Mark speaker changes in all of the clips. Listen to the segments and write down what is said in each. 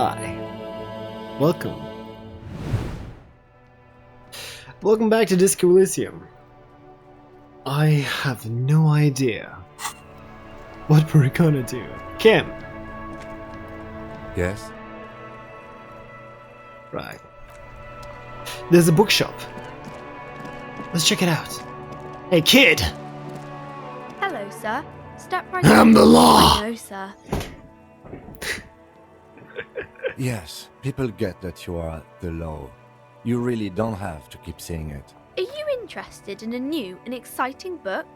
Speaker 1: Hi. Welcome. Welcome back to Disco Elysium. I have no idea what we're gonna do. Kim!
Speaker 2: Yes?
Speaker 1: Right. There's a bookshop. Let's check it out. Hey, kid!
Speaker 3: Hello, sir. Step right
Speaker 1: I'm
Speaker 3: in.
Speaker 1: the law!
Speaker 3: No, sir.
Speaker 2: Yes, people get that you are the law. You really don't have to keep saying it.
Speaker 3: Are you interested in a new and exciting book?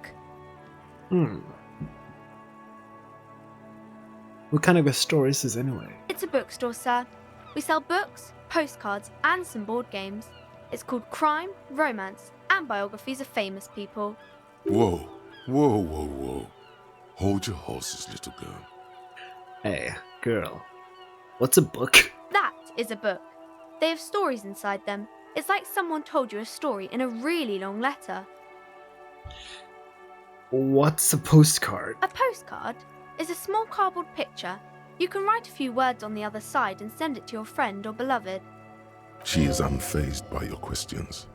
Speaker 1: What kind of a store is this anyway?
Speaker 3: It's a bookstore, sir. We sell books, postcards, and some board games. It's called Crime, Romance, and Biographies of Famous People.
Speaker 4: Whoa, whoa, whoa, whoa. Hold your horses, little girl.
Speaker 1: Hey, girl. What's a book?
Speaker 3: That is a book. They have stories inside them. It's like someone told you a story in a really long letter.
Speaker 1: What's a postcard?
Speaker 3: A postcard is a small cardboard picture. You can write a few words on the other side and send it to your friend or beloved.
Speaker 4: She is unfazed by your questions.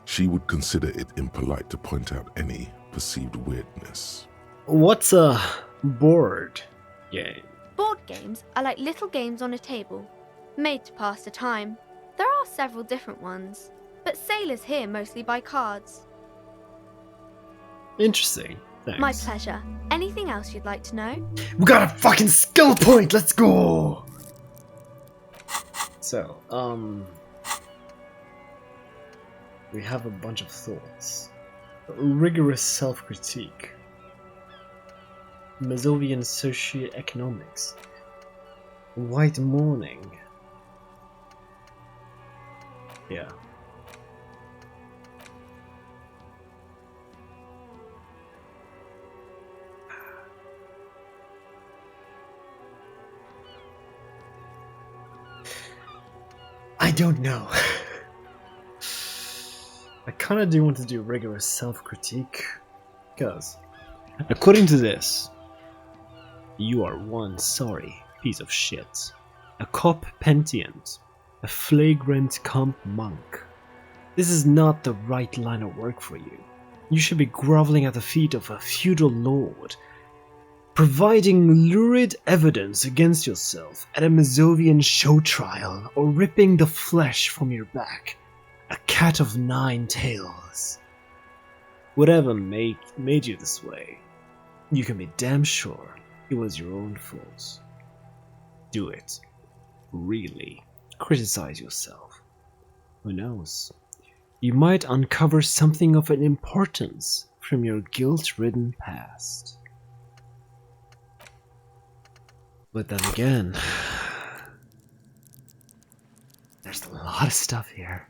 Speaker 4: She would consider it impolite to point out any perceived weirdness.
Speaker 1: What's a board game?
Speaker 3: Board games are like little games on a table, made to pass the time. There are several different ones, but sailors here mostly buy cards.
Speaker 1: Interesting. Thanks.
Speaker 3: My pleasure. Anything else you'd like to know?
Speaker 1: We got a fucking skill point! Let's go! So, we have a bunch of thoughts. Rigorous self-critique. Mazovian socioeconomics. White mourning. Yeah. I don't know. I kinda do want to do rigorous self-critique, because, according to this, you are one sorry piece of shit. A cop pentient. A flagrant comp monk. This is not the right line of work for you. You should be groveling at the feet of a feudal lord, providing lurid evidence against yourself at a Mazovian show trial, or ripping the flesh from your back. A cat of nine tails. Whatever made you this way, you can be damn sure it was your own fault. Do it. Really. Criticize yourself. Who knows? You might uncover something of an importance from your guilt-ridden past. But then again, there's a lot of stuff here.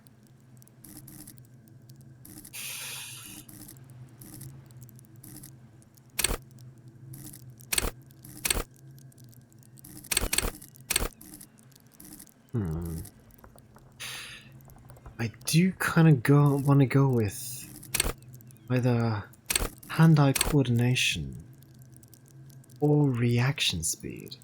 Speaker 1: I do kind of want to go with either hand-eye coordination or reaction speed.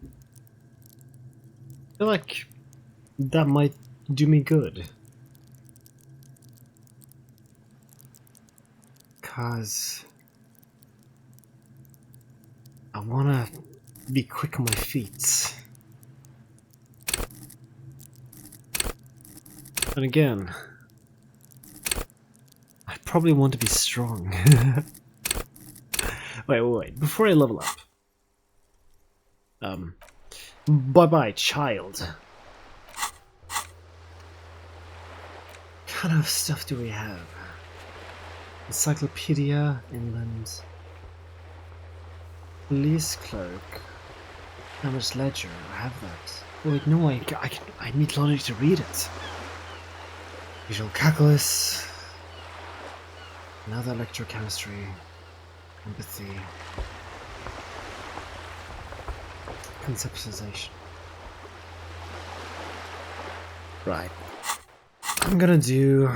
Speaker 1: I feel like that might do me good. 'Cause I wanna be quick on my feet. And again, I probably want to be strong. wait, before I level up. Bye-bye, child. What kind of stuff do we have? Encyclopedia, inland. Police clerk. Damage ledger, I have that. Wait, no, I need logic to read it. Visual calculus. Another electrochemistry. Empathy. Conceptualization. Right. I'm gonna do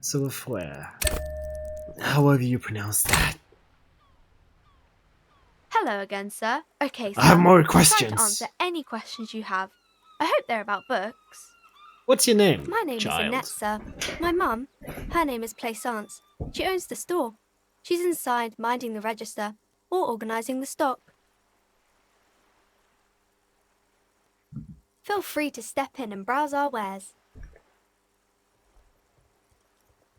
Speaker 1: software. however you pronounce that.
Speaker 3: Hello again, sir. Okay, sir.
Speaker 1: I have more
Speaker 3: I'll try to
Speaker 1: questions.
Speaker 3: answer any questions you have. I hope they're about books.
Speaker 1: What's your name,
Speaker 3: My name
Speaker 1: child?
Speaker 3: is Annette, sir. My mum, her name is Plaisance. She owns the store. She's inside minding the register or organising the stock. Feel free to step in and browse our wares.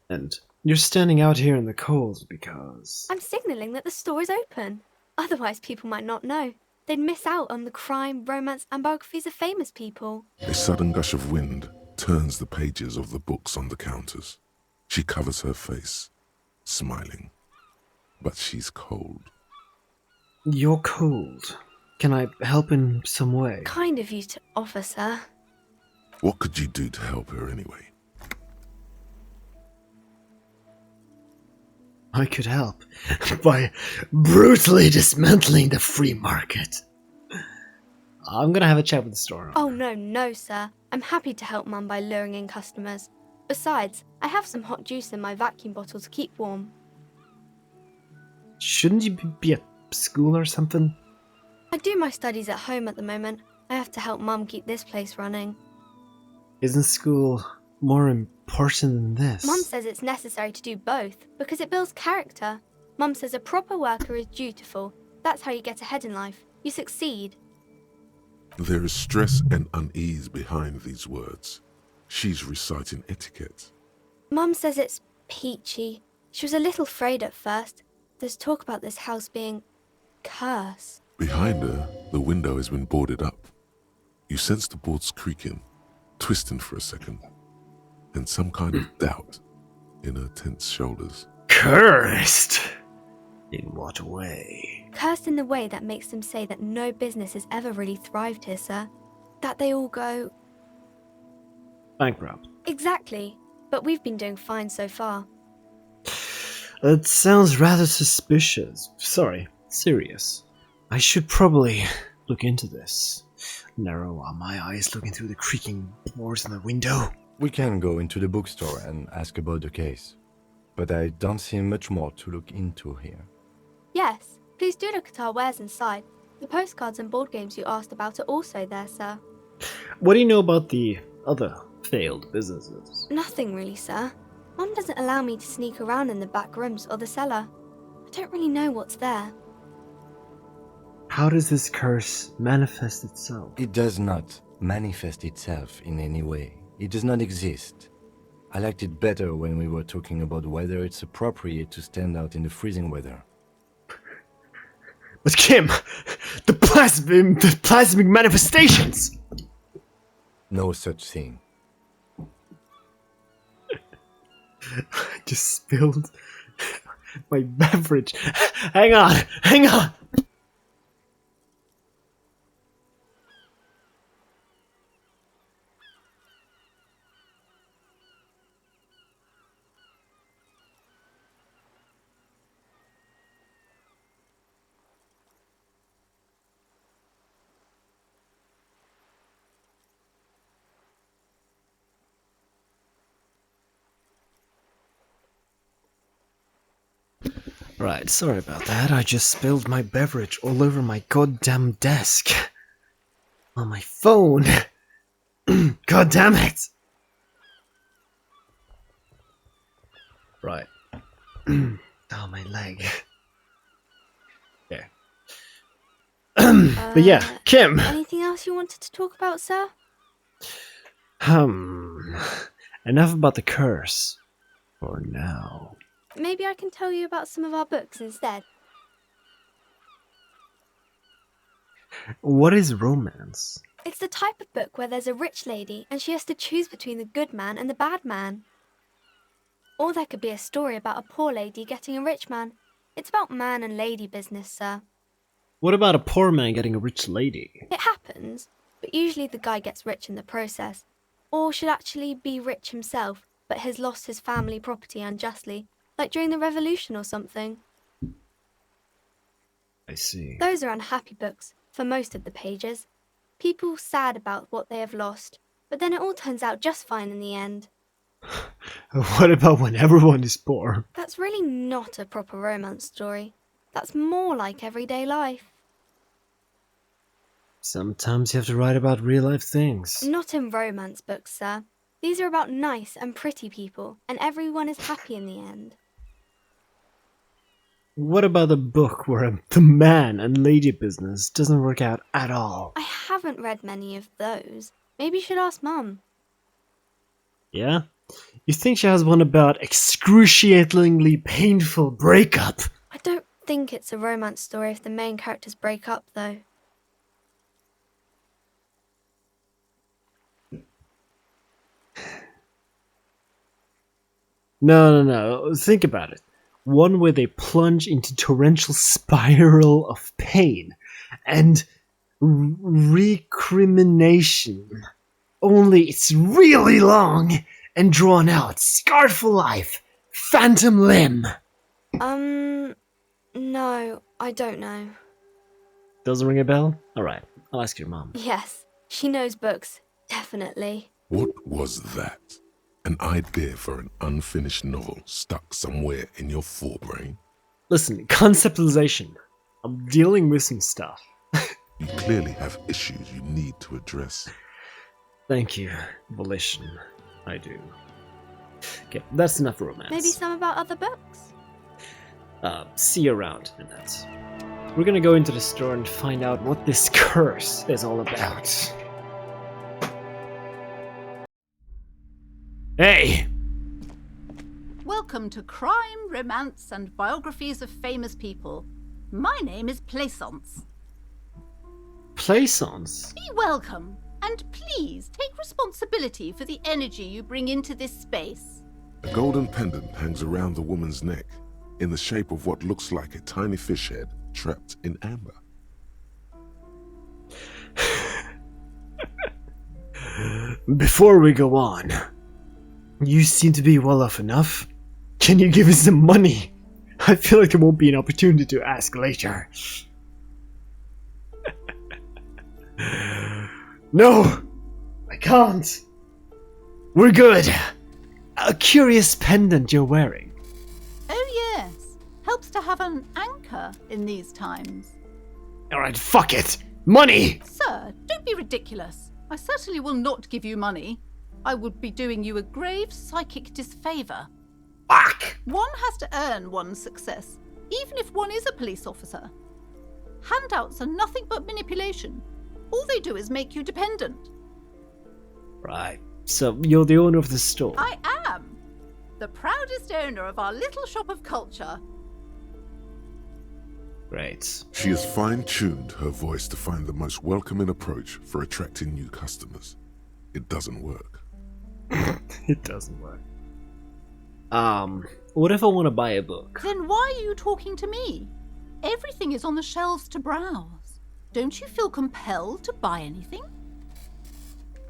Speaker 1: And you're standing out here in the cold because...
Speaker 3: I'm signalling that the store is open. Otherwise, people might not know. They'd miss out on the crime, romance, and biographies of famous people.
Speaker 4: A sudden gush of wind turns the pages of the books on the counters. She covers her face, smiling. But she's cold.
Speaker 1: You're cold. Can I help in some way?
Speaker 3: Kind of you to offer, sir.
Speaker 4: What could you do to help her anyway?
Speaker 1: I could help by brutally dismantling the free market. I'm gonna have a chat with the store owner.
Speaker 3: Oh, no, sir. I'm happy to help Mum by luring in customers. Besides, I have some hot juice in my vacuum bottle to keep warm.
Speaker 1: Shouldn't you be at school or something?
Speaker 3: I do my studies at home at the moment. I have to help Mum keep this place running.
Speaker 1: Isn't school more important than this?
Speaker 3: Mum says it's necessary to do both because it builds character. Mum says a proper worker is dutiful. That's how you get ahead in life. You succeed.
Speaker 4: There is stress and unease behind these words. She's reciting etiquette.
Speaker 3: Mum says it's peachy. She was a little afraid at first. There's talk about this house being cursed.
Speaker 4: Behind her, the window has been boarded up. You sense the boards creaking, twisting for a second, and some kind of doubt in her tense shoulders.
Speaker 1: Cursed? In what way?
Speaker 3: Cursed in the way that makes them say that no business has ever really thrived here, sir. That they all go...
Speaker 1: Bankrupt.
Speaker 3: Exactly. But we've been doing fine so far.
Speaker 1: That sounds rather suspicious. Sorry, serious. I should probably look into this. Narrow while my eyes looking through the creaking boards in the window.
Speaker 2: We can go into the bookstore and ask about the case. But I don't see much more to look into here.
Speaker 3: Yes, please do look at our wares inside. The postcards and board games you asked about are also there, sir.
Speaker 1: What do you know about the other failed businesses?
Speaker 3: Nothing really, sir. Mum doesn't allow me to sneak around in the back rooms or the cellar. I don't really know what's there.
Speaker 1: How does this curse manifest itself?
Speaker 2: It does not manifest itself in any way. It does not exist. I liked it better when we were talking about whether it's appropriate to stand out in the freezing weather.
Speaker 1: But Kim, the plasmic manifestations!
Speaker 2: No such thing.
Speaker 1: I just spilled my beverage. Hang on! Right, sorry about that. I just spilled my beverage all over my goddamn desk. On my phone. God damn it! Right. Oh, my leg. Okay. But yeah, Kim!
Speaker 3: Anything else you wanted to talk about, sir?
Speaker 1: Enough about the curse. For now.
Speaker 3: Maybe I can tell you about some of our books instead.
Speaker 1: What is romance?
Speaker 3: It's the type of book where there's a rich lady and she has to choose between the good man and the bad man. Or there could be a story about a poor lady getting a rich man. It's about man and lady business, sir.
Speaker 1: What about a poor man getting a rich lady?
Speaker 3: It happens, but usually the guy gets rich in the process. Or should actually be rich himself, but has lost his family property unjustly, like during the revolution or something.
Speaker 1: I see.
Speaker 3: Those are unhappy books, for most of the pages. People sad about what they have lost, but then it all turns out just fine in the end.
Speaker 1: What about when everyone is poor?
Speaker 3: That's really not a proper romance story. That's more like everyday life.
Speaker 1: Sometimes you have to write about real life things.
Speaker 3: Not in romance books, sir. These are about nice and pretty people, and everyone is happy in the end.
Speaker 1: What about a book where the man and lady business doesn't work out at all?
Speaker 3: I haven't read many of those. Maybe you should ask Mum.
Speaker 1: Yeah? You think she has one about excruciatingly painful breakup?
Speaker 3: I don't think it's a romance story if the main characters break up, though.
Speaker 1: No. Think about it. One where they plunge into torrential spiral of pain and recrimination. Only it's really long and drawn out. Scarred for life. Phantom limb.
Speaker 3: No, I don't know.
Speaker 1: Doesn't ring a bell? Alright, I'll ask your mom.
Speaker 3: Yes, she knows books. Definitely.
Speaker 4: What was that? An idea for an unfinished novel stuck somewhere in your forebrain?
Speaker 1: Listen, conceptualization. I'm dealing with some stuff.
Speaker 4: You clearly have issues you need to address.
Speaker 1: Thank you, Volition. I do. Okay, that's enough romance.
Speaker 3: Maybe some about other books?
Speaker 1: See you around, Annette. We're gonna go into the store and find out what this curse is all about. Hey!
Speaker 5: Welcome to Crime, Romance, and Biographies of Famous People. My name is Plaisance.
Speaker 1: Plaisance?
Speaker 5: Be welcome, and please take responsibility for the energy you bring into this space.
Speaker 4: A golden pendant hangs around the woman's neck, in the shape of what looks like a tiny fish head trapped in amber.
Speaker 1: Before we go on, you seem to be well off enough. Can you give us some money? I feel like there won't be an opportunity to ask later. No! I can't! We're good! A curious pendant you're wearing.
Speaker 5: Oh yes, helps to have an anchor in these times.
Speaker 1: Alright, fuck it! Money!
Speaker 5: Sir, don't be ridiculous. I certainly will not give you money. I would be doing you a grave psychic disfavour.
Speaker 1: Fuck!
Speaker 5: One has to earn one's success, even if one is a police officer. Handouts are nothing but manipulation. All they do is make you dependent.
Speaker 1: Right, so you're the owner of the store.
Speaker 5: I am the proudest owner of our little shop of culture.
Speaker 1: Great.
Speaker 4: She has fine-tuned her voice to find the most welcoming approach for attracting new customers. It doesn't work.
Speaker 1: It doesn't work. What if I want to buy a book?
Speaker 5: Then why are you talking to me? Everything is on the shelves to browse. Don't you feel compelled to buy anything?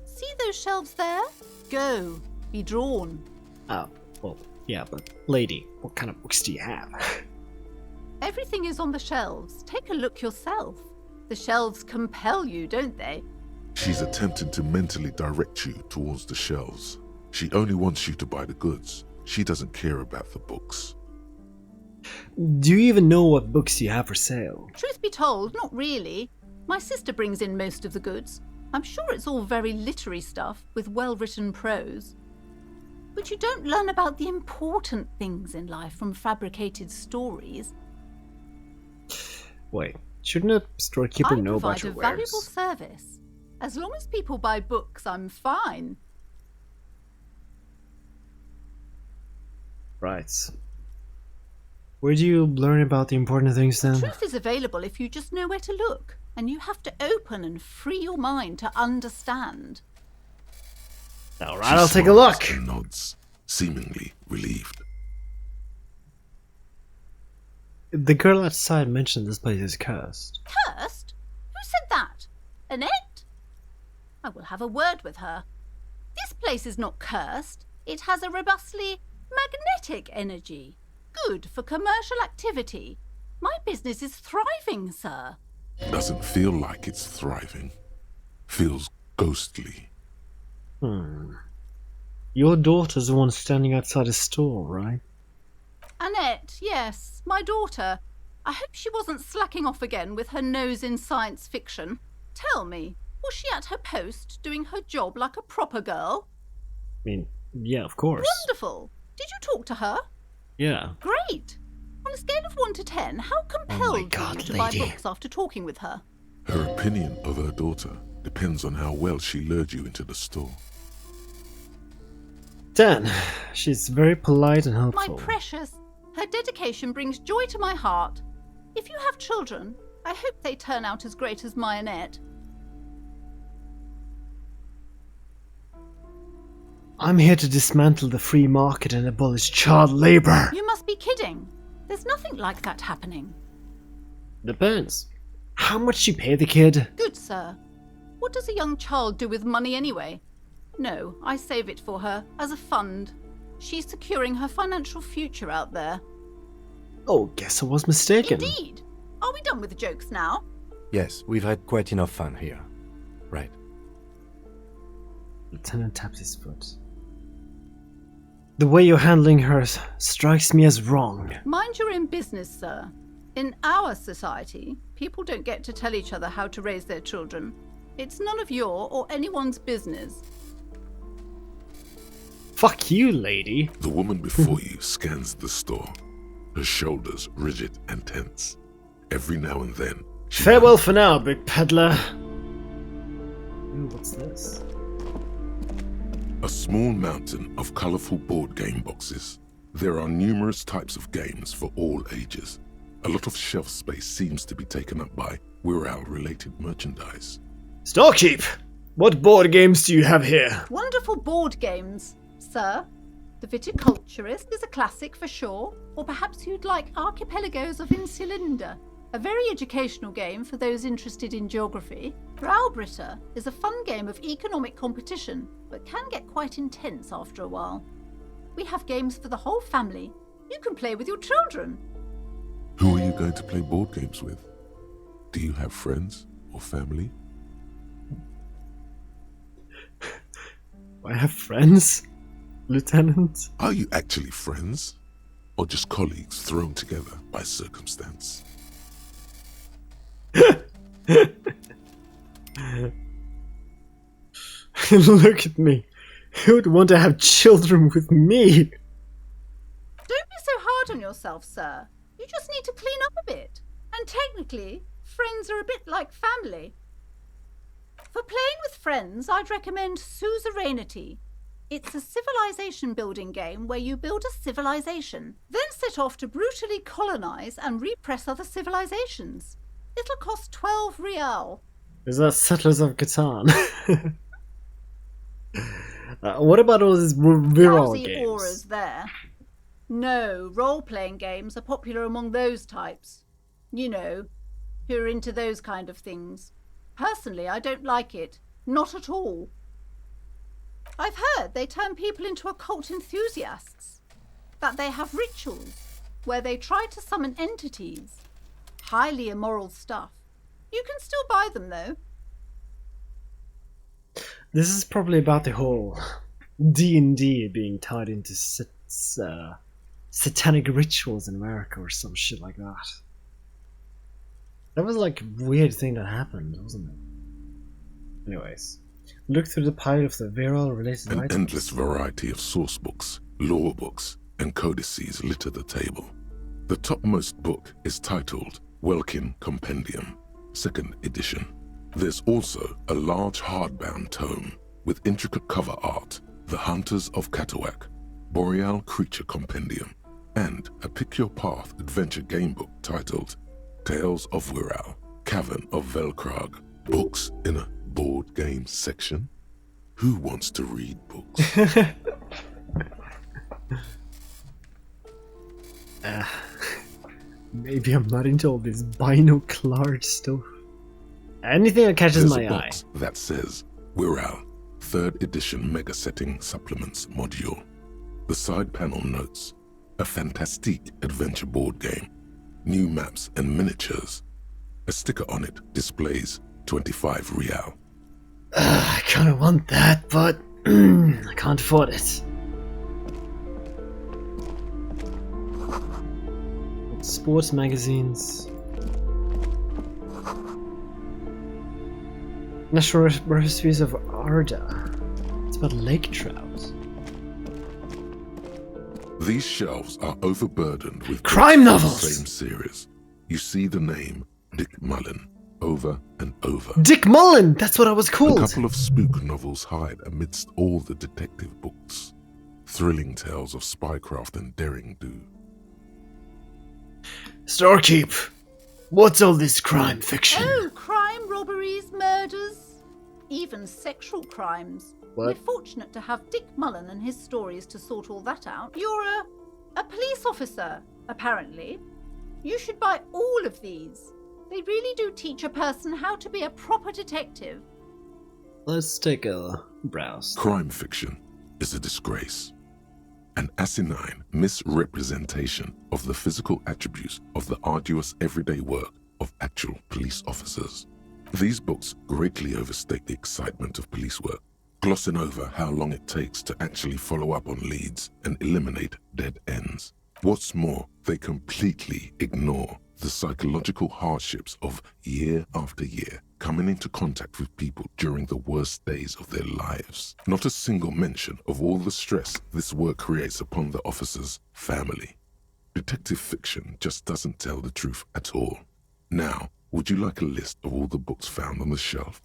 Speaker 5: See those shelves there? Go. Be drawn.
Speaker 1: Well, yeah, but lady, what kind of books do you have?
Speaker 5: Everything is on the shelves. Take a look yourself. The shelves compel you, don't they?
Speaker 4: She's attempting to mentally direct you towards the shelves. She only wants you to buy the goods. She doesn't care about the books.
Speaker 1: Do you even know what books you have for sale?
Speaker 5: Truth be told, not really. My sister brings in most of the goods. I'm sure it's all very literary stuff with well-written prose. But you don't learn about the important things in life from fabricated stories.
Speaker 1: Wait, shouldn't a storekeeper
Speaker 5: I
Speaker 1: know about
Speaker 5: provide
Speaker 1: your
Speaker 5: a valuable
Speaker 1: wares?
Speaker 5: service. As long as people buy books, I'm fine.
Speaker 1: Right. Where do you learn about the important things then?
Speaker 5: Truth is available if you just know where to look, and you have to open and free your mind to understand.
Speaker 1: Alright,
Speaker 4: She
Speaker 1: I'll take a
Speaker 4: smiles
Speaker 1: look.
Speaker 4: and nods, seemingly relieved.
Speaker 1: The girl outside mentioned this place is cursed.
Speaker 5: Cursed? Who said that? Annette? I will have a word with her. This place is not cursed. It has a robustly magnetic energy. Good for commercial activity. My business is thriving, sir.
Speaker 4: Doesn't feel like it's thriving. Feels ghostly.
Speaker 1: Your daughter's the one standing outside the store, right?
Speaker 5: Annette, yes, my daughter. I hope she wasn't slacking off again with her nose in science fiction. Tell me, was she at her post doing her job like a proper girl?
Speaker 1: I mean, yeah, of course.
Speaker 5: Wonderful. Did you talk to her?
Speaker 1: Yeah.
Speaker 5: Great. On a scale of 1 to 10, how compelled were you to buy books after talking with her?
Speaker 4: Her opinion of her daughter depends on how well she lured you into the store.
Speaker 1: 10. She's very polite and helpful.
Speaker 5: My precious, her dedication brings joy to my heart. If you have children, I hope they turn out as great as my Annette.
Speaker 1: I'm here to dismantle the free market and abolish child labor.
Speaker 5: You must be kidding. There's nothing like that happening.
Speaker 1: Depends. How much you pay the kid?
Speaker 5: Good sir. What does a young child do with money anyway? No, I save it for her, as a fund. She's securing her financial future out there.
Speaker 1: Oh, guess I was mistaken.
Speaker 5: Indeed. Are we done with the jokes now?
Speaker 2: Yes, we've had quite enough fun here. Right.
Speaker 1: Lieutenant tapped his foot. The way you're handling her strikes me as wrong.
Speaker 5: Mind your own business, sir. In our society, people don't get to tell each other how to raise their children. It's none of your or anyone's business.
Speaker 1: Fuck you, lady.
Speaker 4: The woman before you scans the store, her shoulders rigid and tense. Every now and then, she
Speaker 1: Farewell for now, big peddler. Ooh, what's this?
Speaker 4: a small mountain of colorful board game boxes. There are numerous types of games for all ages. A lot of shelf space seems to be taken up by Wirral-related merchandise.
Speaker 1: Storekeep! What board games do you have here?
Speaker 5: Wonderful board games, sir. The Viticulturist is a classic for sure, or perhaps you'd like Archipelagos of Insulinda, a very educational game for those interested in geography. Browbritter is a fun game of economic competition, but can get quite intense after a while. We have games for the whole family. You can play with your children.
Speaker 4: Who are you going to play board games with? Do you have friends or family?
Speaker 1: I have friends, Lieutenant.
Speaker 4: Are you actually friends? Or just colleagues thrown together by circumstance?
Speaker 1: Look at me. Who would want to have children with me?
Speaker 5: Don't be so hard on yourself, sir. You just need to clean up a bit. And technically, friends are a bit like family. For playing with friends, I'd recommend Suzerainty. It's a civilization building game where you build a civilization, then set off to brutally colonize and repress other civilizations. It'll cost 12 real.
Speaker 1: Is that Settlers of Catan? What about all these Wirral
Speaker 5: Lousy
Speaker 1: games?
Speaker 5: auras there. No, role-playing games are popular among those types. You know, who are into those kind of things. Personally, I don't like it. Not at all. I've heard they turn people into occult enthusiasts. That they have rituals where they try to summon entities. Highly immoral stuff. You can still buy them, though.
Speaker 1: This is probably about the whole D&D being tied into satanic rituals in America or some shit like that. That was like a weird thing that happened, wasn't it? Anyways, look through the pile of the Wirral-related
Speaker 4: An
Speaker 1: items.
Speaker 4: endless variety of source books, lore books, and codices litter the table. The topmost book is titled Welkin Compendium, 2nd edition. There's also a large hardbound tome with intricate cover art, The Hunters of Catawak, Boreal Creature Compendium, and a Pick Your Path adventure game book titled Tales of Wirral, Cavern of Velkrag. Books in a board game section? Who wants to read books?
Speaker 1: Maybe I'm not into all this binocular stuff. Anything that catches
Speaker 4: There's
Speaker 1: my
Speaker 4: a
Speaker 1: eye.
Speaker 4: box that says Wirral, 3rd edition Mega Setting Supplements Module. The side panel notes, a fantastique adventure board game, new maps and miniatures. A sticker on it displays 25 real.
Speaker 1: I kinda want that, but I can't afford it. Sports magazines. Natural recipes of Arda. It's about lake trout.
Speaker 4: These shelves are overburdened with
Speaker 1: Crime
Speaker 4: books from
Speaker 1: novels!
Speaker 4: the same series. You see the name Dick Mullen over and over.
Speaker 1: Dick Mullen! That's what I was
Speaker 4: A
Speaker 1: called!
Speaker 4: couple of spook novels hide amidst all the detective books. Thrilling tales of spycraft and daring do.
Speaker 1: Starkeep! What's all this crime fiction?
Speaker 5: Oh, crime, robberies, murders, even sexual crimes.
Speaker 1: What?
Speaker 5: We're fortunate to have Dick Mullen and his stories to sort all that out. You're a police officer, apparently. You should buy all of these. They really do teach a person how to be a proper detective.
Speaker 1: Let's take a browse.
Speaker 4: Crime fiction is a disgrace. An asinine misrepresentation of the physical attributes of the arduous everyday work of actual police officers. These books greatly overstate the excitement of police work, glossing over how long it takes to actually follow up on leads and eliminate dead ends. What's more, they completely ignore the psychological hardships of year after year coming into contact with people during the worst days of their lives. Not a single mention of all the stress this work creates upon the officer's family. Detective fiction just doesn't tell the truth at all. Now, would you like a list of all the books found on the shelf?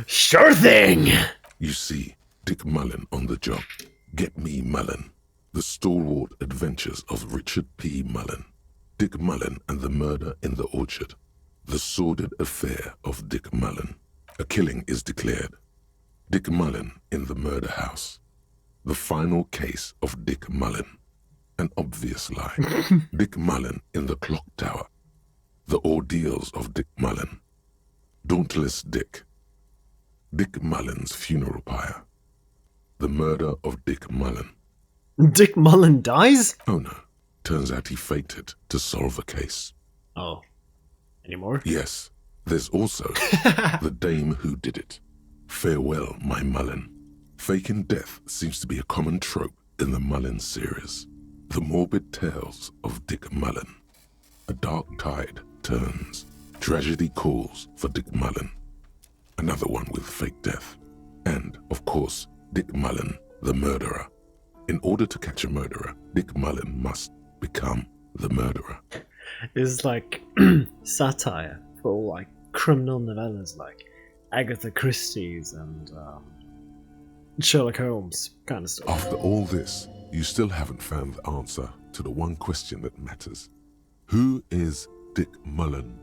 Speaker 1: Sure thing!
Speaker 4: You see Dick Mullen on the job. Get Me Mullen. The Stalwart Adventures of Richard P. Mullen. Dick Mullen and the Murder in the Orchard. The Sordid Affair of Dick Mullen. A killing is declared. Dick Mullen in the Murder House. The Final Case of Dick Mullen. An obvious lie. Dick Mullen in the Clock Tower. The Ordeals of Dick Mullen. Dauntless Dick. Dick Mullen's Funeral Pyre. The Murder of Dick Mullen.
Speaker 1: Dick Mullen dies?
Speaker 4: Oh no, turns out he faked it to solve a case.
Speaker 1: Oh. Anymore?
Speaker 4: Yes, there's also The Dame Who Did It. Farewell, My Mullen. Faking death seems to be a common trope in the Mullen series. The morbid tales of Dick Mullen. A dark tide turns. Tragedy calls for Dick Mullen. Another one with fake death. And, of course, Dick Mullen, the murderer. In order to catch a murderer, Dick Mullen must become the murderer.
Speaker 1: It's like satire for all like criminal novellas like Agatha Christie's and Sherlock Holmes kind of stuff.
Speaker 4: After all this, you still haven't found the answer to the one question that matters. Who is Dick Mullen?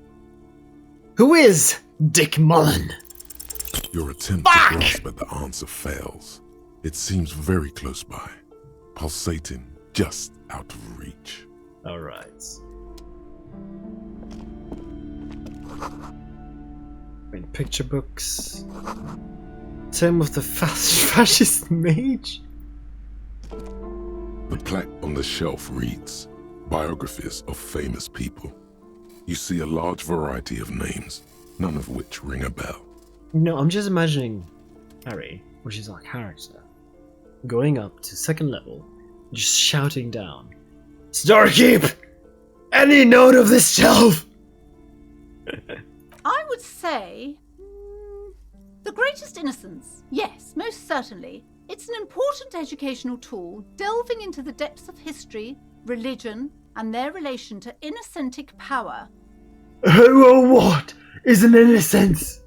Speaker 1: Who is Dick Mullen?
Speaker 4: Your attempt to grasp at the answer fails. It seems very close by, pulsating just out of reach.
Speaker 1: Alright. In picture books. Tomb of the Fascist Mage?
Speaker 4: The plaque on the shelf reads, Biographies of Famous People. You see a large variety of names, none of which ring a bell.
Speaker 1: No, I'm just imagining Harry, which is our character, going up to second level, just shouting down, Starkeep! Any note of this shelf?
Speaker 5: I would say The Greatest Innocence. Yes, most certainly. It's an important educational tool delving into the depths of history, religion, and their relation to innocentic power.
Speaker 1: Who or what is an innocence?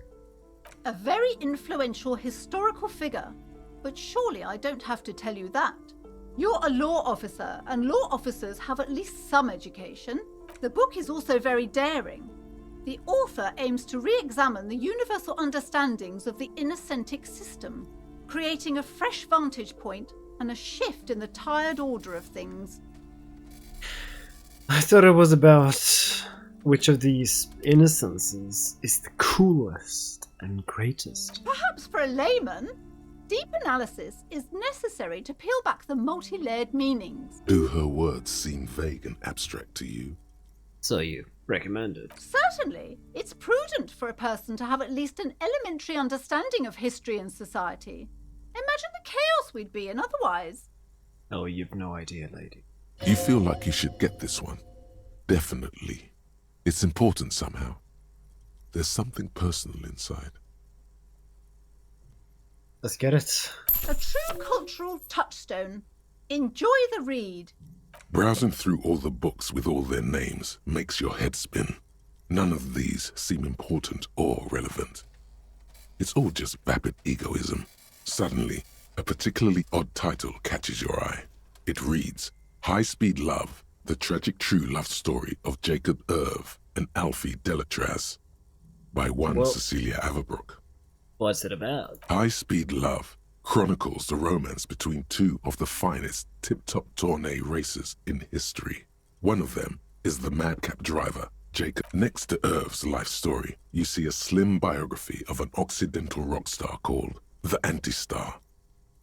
Speaker 5: A very influential historical figure. But surely I don't have to tell you that. You're a law officer, and law officers have at least some education. The book is also very daring. The author aims to re-examine the universal understandings of the innocentic system, creating a fresh vantage point and a shift in the tired order of things.
Speaker 1: I thought it was about which of these innocences is the coolest and greatest.
Speaker 5: Perhaps for a layman, deep analysis is necessary to peel back the multi-layered meanings.
Speaker 4: Do her words seem vague and abstract to you?
Speaker 1: So you recommend it?
Speaker 5: Certainly, it's prudent for a person to have at least an elementary understanding of history and society. Imagine the chaos we'd be in otherwise.
Speaker 1: Oh, you've no idea, lady.
Speaker 4: You feel like you should get this one. Definitely. It's important somehow. There's something personal inside.
Speaker 1: Let's get it.
Speaker 5: A true cultural touchstone. Enjoy the read.
Speaker 4: Browsing through all the books with all their names makes your head spin. None of these seem important or relevant. It's all just vapid egoism. Suddenly, a particularly odd title catches your eye. It reads, High Speed Love, the tragic true love story of Jacob Irv and Alfie Delatraz, by one Cecilia Averbrook.
Speaker 1: What's it about?
Speaker 4: High Speed Love chronicles the romance between two of the finest tip-top tourney racers in history. One of them is the madcap driver, Jacob. Next to Irv's life story, you see a slim biography of an Occidental rock star called The Anti-Star.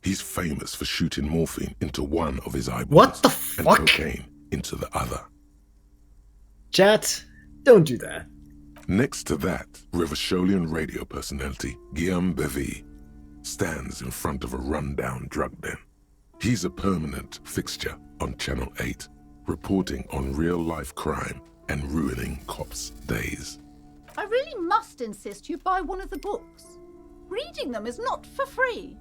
Speaker 4: He's famous for shooting morphine into one of his eyeballs.
Speaker 1: What the fuck?
Speaker 4: And cocaine into the other.
Speaker 1: Chat, don't do that.
Speaker 4: Next to that, Rivasholian radio personality Guillaume Bevy stands in front of a rundown drug den. He's a permanent fixture on Channel 8, reporting on real-life crime and ruining cops' days.
Speaker 5: I really must insist you buy one of the books. Reading them is not for free.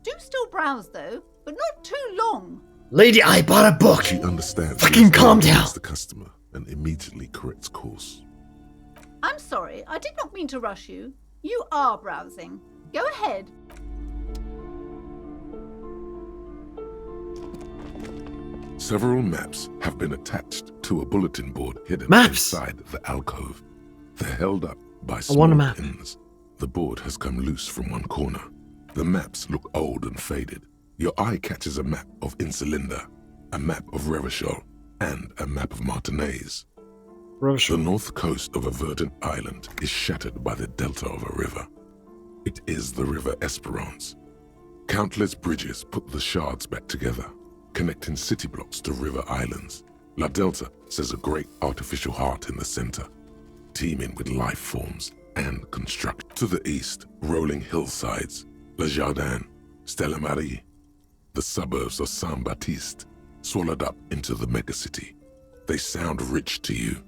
Speaker 5: Do still browse, though, but not too long.
Speaker 1: Lady, I bought a book!
Speaker 4: She understands.
Speaker 1: Fucking calm down!
Speaker 4: The customer and immediately corrects course.
Speaker 5: I'm sorry, I did not mean to rush you. You are browsing. Go ahead.
Speaker 4: Several maps have been attached to a bulletin board hidden
Speaker 1: Maps?
Speaker 4: inside the alcove. They're held up by
Speaker 1: want
Speaker 4: small
Speaker 1: a map.
Speaker 4: pins. The board has come loose from one corner. The maps look old and faded. Your eye catches a map of Insulinda, a map of Revachol, and a map of Martinaise. The north coast of a verdant island is shattered by the delta of a river. It is the River Esperance. Countless bridges put the shards back together, connecting city blocks to river islands. La Delta says a great artificial heart in the center, teeming with life forms and construction. To the east, rolling hillsides, Le Jardin, Stella Marie, the suburbs of Saint-Baptiste, swallowed up into the megacity. They sound rich to you.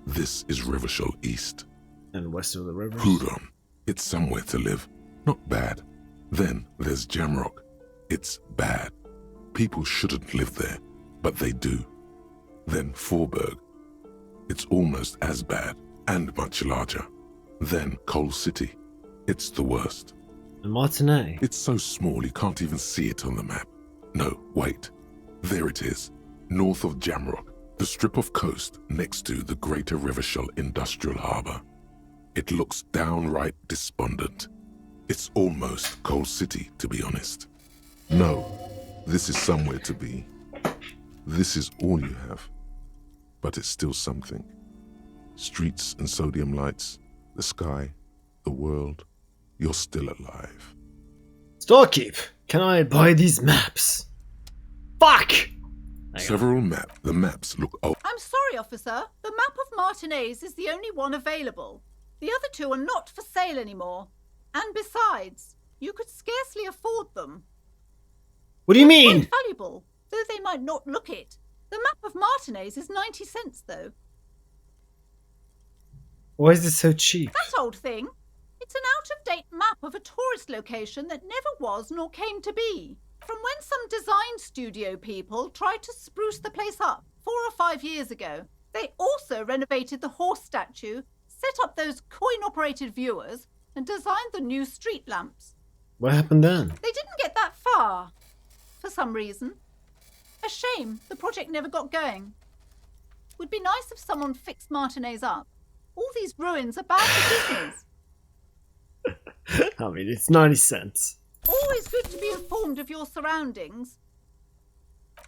Speaker 4: This is Rivachol East.
Speaker 1: And west of the river.
Speaker 4: Houdon, it's somewhere to live. Not bad. Then there's Jamrock. It's bad. People shouldn't live there, but they do. Then Forberg. It's almost as bad and much larger. Then Coal City. It's the worst.
Speaker 1: And Martinet.
Speaker 4: It's so small you can't even see it on the map. No, wait. There it is, north of Jamrock, the strip of coast next to the Greater Rivachol Industrial Harbour. It looks downright despondent. It's almost Coal City, to be honest. No, this is somewhere to be. This is all you have. But it's still something. Streets and sodium lights, the sky, the world. You're still alive.
Speaker 1: Storekeep, can I buy these maps? Fuck!
Speaker 4: The maps look old.
Speaker 5: I'm sorry, officer. The map of Martinaise is the only one available. The other two are not for sale anymore. And besides, you could scarcely afford them.
Speaker 1: What do you mean?
Speaker 5: Quite valuable, though they might not look it. The map of Martinaise is 90 cents, though.
Speaker 1: Why is this so cheap?
Speaker 5: That old thing. It's an out-of-date map of a tourist location that never was nor came to be. From when some design studio people tried to spruce the place up 4 or 5 years ago. They also renovated the horse statue, set up those coin-operated viewers, and designed the new street lamps.
Speaker 1: What happened then?
Speaker 5: They didn't get that far, for some reason. A shame the project never got going. Would be nice if someone fixed Martinaise up. All these ruins are bad for business.
Speaker 1: I mean, it's 90 cents.
Speaker 5: Always good to be informed of your surroundings.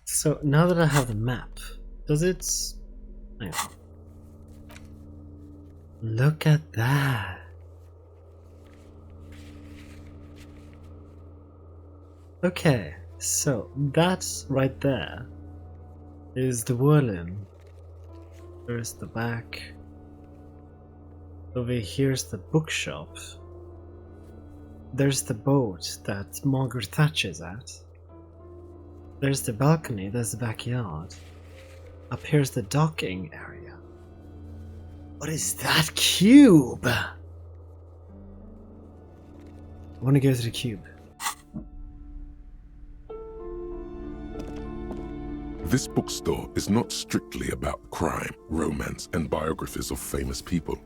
Speaker 1: So, now that I have the map, does it... Hang on. Look at that. Okay, so that right there is the whirling. There's the back. Over here's the bookshop. There's the boat that Margaret Thatcher's at. There's the balcony, there's the backyard. Up here's the docking area. What is that cube? I want to go to the cube.
Speaker 4: This bookstore is not strictly about crime, romance, and biographies of famous people.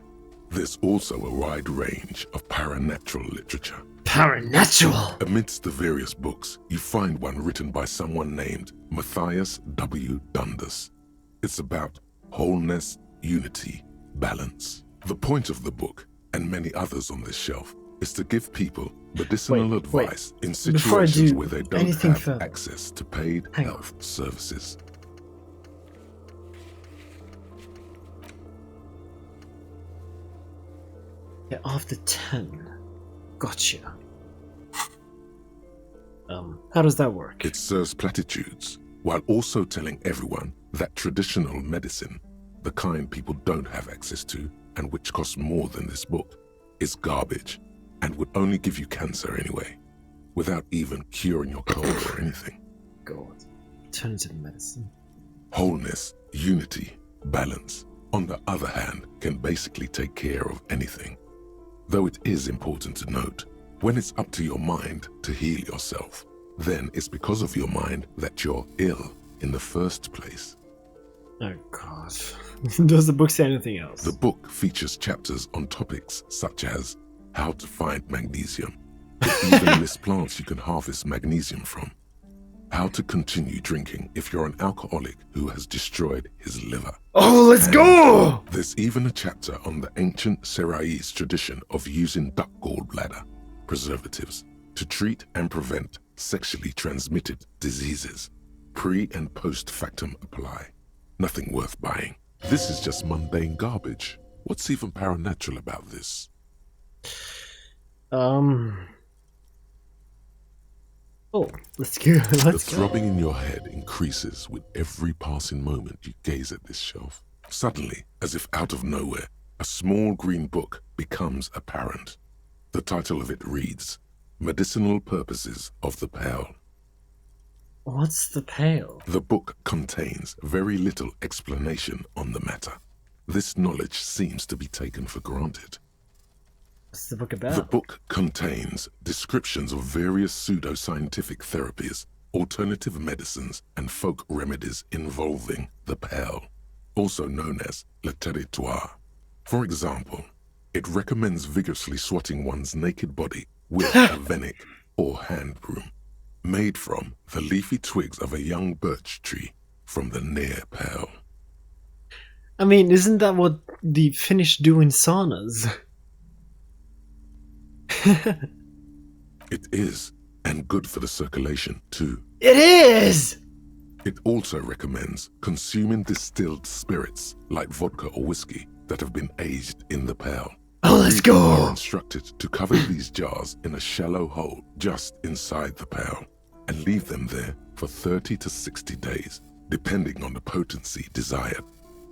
Speaker 4: There's also a wide range of paranatural literature.
Speaker 1: Paranatural!
Speaker 4: Amidst the various books, you find one written by someone named Matthias W. Dundas. It's about wholeness, unity, balance. The point of the book, and many others on this shelf, is to give people medicinal advice in situations where they don't have access to paid health services.
Speaker 1: Yeah, after 10. Gotcha. How does that work?
Speaker 4: It serves platitudes, while also telling everyone that traditional medicine, the kind people don't have access to, and which costs more than this book, is garbage, and would only give you cancer anyway, without even curing your cold or anything.
Speaker 1: God. Alternative medicine.
Speaker 4: Wholeness, unity, balance, on the other hand, can basically take care of anything. Though it is important to note, when it's up to your mind to heal yourself, then it's because of your mind that you're ill in the first place.
Speaker 1: Oh God. Does the book say anything else?
Speaker 4: The book features chapters on topics such as how to find magnesium. It even lists plants you can harvest magnesium from. How to continue drinking if you're an alcoholic who has destroyed his liver.
Speaker 1: Oh, let's go!
Speaker 4: There's even a chapter on the ancient Seraise tradition of using duck gallbladder preservatives to treat and prevent sexually transmitted diseases. Pre and post factum apply. Nothing worth buying. This is just mundane garbage. What's even paranatural about this?
Speaker 1: Oh, let's go.
Speaker 4: The throbbing in your head increases with every passing moment you gaze at this shelf. Suddenly, as if out of nowhere, a small green book becomes apparent. The title of it reads, Medicinal Purposes of the Pale.
Speaker 1: What's the pale?
Speaker 4: The book contains very little explanation on the matter. This knowledge seems to be taken for granted.
Speaker 1: What's the book about?
Speaker 4: The book contains descriptions of various pseudoscientific therapies, alternative medicines, and folk remedies involving the pale, also known as le territoire. For example, it recommends vigorously swatting one's naked body with a venik or hand broom, made from the leafy twigs of a young birch tree from the near pale.
Speaker 1: I mean, isn't that what the Finnish do in saunas?
Speaker 4: It is, and good for the circulation too.
Speaker 1: It is!
Speaker 4: It also recommends consuming distilled spirits like vodka or whiskey that have been aged in the pale.
Speaker 1: Oh, let's
Speaker 4: People
Speaker 1: go!
Speaker 4: are instructed to cover these jars in a shallow hole just inside the pale and leave them there for 30 to 60 days, depending on the potency desired.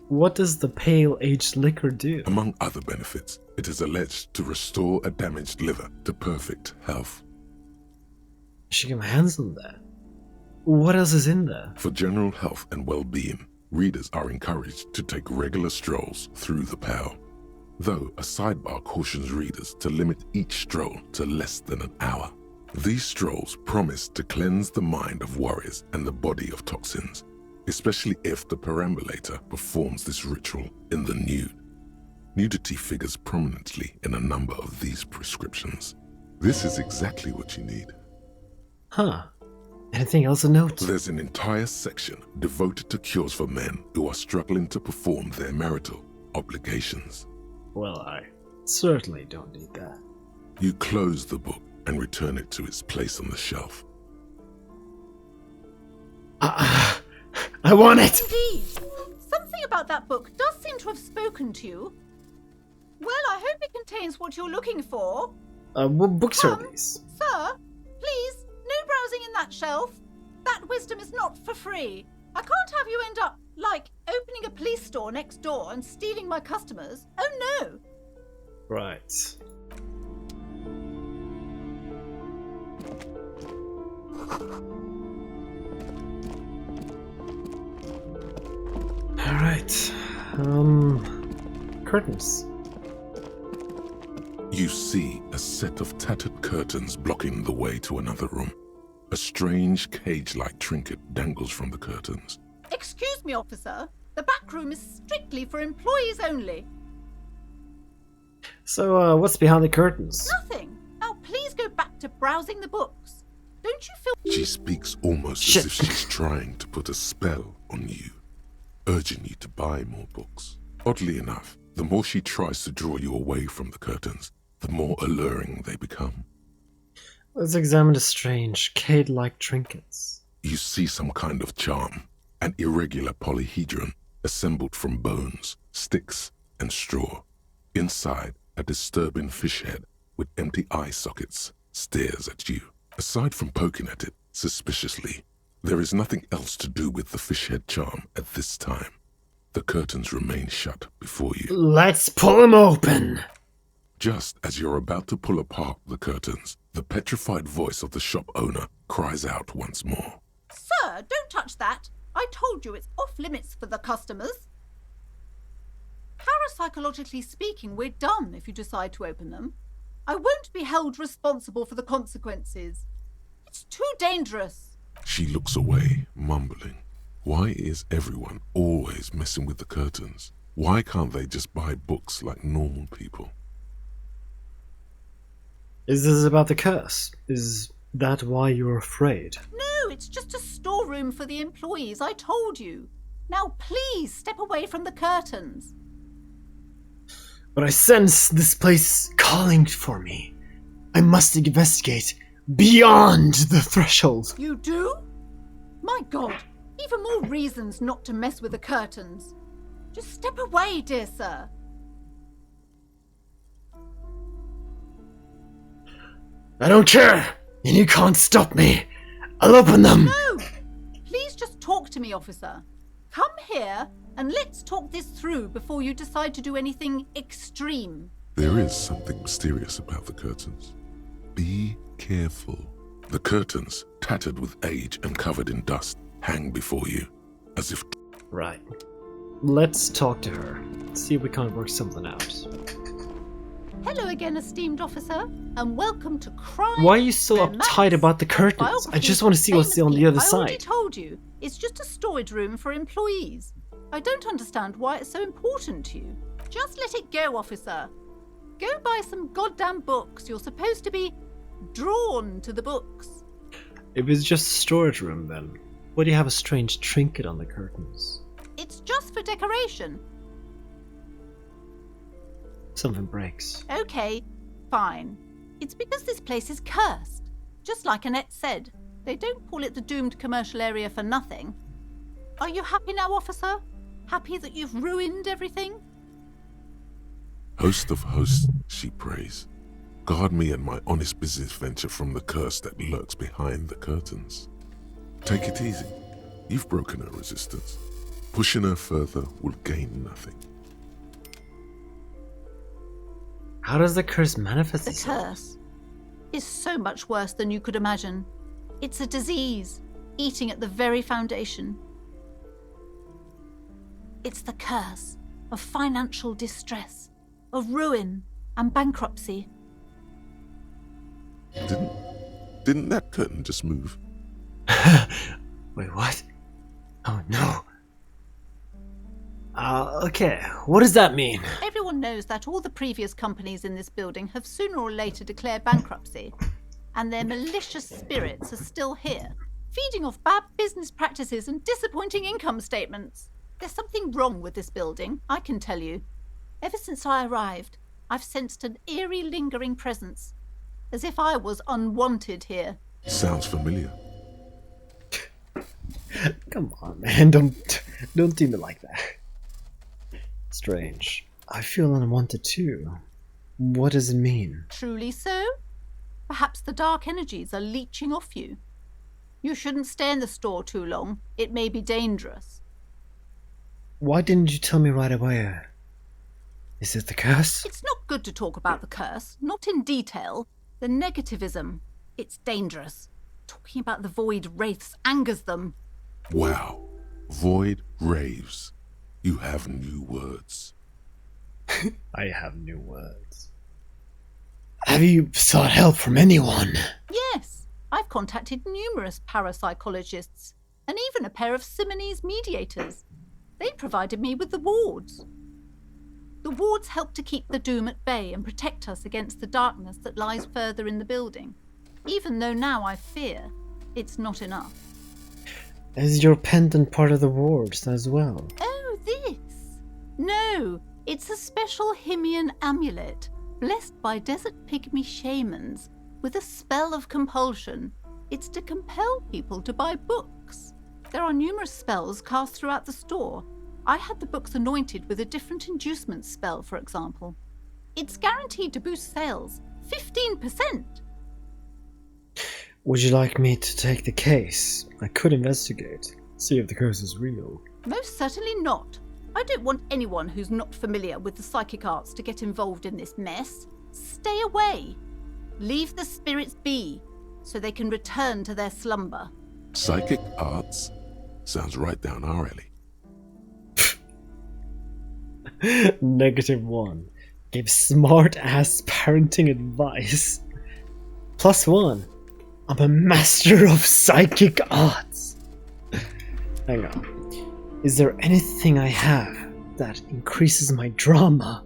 Speaker 1: What does the pale aged liquor do?
Speaker 4: Among other benefits, it is alleged to restore a damaged liver to perfect health.
Speaker 1: I should get my hands on that. What else is in there?
Speaker 4: For general health and well-being, readers are encouraged to take regular strolls through the pale, though a sidebar cautions readers to limit each stroll to less than an hour. These strolls promise to cleanse the mind of worries and the body of toxins, especially if the perambulator performs this ritual in the nude. Nudity figures prominently in a number of these prescriptions. This is exactly what you need.
Speaker 1: Huh. Anything else of note?
Speaker 4: There's an entire section devoted to cures for men who are struggling to perform their marital obligations.
Speaker 1: Well, I certainly don't need that.
Speaker 4: You close the book and return it to its place on the shelf.
Speaker 1: I want it!
Speaker 5: Indeed. Something about that book does seem to have spoken to you. Well, I hope it contains what you're looking for.
Speaker 1: What books are these?
Speaker 5: Sir, please, no browsing in that shelf. That wisdom is not for free. I can't have you end up, like, opening a police store next door and stealing my customers. Oh no!
Speaker 1: Right. Right. Curtains.
Speaker 4: You see a set of tattered curtains blocking the way to another room. A strange cage-like trinket dangles from the curtains.
Speaker 5: Excuse me, officer. The back room is strictly for employees only.
Speaker 1: So, what's behind the curtains?
Speaker 5: Nothing. Now please go back to browsing the books. Don't you feel...
Speaker 4: She speaks almost
Speaker 1: Shit.
Speaker 4: as if she's trying to put a spell on you, urging you to buy more books. Oddly enough, the more she tries to draw you away from the curtains, the more alluring they become.
Speaker 1: Let's examine the strange, cage-like trinkets.
Speaker 4: You see some kind of charm, an irregular polyhedron assembled from bones, sticks, and straw. Inside, a disturbing fish head with empty eye sockets stares at you. Aside from poking at it suspiciously, there is nothing else to do with the fish head charm at this time. The curtains remain shut before you.
Speaker 1: Let's pull them open!
Speaker 4: Just as you're about to pull apart the curtains, the petrified voice of the shop owner cries out once more.
Speaker 5: Sir, don't touch that. I told you it's off limits for the customers. Parapsychologically speaking, we're done if you decide to open them. I won't be held responsible for the consequences. It's too dangerous.
Speaker 4: She looks away, mumbling. Why is everyone always messing with the curtains? Why can't they just buy books like normal people?
Speaker 1: Is this about the curse? Is that why you're afraid?
Speaker 5: No, it's just a storeroom for the employees, I told you. Now please step away from the curtains.
Speaker 1: But I sense this place calling for me. I must investigate beyond the threshold.
Speaker 5: You do? My God, even more reasons not to mess with the curtains. Just step away, dear sir.
Speaker 1: I don't care, and you can't stop me. I'll open them.
Speaker 5: No! Please just talk to me, officer. Come here and let's talk this through before you decide to do anything extreme.
Speaker 4: There is something mysterious about the curtains. Be careful. The curtains, tattered with age and covered in dust, hang before you, as if...
Speaker 1: Right. Let's talk to her. See if we can't work something out.
Speaker 5: Hello again, esteemed officer, and welcome to Crime.
Speaker 1: Why are you so
Speaker 5: Romance,
Speaker 1: uptight about the curtains? I just want to see what's on the other
Speaker 5: I already
Speaker 1: side.
Speaker 5: told you, it's just a storage room for employees. I don't understand why it's so important to you. Just let it go, officer. Go buy some goddamn books. You're supposed to be drawn to the books.
Speaker 1: If it's just a storage room, then why do you have a strange trinket on the curtains?
Speaker 5: It's just for decoration.
Speaker 1: Something breaks.
Speaker 5: Okay, fine. It's because this place is cursed. Just like Annette said, they don't call it the doomed commercial area for nothing. Are you happy now, officer? Happy that you've ruined everything?
Speaker 4: Host of hosts, she prays. Guard me and my honest business venture from the curse that lurks behind the curtains. Take it easy. You've broken her resistance. Pushing her further will gain nothing.
Speaker 1: How does the curse manifest
Speaker 5: The
Speaker 1: itself?
Speaker 5: curse is so much worse than you could imagine. It's a disease, eating at the very foundation. It's the curse of financial distress, of ruin and bankruptcy.
Speaker 4: Didn't that curtain just move?
Speaker 1: Wait, what? Oh no. Okay, what does that mean?
Speaker 5: Everyone knows that all the previous companies in this building have sooner or later declared bankruptcy, and their malicious spirits are still here, feeding off bad business practices and disappointing income statements. There's something wrong with this building, I can tell you. Ever since I arrived, I've sensed an eerie lingering presence, as if I was unwanted here.
Speaker 4: Sounds familiar.
Speaker 1: Come on, man, don't do me like that. Strange. I feel unwanted too. What does it mean?
Speaker 5: Truly so? Perhaps the dark energies are leeching off you. You shouldn't stay in the store too long. It may be dangerous.
Speaker 1: Why didn't you tell me right away? Is it the curse?
Speaker 5: It's not good to talk about the curse, not in detail. The negativism, it's dangerous. Talking about the void wraiths angers them.
Speaker 4: Wow. Void raves. You have new words.
Speaker 1: I have new words. Have you sought help from anyone?
Speaker 5: Yes, I've contacted numerous parapsychologists and even a pair of Simonese mediators. They provided me with the wards. The wards help to keep the doom at bay and protect us against the darkness that lies further in the building, even though now I fear it's not enough.
Speaker 1: Is your pendant part of the wards as well?
Speaker 5: Oh, this? No, it's a special Himian amulet, blessed by desert pygmy shamans, with a spell of compulsion. It's to compel people to buy books. There are numerous spells cast throughout the store. I had the books anointed with a different inducement spell, for example. It's guaranteed to boost sales 15%.
Speaker 1: Would you like me to take the case? I could investigate, see if the curse is real.
Speaker 5: Most certainly not. I don't want anyone who's not familiar with the psychic arts to get involved in this mess. Stay away. Leave the spirits be, so they can return to their slumber.
Speaker 4: Psychic arts? Sounds right down our alley.
Speaker 1: -1. Give smart-ass parenting advice. +1. I'm a master of psychic arts. Hang on. Is there anything I have that increases my drama?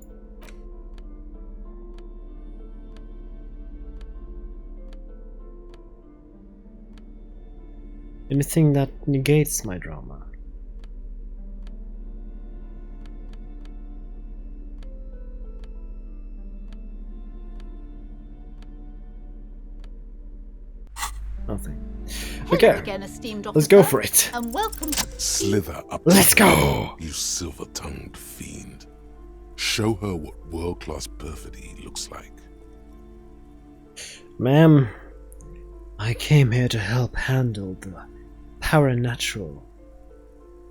Speaker 1: Anything that negates my drama? Nothing. Okay,
Speaker 5: Hello again, esteemed officer,
Speaker 1: let's go for it.
Speaker 5: and welcome to...
Speaker 4: Slither up.
Speaker 1: Let's go!
Speaker 4: You silver-tongued fiend. Show her what world-class perfidy looks like.
Speaker 1: Ma'am, I came here to help handle the paranatural.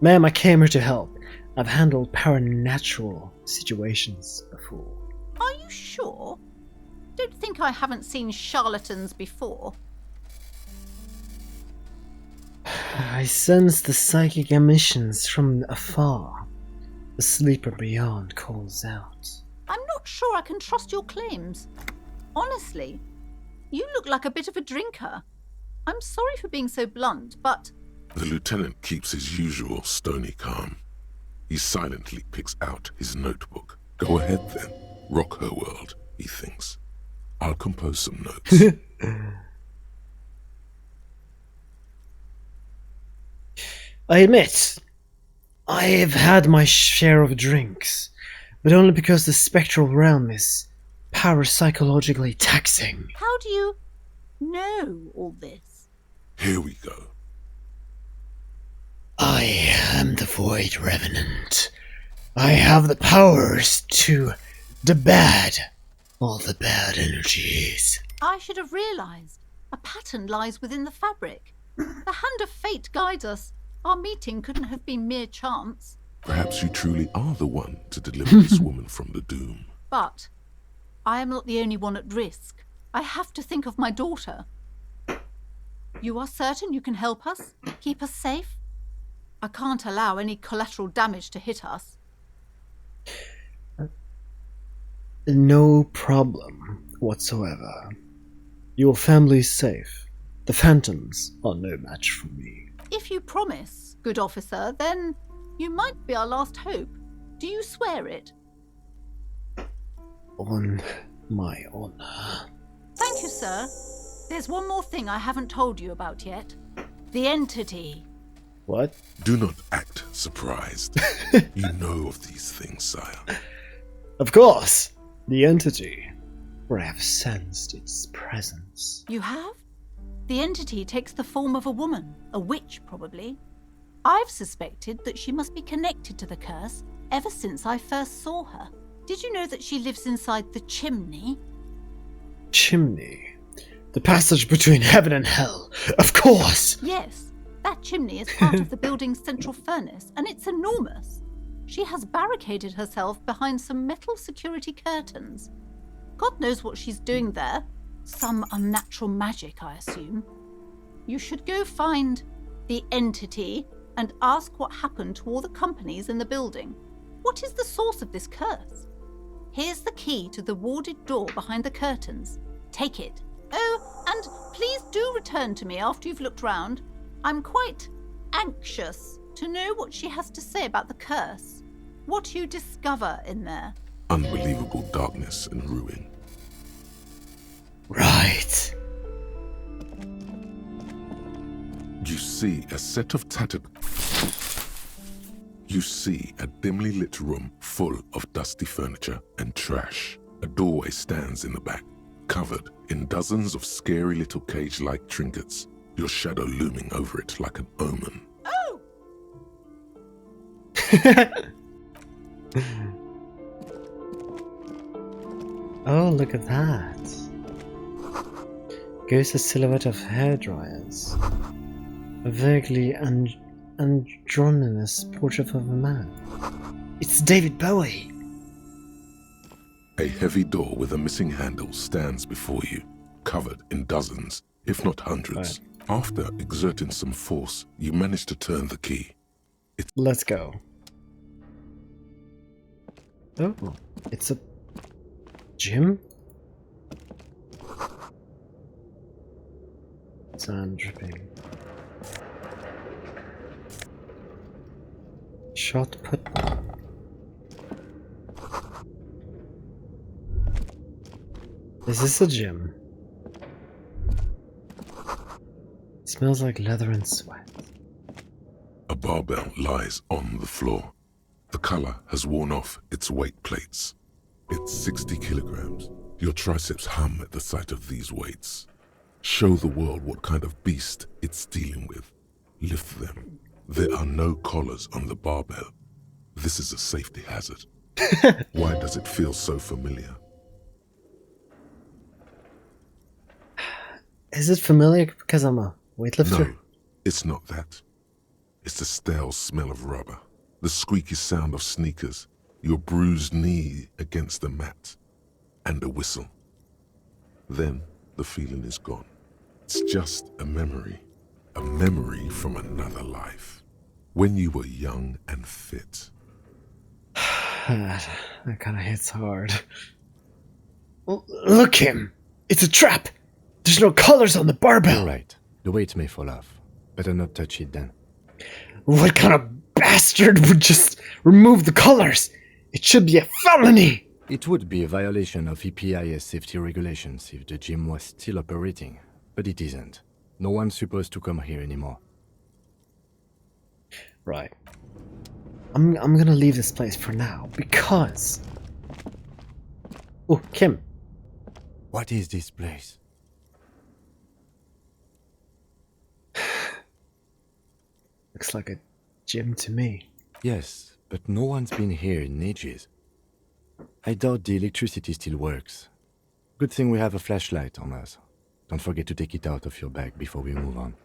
Speaker 1: Ma'am, I came here to help. I've handled paranatural situations before.
Speaker 5: Are you sure? Don't think I haven't seen charlatans before.
Speaker 1: I sense the psychic emissions from afar. The sleeper beyond calls out.
Speaker 5: I'm not sure I can trust your claims. Honestly, you look like a bit of a drinker. I'm sorry for being so blunt, but...
Speaker 4: The lieutenant keeps his usual stony calm. He silently picks out his notebook. Go ahead then. Rock her world, he thinks. I'll compose some notes.
Speaker 1: I admit, I've had my share of drinks, but only because the spectral realm is parapsychologically taxing.
Speaker 5: How do you know all this?
Speaker 4: Here we go.
Speaker 1: I am the Void Revenant. I have the powers to debad all the bad energies.
Speaker 5: I should have realised. A pattern lies within the fabric. The hand of fate guides us. Our meeting couldn't have been mere chance.
Speaker 4: Perhaps you truly are the one to deliver this woman from the doom.
Speaker 5: But I am not the only one at risk. I have to think of my daughter. You are certain you can help us? Keep us safe? I can't allow any collateral damage to hit us.
Speaker 1: No problem whatsoever. Your family's safe. The phantoms are no match for me.
Speaker 5: If you promise, good officer, then you might be our last hope. Do you swear it?
Speaker 1: On my honor.
Speaker 5: Thank you, sir. There's one more thing I haven't told you about yet. The entity.
Speaker 1: What?
Speaker 4: Do not act surprised. You know of these things, sire.
Speaker 1: Of course! The entity. For I have sensed its presence.
Speaker 5: You have? The entity takes the form of a woman, a witch probably. I've suspected that she must be connected to the curse ever since I first saw her. Did you know that she lives inside the chimney?
Speaker 1: Chimney? The passage between heaven and hell, of course!
Speaker 5: Yes, that chimney is part of the building's central furnace, and it's enormous. She has barricaded herself behind some metal security curtains. God knows what she's doing there. Some unnatural magic, I assume. You should go find the entity and ask what happened to all the companies in the building. What is the source of this curse? Here's the key to the warded door behind the curtains. Take it. Oh, and please do return to me after you've looked round. I'm quite anxious to know what she has to say about the curse. What you discover in there.
Speaker 4: Unbelievable darkness and ruin.
Speaker 1: Right.
Speaker 4: You see a set of tattered... You see a dimly lit room full of dusty furniture and trash. A doorway stands in the back, covered in dozens of scary little cage-like trinkets, your shadow looming over it like an omen.
Speaker 5: Oh!
Speaker 1: Oh, look at that. Ghost a silhouette of hairdryers. A vaguely androgynous portrait of a man. It's David Bowie!
Speaker 4: A heavy door with a missing handle stands before you, covered in dozens, if not hundreds. After exerting some force, you manage to turn the key.
Speaker 1: Let's go. Oh, it's a gym? Sand dripping. Shot put. Is this a gym? It smells like leather and sweat.
Speaker 4: A barbell lies on the floor. The color has worn off its weight plates. It's 60 kilograms. Your triceps hum at the sight of these weights. Show the world what kind of beast it's dealing with. Lift them. There are no collars on the barbell. This is a safety hazard. Why does it feel so familiar?
Speaker 1: Is it familiar because I'm a weightlifter?
Speaker 4: No, it's not that. It's the stale smell of rubber, the squeaky sound of sneakers, your bruised knee against the mat, and a whistle. Then the feeling is gone. It's just a memory from another life, when you were young and fit.
Speaker 1: That kind of hits hard. Look, him! It's a trap! There's no collars on the barbell!
Speaker 2: All right, the weight may fall off. Better not touch it then.
Speaker 1: What kind of bastard would just remove the collars? It should be a felony!
Speaker 2: It would be a violation of EPIS safety regulations if the gym was still operating, but it isn't. No one's supposed to come here anymore.
Speaker 1: Right. I'm gonna leave this place for now, because... Oh, Kim.
Speaker 2: What is this place?
Speaker 1: Looks like a gym to me.
Speaker 2: Yes, but no one's been here in ages. I doubt the electricity still works. Good thing we have a flashlight on us. Don't forget to take it out of your bag before we move on.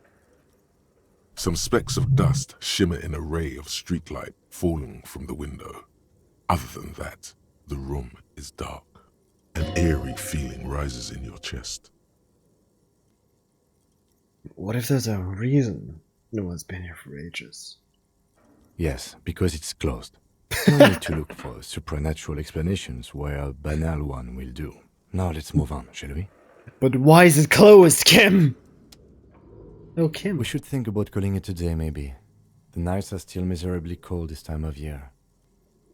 Speaker 4: Some specks of dust shimmer in a ray of streetlight falling from the window. Other than that, the room is dark. An eerie feeling rises in your chest.
Speaker 1: What if there's a reason no one's been here for ages?
Speaker 2: Yes, because it's closed. No need to look for supernatural explanations where a banal one will do. Now let's move on, shall we?
Speaker 1: But why is it closed, Kim? Oh, Kim.
Speaker 2: We should think about calling it a day, maybe. The nights are still miserably cold this time of year.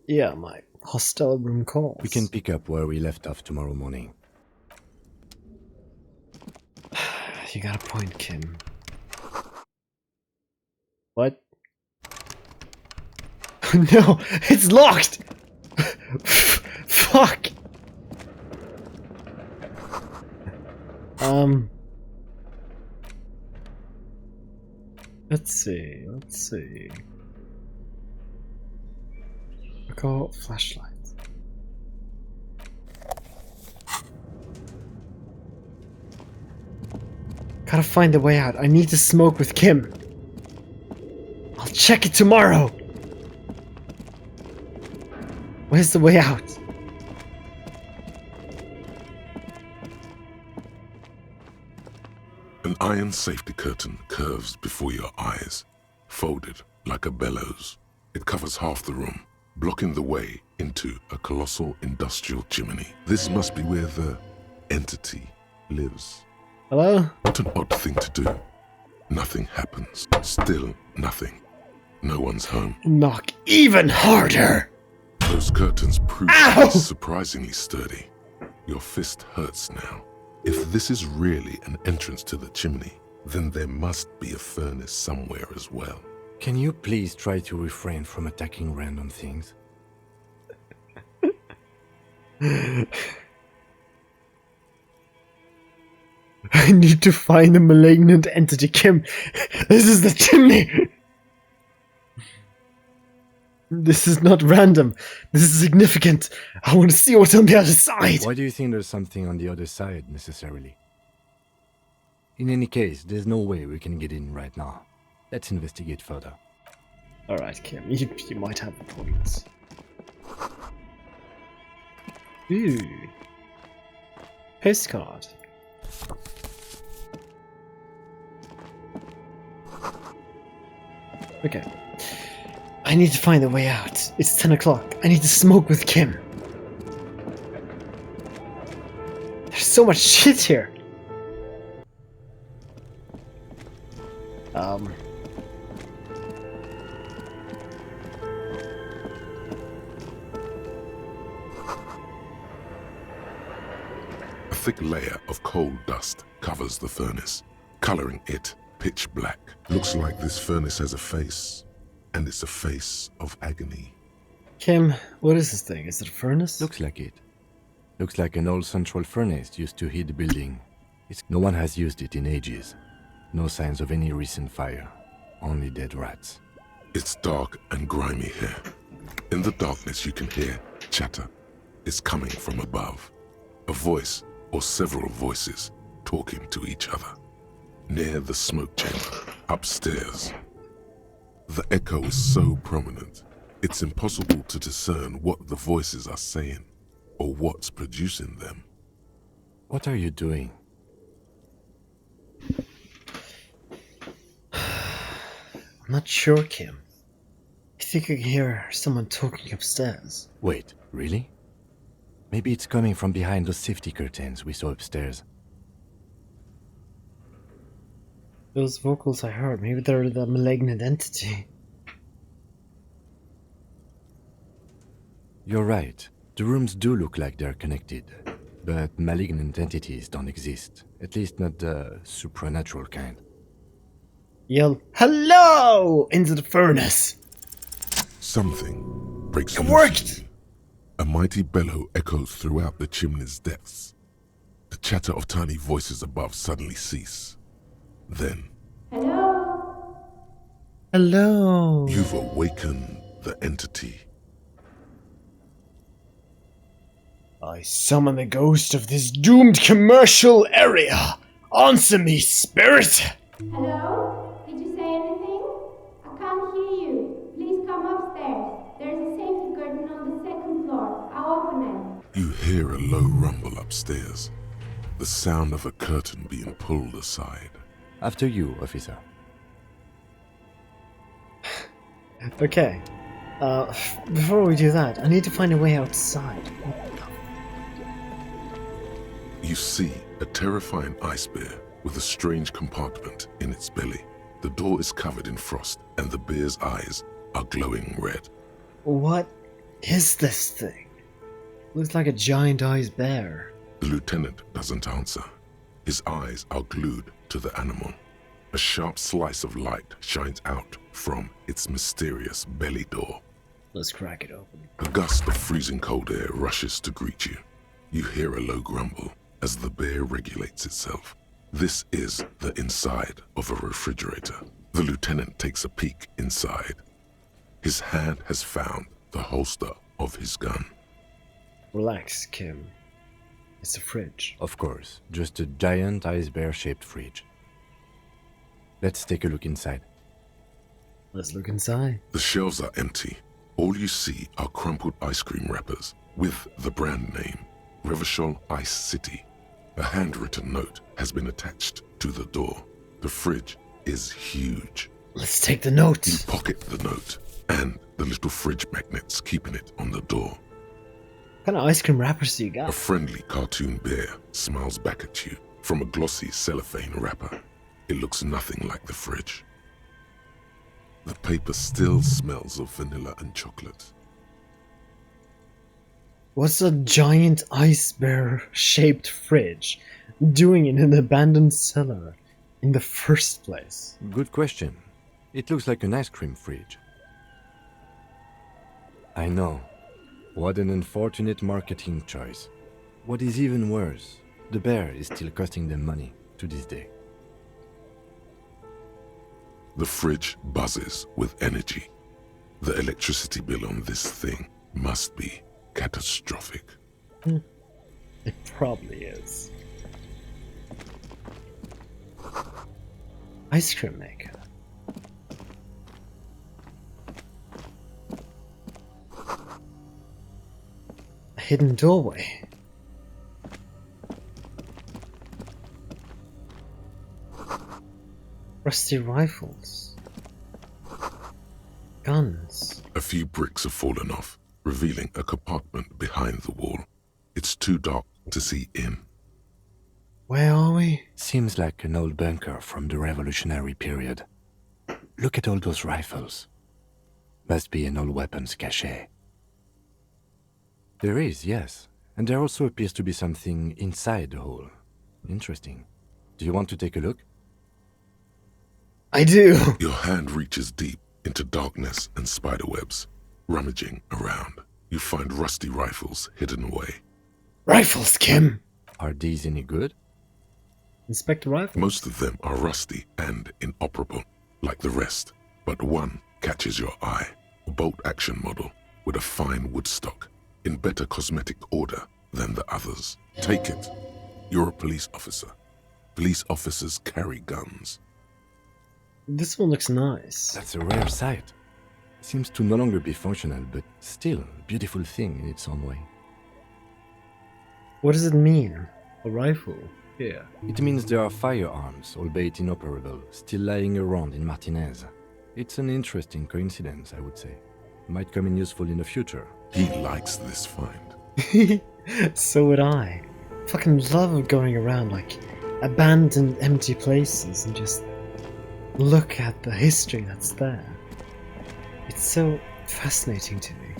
Speaker 1: Yeah, my hostel room calls.
Speaker 2: We can pick up where we left off tomorrow morning.
Speaker 1: You got a point, Kim. What? No, it's locked! Fuck! Let's see. Recall flashlight. Gotta find a way out. I need to smoke with Kim. I'll check it tomorrow. Where's the way out?
Speaker 4: An iron safety curtain curves before your eyes, folded like a bellows. It covers half the room, blocking the way into a colossal industrial chimney. This must be where the entity lives.
Speaker 1: Hello?
Speaker 4: What an odd thing to do. Nothing happens. Still nothing. No one's home.
Speaker 1: Knock even harder!
Speaker 4: Those curtains prove
Speaker 1: Ow!
Speaker 4: surprisingly sturdy. Your fist hurts now. If this is really an entrance to the chimney, then there must be a furnace somewhere as well.
Speaker 2: Can you please try to refrain from attacking random things?
Speaker 1: I need to find a malignant entity, Kim. This is the chimney! This is not random. This is significant. I want to see what's on the other side.
Speaker 2: Why do you think there's something on the other side, necessarily? In any case, there's no way we can get in right now. Let's investigate further.
Speaker 1: Alright, Kim, you might have a point. Ooh. Postcard. Okay. I need to find a way out. It's 10 o'clock. I need to smoke with Kim. There's so much shit here.
Speaker 4: A thick layer of coal dust covers the furnace, coloring it pitch black. Looks like this furnace has a face, and it's a face of agony.
Speaker 1: Kim, what is this thing? Is it a furnace?
Speaker 2: Looks like it. Looks like an old central furnace used to heat the building. No one has used it in ages. No signs of any recent fire. Only dead rats.
Speaker 4: It's dark and grimy here. In the darkness you can hear chatter. It's coming from above. A voice or several voices talking to each other. Near the smoke chamber, upstairs. The echo is so prominent, it's impossible to discern what the voices are saying or what's producing them.
Speaker 2: What are you doing?
Speaker 1: I'm not sure, Kim. I think I can hear someone talking upstairs.
Speaker 2: Wait, really? Maybe it's coming from behind those safety curtains we saw upstairs.
Speaker 1: Those vocals I heard, maybe they're the malignant entity.
Speaker 2: You're right. The rooms do look like they're connected. But malignant entities don't exist. At least not the supernatural kind.
Speaker 1: Yell, hello! Into the furnace!
Speaker 4: Something breaks
Speaker 1: It
Speaker 4: loose.
Speaker 1: worked!
Speaker 4: A mighty bellow echoes throughout the chimney's depths. The chatter of tiny voices above suddenly cease. Then,
Speaker 1: Hello!
Speaker 4: you've awakened the entity.
Speaker 1: I summon the ghost of this doomed commercial area! Answer me, spirit!
Speaker 6: Hello? Did you say anything? I can't hear you. Please come upstairs. There's a safety curtain on the second floor. I'll open it.
Speaker 4: You hear a low rumble upstairs. The sound of a curtain being pulled aside.
Speaker 2: After you, officer.
Speaker 1: Okay. Before we do that, I need to find a way outside.
Speaker 4: You see a terrifying ice bear with a strange compartment in its belly. The door is covered in frost, and the bear's eyes are glowing red.
Speaker 1: What is this thing? Looks like a giant eyed bear.
Speaker 4: The lieutenant doesn't answer. His eyes are glued to the animal. A sharp slice of light shines out from its mysterious belly door.
Speaker 1: Let's crack it open.
Speaker 4: A gust of freezing cold air rushes to greet you. You hear a low grumble as the bear regulates itself. This is the inside of a refrigerator. The lieutenant takes a peek inside. His hand has found the holster of his gun.
Speaker 1: Relax, Kim. It's a fridge.
Speaker 2: Of course, just a giant ice bear-shaped fridge. Let's take a look inside.
Speaker 1: Let's look inside.
Speaker 4: The shelves are empty. All you see are crumpled ice cream wrappers with the brand name, Revachol Ice City. A handwritten note has been attached to the door. The fridge is huge.
Speaker 1: Let's take the note.
Speaker 4: You pocket the note and the little fridge magnets keeping it on the door.
Speaker 1: What kind of ice cream wrappers do you
Speaker 4: A
Speaker 1: got?
Speaker 4: friendly cartoon bear smiles back at you from a glossy cellophane wrapper. It looks nothing like the fridge. The paper still smells of vanilla and chocolate.
Speaker 1: What's a giant ice bear shaped fridge doing in an abandoned cellar in the first place?
Speaker 2: Good question. It looks like an ice cream fridge. I know. What an unfortunate marketing choice. What is even worse, the bear is still costing them money to this day.
Speaker 4: The fridge buzzes with energy. The electricity bill on this thing must be catastrophic.
Speaker 1: It probably is. Ice cream maker. A hidden doorway. Rusty rifles. Guns.
Speaker 4: A few bricks have fallen off, revealing a compartment behind the wall. It's too dark to see in.
Speaker 1: Where are we?
Speaker 2: Seems like an old bunker from the revolutionary period. Look at all those rifles. Must be an old weapons cache. There is, yes. And there also appears to be something inside the hole. Interesting. Do you want to take a look?
Speaker 1: I do.
Speaker 4: Your hand reaches deep into darkness and spiderwebs. Rummaging around, you find rusty rifles hidden away.
Speaker 1: Rifles, Kim.
Speaker 2: Are these any good?
Speaker 1: Inspect the rifle.
Speaker 4: Most of them are rusty and inoperable, like the rest, but one catches your eye. A bolt-action model with a fine wood stock, in better cosmetic order than the others. Take it. You're a police officer. Police officers carry guns.
Speaker 1: This one looks nice.
Speaker 2: That's a rare sight. Seems to no longer be functional, but still a beautiful thing in its own way.
Speaker 1: What does it mean? A rifle? Yeah.
Speaker 2: It means there are firearms, albeit inoperable, still lying around in Martinez. It's an interesting coincidence, I would say. Might come in useful in the future.
Speaker 4: He likes this find.
Speaker 1: So would I. Fucking love going around like abandoned empty places and just look at the history that's there. It's so fascinating to me.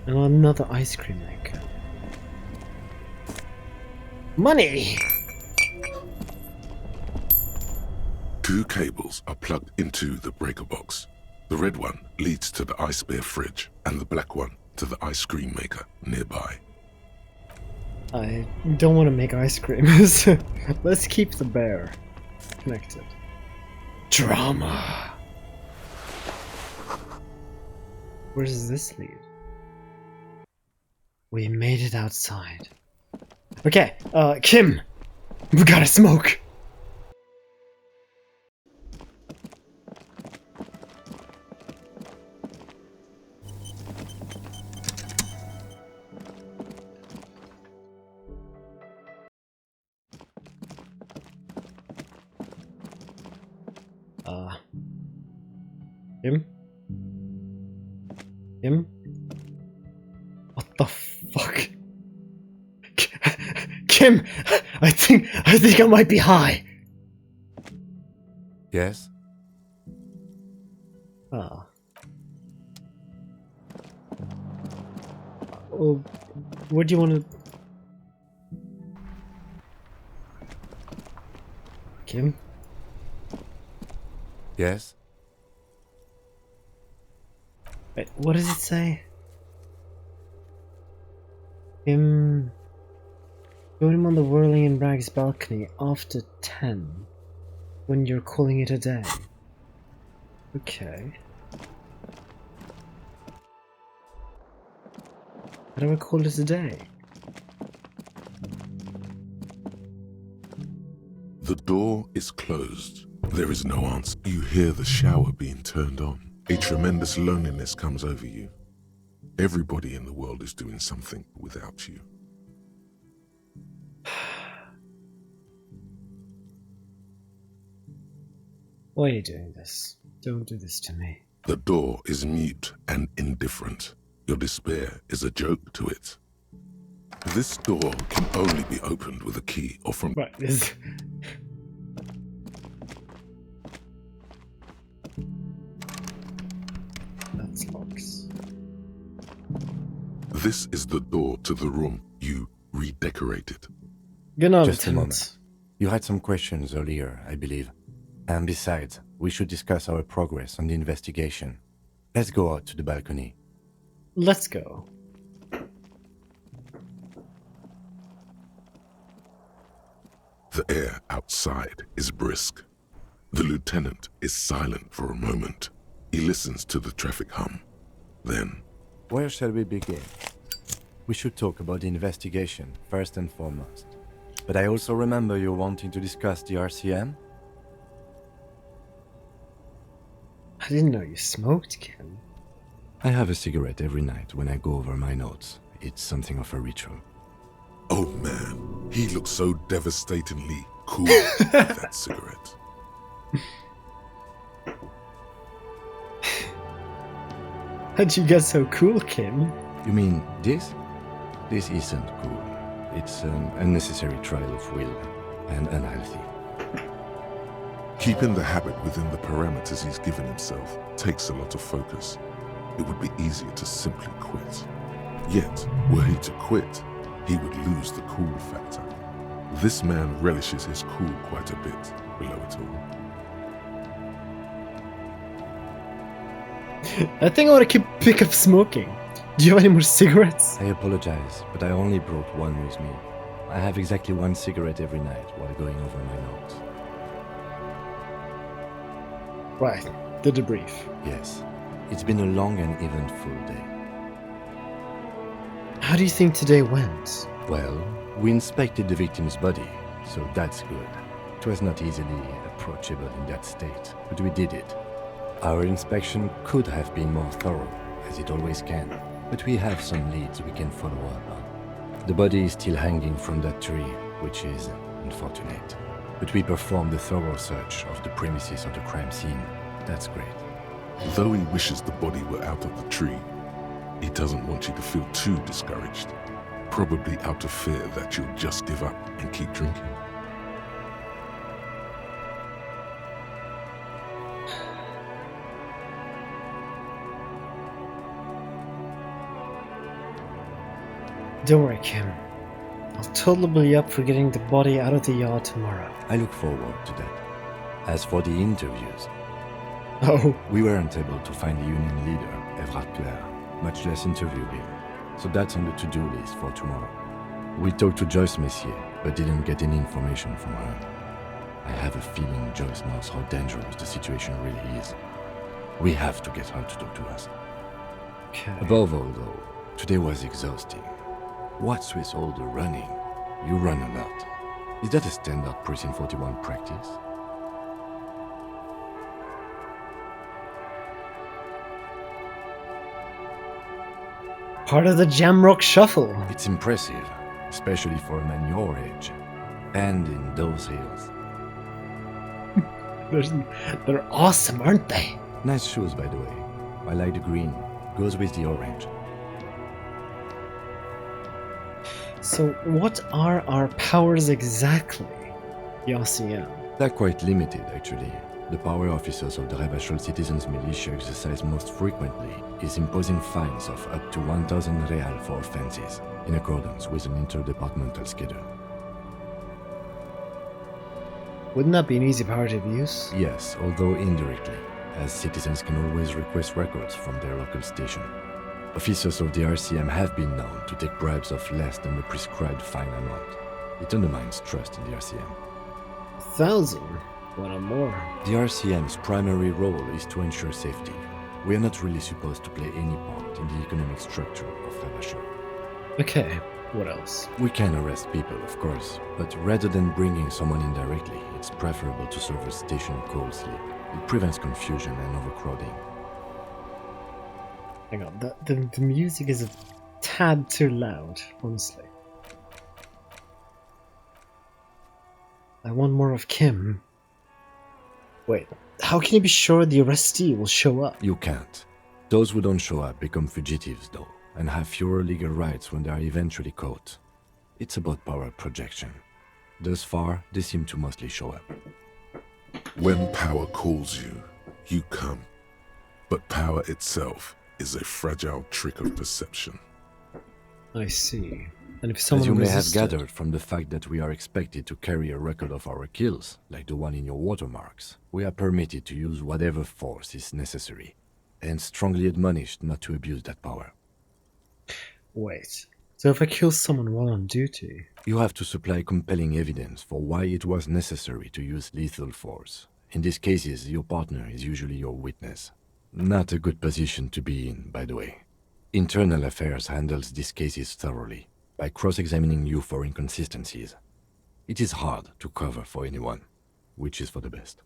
Speaker 1: And another ice cream maker. Money!
Speaker 4: Two cables are plugged into the breaker box. The red one leads to the ice bear fridge, and the black one to the ice cream maker nearby.
Speaker 1: I don't want to make ice cream, so let's keep the bear connected. Drama! Where does this lead? We made it outside. Okay, Kim! We gotta smoke! Kim? Kim? What the fuck? Kim! I think I might be high!
Speaker 2: Yes?
Speaker 1: Ah. Well, what do you want to... Kim?
Speaker 2: Yes?
Speaker 1: Wait, what does it say? Kim... Join him on the Whirling in Rags balcony after 10, when you're calling it a day. Okay. How do I call it a day?
Speaker 4: The door is closed. There is no answer. You hear the shower being turned on. A tremendous loneliness comes over you. Everybody in the world is doing something without you.
Speaker 1: Why are you doing this? Don't do this to me.
Speaker 4: The door is mute and indifferent. Your despair is a joke to it. This door can only be opened with a key or from...
Speaker 1: Right, this... That's locks.
Speaker 4: This is the door to the room you redecorated.
Speaker 1: Good night,
Speaker 2: Just a
Speaker 1: Lieutenant.
Speaker 2: moment. You had some questions earlier, I believe. And besides, we should discuss our progress on the investigation. Let's go out to the balcony.
Speaker 1: Let's go.
Speaker 4: The air outside is brisk. The lieutenant is silent for a moment. He listens to the traffic hum. Then,
Speaker 2: Where shall we begin? We should talk about the investigation, first and foremost. But I also remember you wanting to discuss the RCM?
Speaker 1: I didn't know you smoked, Kim.
Speaker 2: I have a cigarette every night when I go over my notes. It's something of a ritual.
Speaker 4: oh man, he looks so devastatingly cool with that cigarette.
Speaker 1: How'd you get so cool, Kim?
Speaker 2: You mean this? This isn't cool. It's an unnecessary trial of will and unhealthy.
Speaker 4: Keeping the habit within the parameters he's given himself takes a lot of focus. It would be easier to simply quit. Yet, were he to quit, he would lose the cool factor. This man relishes his cool quite a bit below it all.
Speaker 1: I think I want to pick up smoking. Do you have any more cigarettes?
Speaker 2: I apologize, but I only brought one with me. I have exactly one cigarette every night while going over my notes.
Speaker 1: Right, the debrief.
Speaker 2: Yes, it's been a long and eventful day.
Speaker 1: How do you think today went?
Speaker 2: Well, we inspected the victim's body, so that's good. It was not easily approachable in that state, but we did it. Our inspection could have been more thorough, as it always can, but we have some leads we can follow up on. The body is still hanging from that tree, which is unfortunate. But we performed a thorough search of the premises of the crime scene. That's great.
Speaker 4: Though he wishes the body were out of the tree, he doesn't want you to feel too discouraged. Probably out of fear that you'll just give up and keep drinking.
Speaker 1: Don't worry, Kim. I'll totally be up for getting the body out of the yard tomorrow.
Speaker 2: I look forward to that. As for the interviews,
Speaker 1: Oh,
Speaker 2: we weren't able to find the union leader, Everard Clare, much less interview him. So that's on the to-do list for tomorrow. We talked to Joyce Messier, but didn't get any information from her. I have a feeling Joyce knows how dangerous the situation really is. We have to get her to talk to us.
Speaker 1: okay.
Speaker 2: Above all, though, today was exhausting. What's with all the running? You run a lot. Is that a standard Precinct 41 practice?
Speaker 1: Part of the Jamrock Shuffle.
Speaker 2: It's impressive, especially for a man your age. And in those hills.
Speaker 1: They're awesome, aren't they?
Speaker 2: Nice shoes, by the way. I like the green. Goes with the orange.
Speaker 1: So, what are our powers exactly? The RCM.
Speaker 2: They're quite limited, actually. The power officers of the Rebachol Citizens Militia exercise most frequently is imposing fines of up to 1,000 real for offenses, in accordance with an interdepartmental schedule.
Speaker 1: Wouldn't that be an easy power to abuse?
Speaker 2: Yes, although indirectly, as citizens can always request records from their local station. Officers of the RCM have been known to take bribes of less than the prescribed fine amount. It undermines trust in the RCM.
Speaker 1: 1,000? What or more?
Speaker 2: The RCM's primary role is to ensure safety. We are not really supposed to play any part in the economic structure of Rebachol.
Speaker 1: Okay, what else?
Speaker 2: We can arrest people, of course, but rather than bringing someone in directly, it's preferable to serve a station cold sleep. It prevents confusion and overcrowding.
Speaker 1: Hang on, the music is a tad too loud, honestly. I want more of Kim. Wait, How can you be sure the arrestee will show up?
Speaker 2: You can't. Those who don't show up become fugitives, though, and have fewer legal rights when they are eventually caught. It's about power projection. Thus far, they seem to mostly show up.
Speaker 4: When power calls you, you come. But power itself is a fragile trick of perception.
Speaker 1: I see. And if someone
Speaker 2: As you may have
Speaker 1: resisted-
Speaker 2: gathered from the fact that we are expected to carry a record of our kills, like the one in your watermarks, we are permitted to use whatever force is necessary, and strongly admonished not to abuse that power.
Speaker 1: Wait. So if I kill someone while on duty,
Speaker 2: You have to supply compelling evidence for why it was necessary to use lethal force. In these cases, your partner is usually your witness. Not a good position to be in, by the way. Internal Affairs handles these cases thoroughly, by cross-examining you for inconsistencies. It is hard to cover for anyone, which is for the best.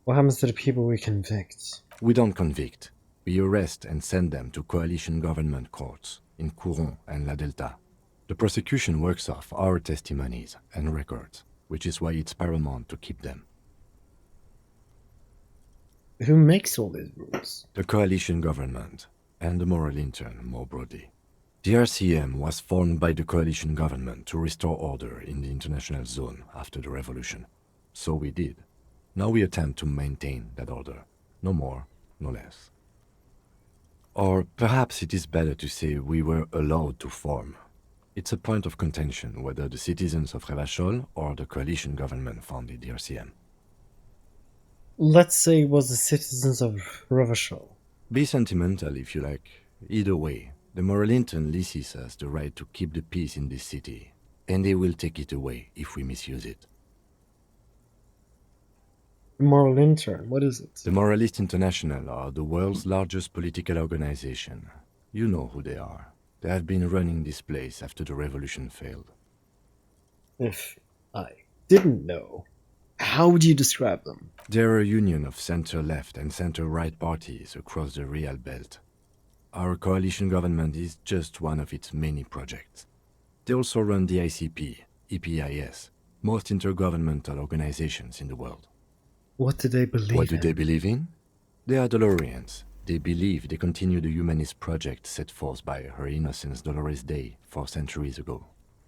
Speaker 1: what happens to the people we convict?
Speaker 2: We don't convict. We arrest and send them to coalition government courts in Couron and La Delta. The prosecution works off our testimonies and records, which is why it's paramount to keep them.
Speaker 1: Who makes all these rules?
Speaker 2: The coalition government, and the moral intern more broadly. The RCM was formed by the coalition government to restore order in the international zone after the revolution. So we did. Now we attempt to maintain that order. No more, no less. Or perhaps it is better to say we were allowed to form. It's a point of contention whether the citizens of Revachol or the coalition government founded the RCM.
Speaker 1: Let's say it was the citizens of Revachol.
Speaker 2: Be sentimental if you like. Either way, the moral intern leases us the right to keep the peace in this city, and they will take it away if we misuse it.
Speaker 1: Moral intern, what is it?
Speaker 2: The Moralist International are the world's largest political organization. You know who they are. They have been running this place after the revolution failed.
Speaker 1: If I didn't know, how would you describe them?
Speaker 2: They're a union of center-left and center-right parties across the Real Belt. Our coalition government is just one of its many projects. They also run the ICP, EPIS, most intergovernmental organizations in the world.
Speaker 1: What do they believe
Speaker 2: What do
Speaker 1: in?
Speaker 2: they believe in? They are Dolorians. They believe they continue the humanist project set forth by Her Innocence Dolores Day 4 centuries ago.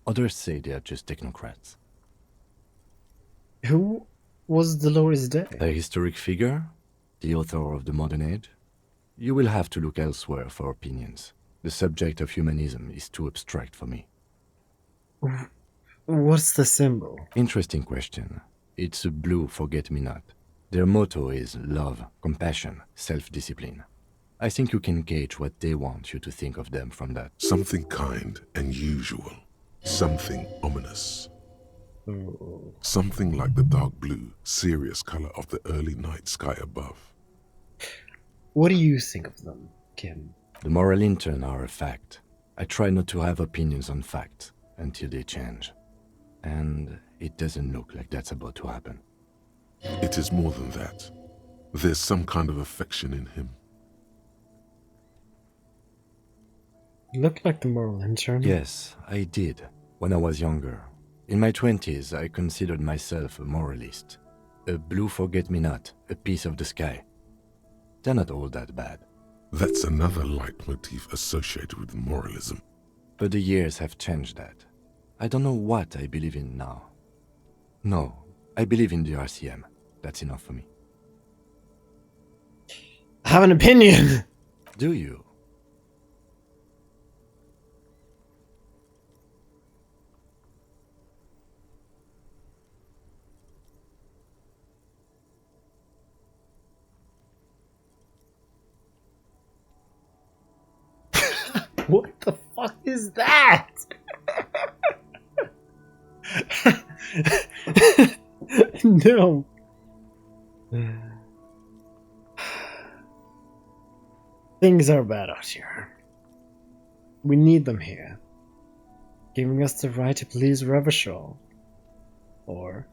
Speaker 2: Others say they are just technocrats.
Speaker 1: Who was Dolores Day?
Speaker 2: A historic figure? The author of the modern age? You will have to look elsewhere for opinions. The subject of humanism is too abstract for me.
Speaker 1: What's the symbol?
Speaker 2: Interesting question. It's a blue forget-me-not. Their motto is love, compassion, self-discipline. I think you can gauge what they want you to think of them from that.
Speaker 4: Something kind and usual. Something ominous.
Speaker 1: Oh.
Speaker 4: Something like the dark blue, serious color of the early night sky above.
Speaker 1: What do you think of them, Kim?
Speaker 2: The moral intern are a fact. I try not to have opinions on facts until they change. And it doesn't look like that's about to happen.
Speaker 4: It is more than that. There's some kind of affection in him.
Speaker 1: Look like the moral intern.
Speaker 2: Yes, I did, when I was younger. In my 20s, I considered myself a moralist. A blue forget-me-not, a piece of the sky. They're not all that bad.
Speaker 4: That's another leitmotif associated with moralism.
Speaker 2: But the years have changed that. I don't know what I believe in now. No, I believe in the RCM. That's enough for me.
Speaker 1: I have an opinion!
Speaker 2: Do you?
Speaker 1: What the fuck is that? No. Things are bad out here. We need them here. Giving us the right to police Revachol. Or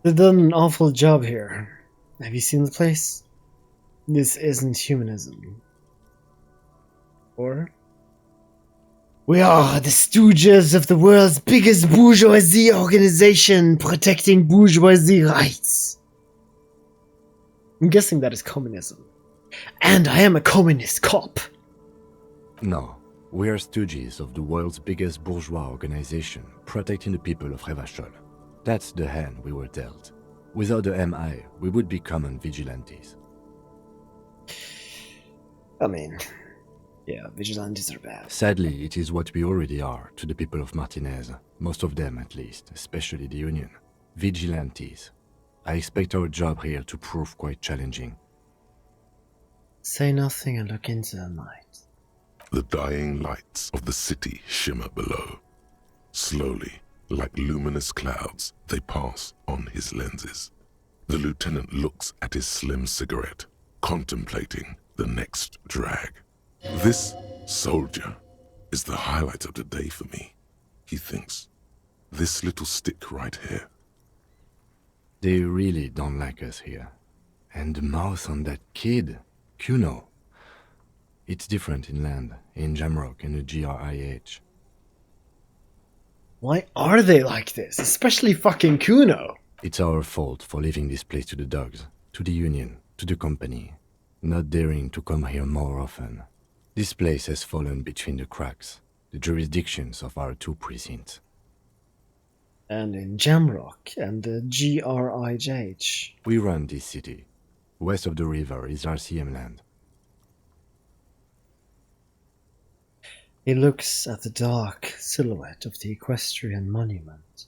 Speaker 1: they've done an awful job here. Have you seen the place? This isn't humanism. Or we are the stooges of the world's biggest bourgeoisie organization protecting bourgeoisie rights. I'm guessing that is communism. And I am a communist cop!
Speaker 2: No, we are stooges of the world's biggest bourgeois organization, protecting the people of Revachol. That's the hand we were dealt. Without the MI, we would be common vigilantes.
Speaker 1: I mean, yeah, vigilantes are bad.
Speaker 2: Sadly, it is what we already are to the people of Martinez, most of them at least, especially the Union. Vigilantes. I expect our job here to prove quite challenging.
Speaker 1: Say nothing and look into the night.
Speaker 4: The dying lights of the city shimmer below. Slowly, like luminous clouds, they pass on his lenses. The lieutenant looks at his slim cigarette, contemplating the next drag. This soldier is the highlight of the day for me, he thinks. This little stick right here.
Speaker 2: They really don't like us here. And the mouth on that kid, Kuno. It's different inland, in Jamrock and the GRIH.
Speaker 1: Why are they like this? Especially fucking Kuno!
Speaker 2: It's our fault for leaving this place to the dogs, to the Union, to the company, not daring to come here more often. This place has fallen between the cracks, the jurisdictions of our two precincts.
Speaker 1: And in Jamrock and the GRIH.
Speaker 2: We run this city. West of the river is RCM land.
Speaker 1: He looks at the dark silhouette of the equestrian monument,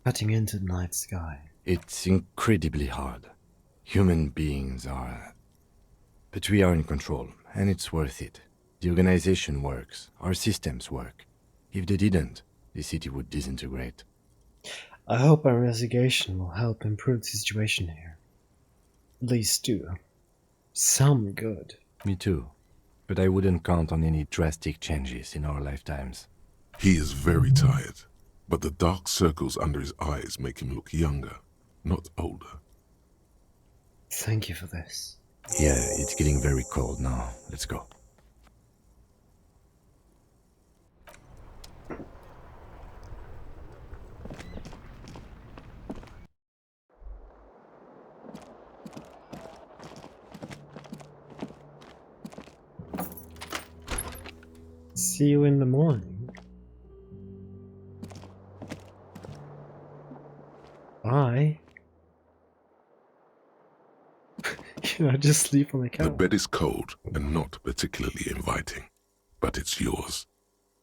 Speaker 1: cutting into the night sky.
Speaker 2: It's incredibly hard. Human beings are... But we are in control, and it's worth it. The organization works, our systems work. If they didn't, the city would disintegrate.
Speaker 1: I hope our investigation will help improve the situation here. At least do some good.
Speaker 2: Me too. But I wouldn't count on any drastic changes in our lifetimes.
Speaker 4: He is very tired, but the dark circles under his eyes make him look younger, not older.
Speaker 1: Thank you for this.
Speaker 2: Yeah, it's getting very cold now. Let's go.
Speaker 1: See you in the morning. Bye. Just sleep on the couch.
Speaker 4: The bed is cold and not particularly inviting, but it's yours.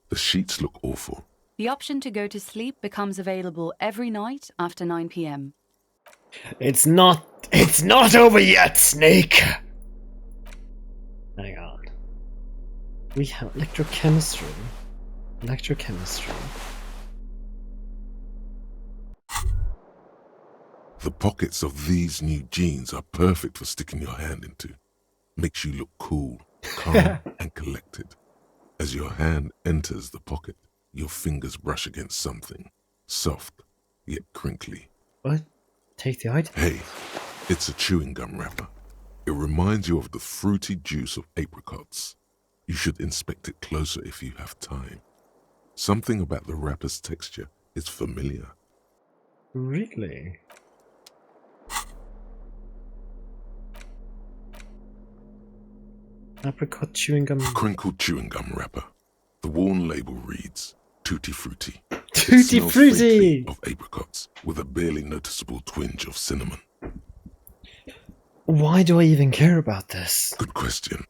Speaker 4: The sheets look awful.
Speaker 7: The option to go to sleep becomes available every night after 9 p.m.
Speaker 1: It's not over yet, Snake! Hang on. We have electrochemistry.
Speaker 4: The pockets of these new jeans are perfect for sticking your hand into. Makes you look cool, calm, and collected. As your hand enters the pocket, your fingers brush against something, soft, yet crinkly.
Speaker 1: What? Take the item?
Speaker 4: Hey, it's a chewing gum wrapper. It reminds you of the fruity juice of apricots. You should inspect it closer if you have time. Something about the wrapper's texture is familiar.
Speaker 1: Really? Apricot chewing gum.
Speaker 4: Crinkled chewing gum wrapper. The worn label reads, Tutti Frutti.
Speaker 1: Tutti
Speaker 4: It smells faintly
Speaker 1: Frutti!
Speaker 4: of apricots with a barely noticeable twinge of cinnamon.
Speaker 1: Why do I even care about this?
Speaker 4: Good question.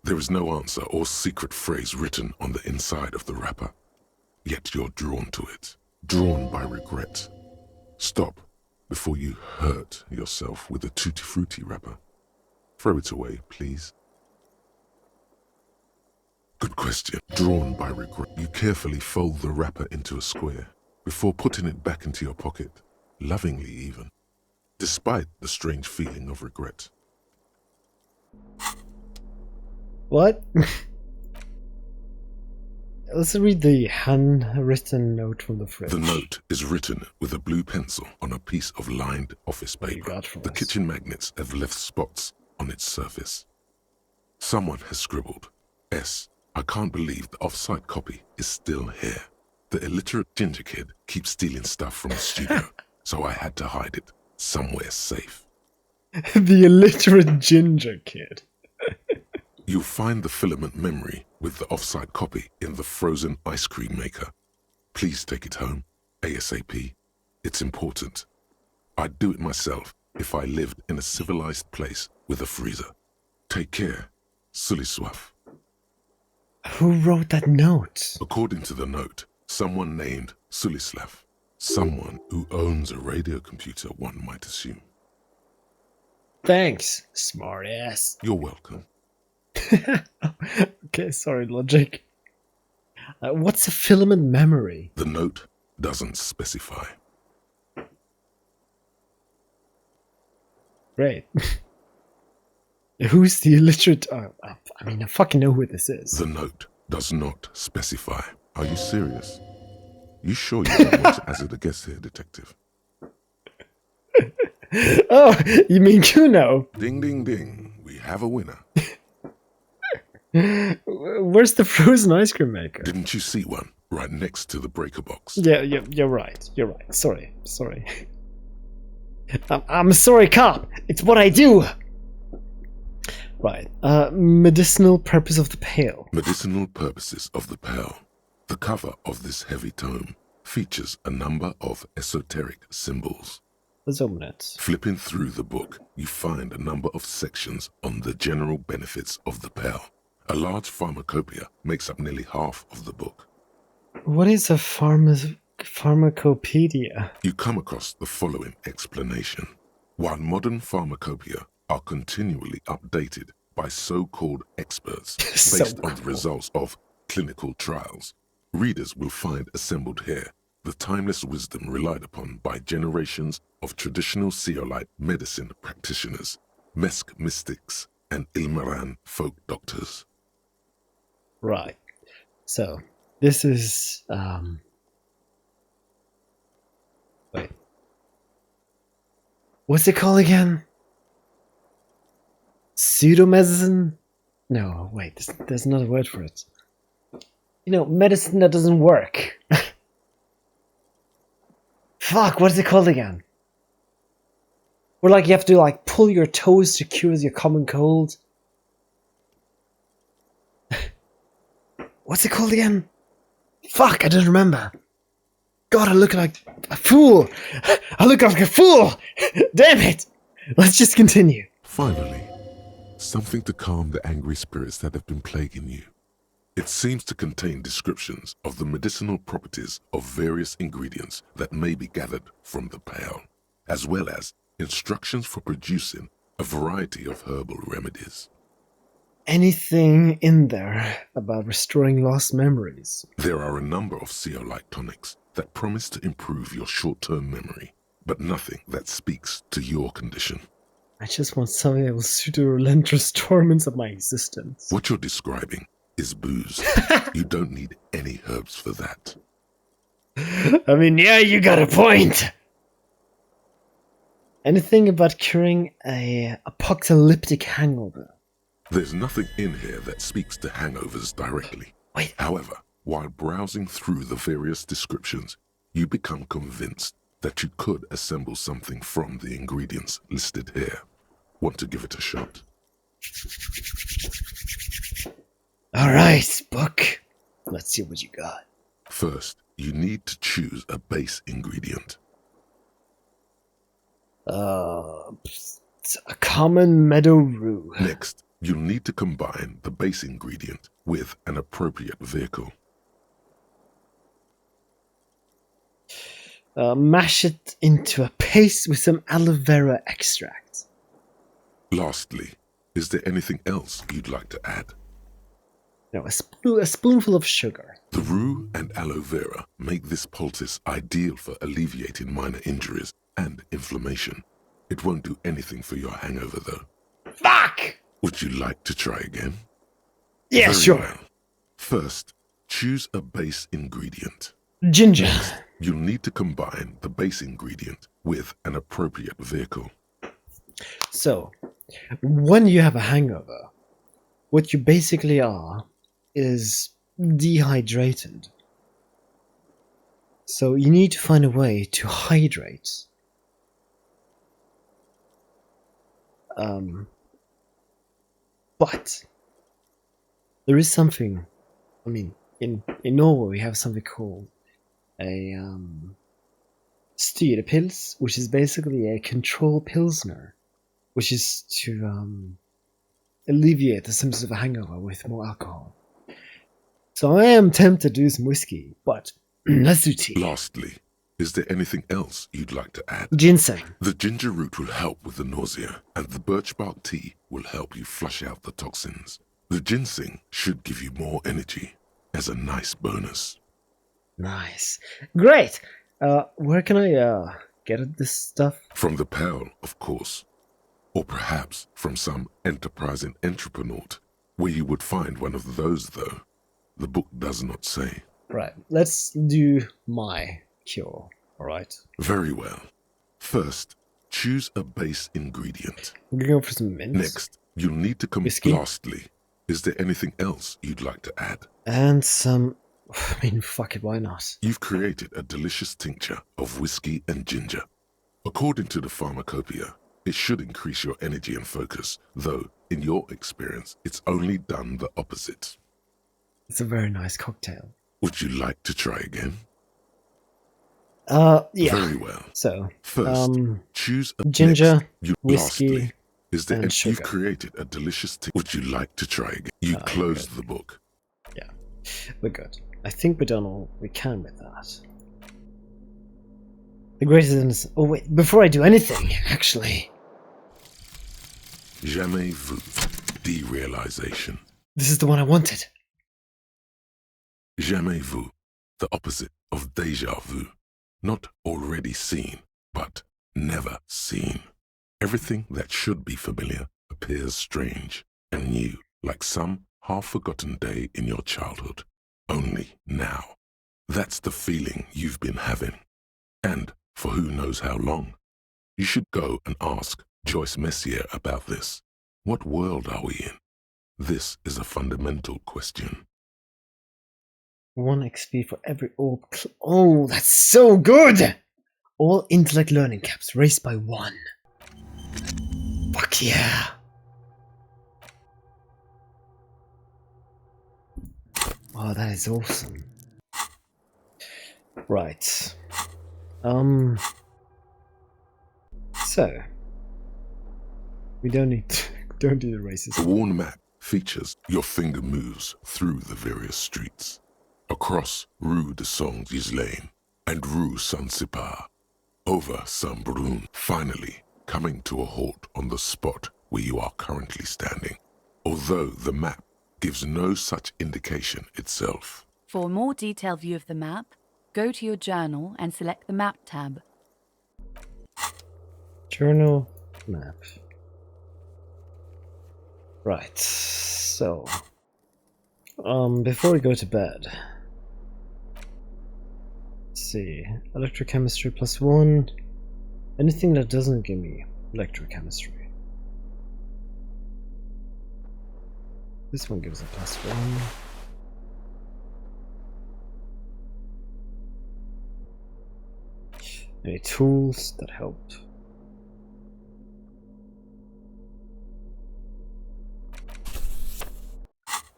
Speaker 4: There is no answer or secret phrase written on the inside of the wrapper. Yet you're drawn to it. Drawn by regret. Stop before you hurt yourself with a Tutti Frutti wrapper. Throw it away, please. Good question. Drawn by regret. You carefully fold the wrapper into a square before putting it back into your pocket, lovingly even, despite the strange feeling of regret.
Speaker 1: What? Let's read the handwritten note from the fridge.
Speaker 4: The note is written with a blue pencil on a piece of lined office
Speaker 1: What you
Speaker 4: paper.
Speaker 1: got for
Speaker 4: The
Speaker 1: us?
Speaker 4: kitchen magnets have left spots on its surface. Someone has scribbled, S. I can't believe the off-site copy is still here. The illiterate ginger kid keeps stealing stuff from the studio, so I had to hide it somewhere safe.
Speaker 1: The illiterate ginger kid.
Speaker 4: You'll find the filament memory with the offsite copy in the frozen ice cream maker. Please take it home, ASAP. It's important. I'd do it myself if I lived in a civilized place with a freezer. Take care, Suliswaf.
Speaker 1: Who wrote that note?
Speaker 4: According to the note, someone named Sulislav. Someone who owns a radio computer, one might assume.
Speaker 1: Thanks, smartass.
Speaker 4: You're welcome.
Speaker 1: Okay, sorry, logic. What's a filament memory?
Speaker 4: The note doesn't specify.
Speaker 1: Great. Who's the illiterate? I fucking know who this is.
Speaker 4: The note does not specify. Are you serious? You sure you don't want to hazard a guess here, detective?
Speaker 1: Oh, you mean Kuno?
Speaker 4: Ding, ding, ding. We have a winner.
Speaker 1: Where's the frozen ice cream maker?
Speaker 4: Didn't you see one right next to the breaker box?
Speaker 1: Yeah, you're right. You're right. Sorry. I'm sorry, cop. It's what I do. Right. Medicinal purpose of the pail.
Speaker 4: Medicinal purposes of the pail. The cover of this heavy tome features a number of esoteric symbols.
Speaker 1: Let's open it.
Speaker 4: Flipping through the book, you find a number of sections on the general benefits of the pail. A large pharmacopoeia makes up nearly half of the book.
Speaker 1: What is a pharmacopoeia?
Speaker 4: You come across the following explanation. While modern pharmacopoeia are continually updated by so-called experts based on the results of clinical trials, readers will find assembled here the timeless wisdom relied upon by generations of traditional Seolite medicine practitioners, Mesk mystics, and Ilmaran folk doctors.
Speaker 1: Right. So, this is, wait. What's it called again? Pseudomedicine? No, wait, there's another word for it. You know, medicine that doesn't work. Fuck, what is it called again? Where, like, you have to, like, pull your toes to cure your common cold. What's it called again? Fuck, I don't remember. God, I look like a fool. I look like a fool. Damn it. Let's just continue.
Speaker 4: Finally, something to calm the angry spirits that have been plaguing you. It seems to contain descriptions of the medicinal properties of various ingredients that may be gathered from the pail, as well as instructions for producing a variety of herbal remedies.
Speaker 1: Anything in there about restoring lost memories?
Speaker 4: There are a number of Seolite tonics that promise to improve your short-term memory, but nothing that speaks to your condition.
Speaker 1: I just want something that will suit the relentless torments of my existence.
Speaker 4: What you're describing is booze. You don't need any herbs for that.
Speaker 1: I mean, yeah, you got a point. Anything about curing a apocalyptic hangover?
Speaker 4: There's nothing in here that speaks to hangovers directly.
Speaker 1: Wait.
Speaker 4: However, while browsing through the various descriptions, you become convinced that you could assemble something from the ingredients listed here. Want to give it a shot?
Speaker 1: Alright, book. Let's see what you got.
Speaker 4: First, you need to choose a base ingredient.
Speaker 1: A common meadow rue.
Speaker 4: Next, you'll need to combine the base ingredient with an appropriate vehicle.
Speaker 1: Mash it into a paste with some aloe vera extract.
Speaker 4: Lastly, is there anything else you'd like to add?
Speaker 1: No, a spoonful of sugar.
Speaker 4: The rue and aloe vera make this poultice ideal for alleviating minor injuries and inflammation. It won't do anything for your hangover, though.
Speaker 1: Fuck!
Speaker 4: Would you like to try again?
Speaker 1: Yeah,
Speaker 4: Very
Speaker 1: sure.
Speaker 4: well. First, choose a base ingredient.
Speaker 1: Ginger.
Speaker 4: You'll need to combine the base ingredient with an appropriate vehicle.
Speaker 1: So, when you have a hangover, what you basically are is dehydrated. So you need to find a way to hydrate. But there is something. I mean, in Norway we have something called a styrepils, which is basically a control pilsner, which is to alleviate the symptoms of a hangover with more alcohol. So I am tempted to do some whiskey, but let's do tea.
Speaker 4: Lastly, is there anything else you'd like to add?
Speaker 1: Ginseng.
Speaker 4: The ginger root will help with the nausea, and the birch bark tea will help you flush out the toxins. The ginseng should give you more energy as a nice bonus.
Speaker 1: Nice. Great. Where can I get this stuff?
Speaker 4: From the Pearl, of course. Or perhaps from some enterprising entrepreneur, where you would find one of those, though. The book does not say.
Speaker 1: Right. Let's do my cure. Alright.
Speaker 4: Very well. First, choose a base ingredient.
Speaker 1: I'm gonna go for some mint.
Speaker 4: Next, you'll need to
Speaker 1: Whiskey.
Speaker 4: Lastly, is there anything else you'd like to add?
Speaker 1: And some... I mean, fuck it, why not?
Speaker 4: You've created a delicious tincture of whiskey and ginger. According to the pharmacopoeia, it should increase your energy and focus, though, in your experience, it's only done the opposite.
Speaker 1: It's a very nice cocktail.
Speaker 4: Would you like to try again?
Speaker 1: Yeah.
Speaker 4: Very well.
Speaker 1: So,
Speaker 4: First, choose a
Speaker 1: ginger,
Speaker 4: next,
Speaker 1: whiskey,
Speaker 4: lastly, is there
Speaker 1: and
Speaker 4: you've
Speaker 1: sugar.
Speaker 4: created a delicious Would you like to try again? You closed the book.
Speaker 1: Yeah. We're good. I think we've done all we can with that. The greatest innocence... Oh wait, before I do anything, actually.
Speaker 4: Jamais vu. Derealization.
Speaker 1: This is the one I wanted.
Speaker 4: Jamais vu. The opposite of déjà vu. Not already seen, but never seen. Everything that should be familiar appears strange and new, like some half-forgotten day in your childhood. Only now. That's the feeling you've been having. And for who knows how long. You should go and ask Joyce Messier about this. What world are we in? This is a fundamental question.
Speaker 1: 1 XP for every orb. Oh, that's so good! All intellect learning caps raised by 1. Fuck yeah! Oh, that is awesome. Right. So we don't need to, don't do the races.
Speaker 4: The worn map features your finger moves through the various streets, across Rue de Saint-Ghislain and Rue Saint-Sipar, over Saint-Brun, finally coming to a halt on the spot where you are currently standing, although the map gives no such indication itself.
Speaker 7: For a more detailed view of the map, go to your journal and select the Map tab.
Speaker 1: Journal map. Right, so before we go to bed, let's see, electrochemistry +1, anything that doesn't give me electrochemistry. This one gives a +1. Any tools that help?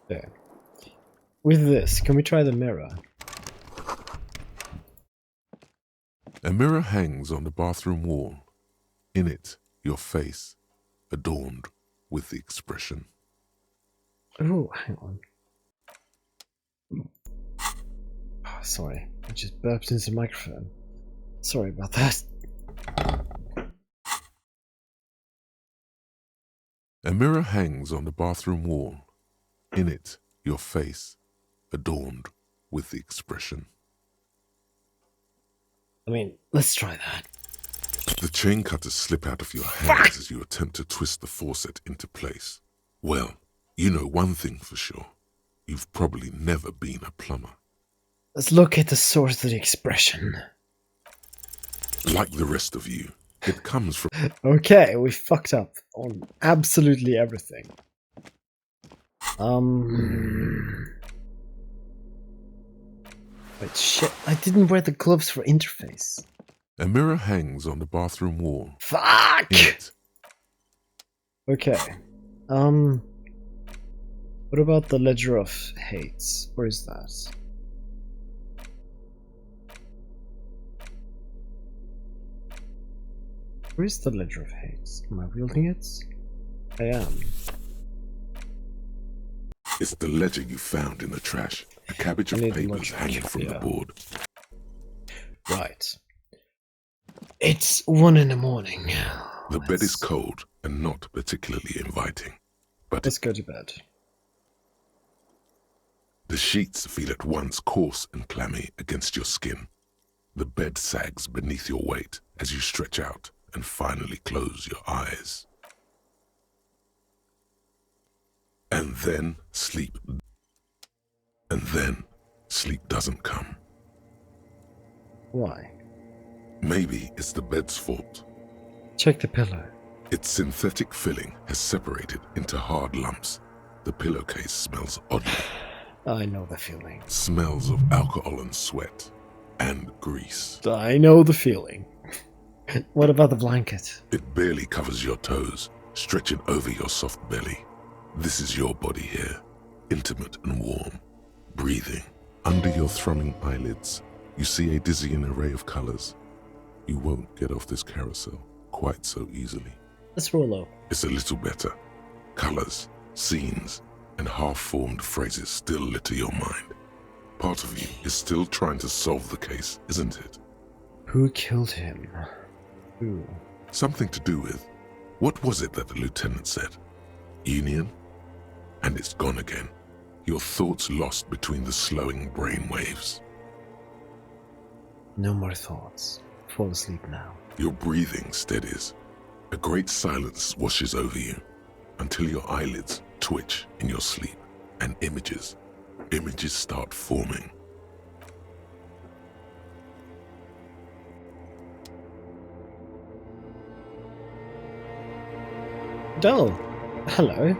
Speaker 1: There. With this, can we try the mirror?
Speaker 4: A mirror hangs on the bathroom wall. In it, your face, adorned with the expression.
Speaker 1: Oh, hang on. Oh, sorry, I just burped into the microphone. Sorry about that.
Speaker 4: A mirror hangs on the bathroom wall. In it, your face, adorned with the expression.
Speaker 1: I mean, let's try that.
Speaker 4: The chain cutters slip out of your hands as you attempt to twist the faucet into place. Well, you know one thing for sure. You've probably never been a plumber.
Speaker 1: Let's look at the source of the expression.
Speaker 4: Like the rest of you, it comes from...
Speaker 1: Okay, we fucked up on absolutely everything. Wait, shit, I didn't wear the gloves for interface.
Speaker 4: A mirror hangs on the bathroom wall.
Speaker 1: Fuck!
Speaker 4: In it,
Speaker 1: Okay. What about the Ledger of Hates? Where is that? Where is the Ledger of Hates? Am I wielding it? I am.
Speaker 4: It's the ledger you found in the trash. A cabbage of
Speaker 1: I need
Speaker 4: papers
Speaker 1: ledger,
Speaker 4: hanging from the
Speaker 1: yeah.
Speaker 4: board.
Speaker 1: Right. It's 1 in the morning.
Speaker 4: The bed is cold and not particularly inviting, but
Speaker 1: Let's go to bed.
Speaker 4: the sheets feel at once coarse and clammy against your skin. The bed sags beneath your weight as you stretch out and finally close your eyes. And then sleep doesn't come.
Speaker 1: Why?
Speaker 4: Maybe it's the bed's fault.
Speaker 1: Check the pillow.
Speaker 4: Its synthetic filling has separated into hard lumps. The pillowcase smells oddly.
Speaker 1: I know the feeling.
Speaker 4: Smells of alcohol and sweat and grease.
Speaker 1: I know the feeling. What about the blanket?
Speaker 4: It barely covers your toes, stretching over your soft belly. This is your body here, intimate and warm, breathing. Under your thrumming eyelids, you see a dizzying array of colors. You won't get off this carousel quite so easily.
Speaker 1: Let's roll up.
Speaker 4: It's a little better. Colors, scenes, and half-formed phrases still litter your mind. Part of you is still trying to solve the case, isn't it?
Speaker 1: Who killed him? Who?
Speaker 4: Something to do with, what was it that the lieutenant said? Union? And it's gone again. Your thoughts lost between the slowing brain waves.
Speaker 1: No more thoughts. Fall asleep now.
Speaker 4: Your breathing steadies. A great silence washes over you until your eyelids twitch in your sleep and images start forming.
Speaker 1: Dull. Hello.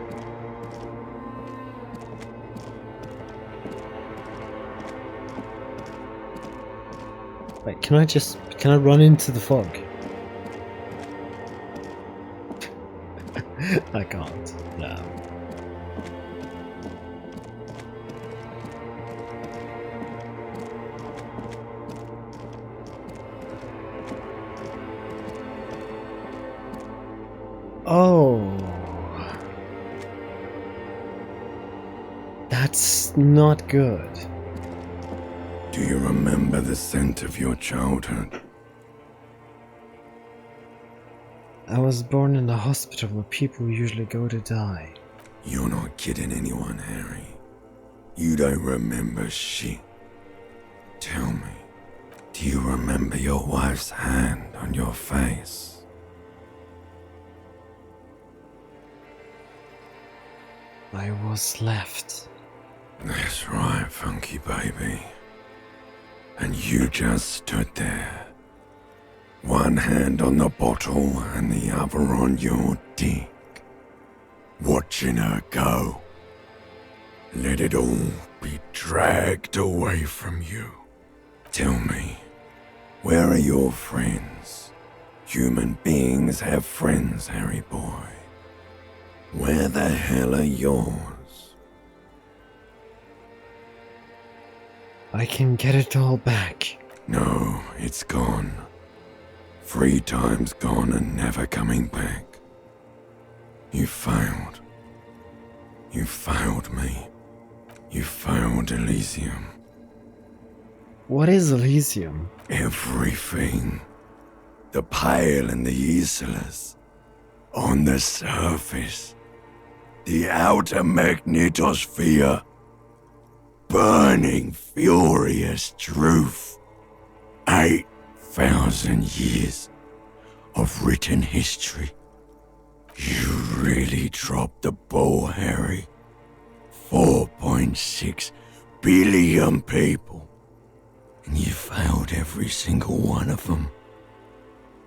Speaker 1: Wait, can I run into the fog? I can't. No. Oh. That's not good.
Speaker 8: Do you remember the scent of your childhood?
Speaker 1: I was born in a hospital where people usually go to die.
Speaker 8: You're not kidding anyone, Harry. You don't remember shit. Tell me, do you remember your wife's hand on your face?
Speaker 1: I was left.
Speaker 8: That's right, funky baby. And you just stood there. One hand on the bottle and the other on your dick. Watching her go. Let it all be dragged away from you. Tell me, where are your friends? Human beings have friends, Harry boy. Where the hell are yours?
Speaker 1: I can get it all back.
Speaker 8: No, it's gone. 3 times gone and never coming back. You failed. You failed me. You failed Elysium.
Speaker 1: What is Elysium?
Speaker 8: Everything. The Pale and the Islas. On the surface. The outer magnetosphere. Burning, furious truth. 8,000 years of written history. You really dropped the ball, Harry. 4.6 billion people. And you failed every single one of them.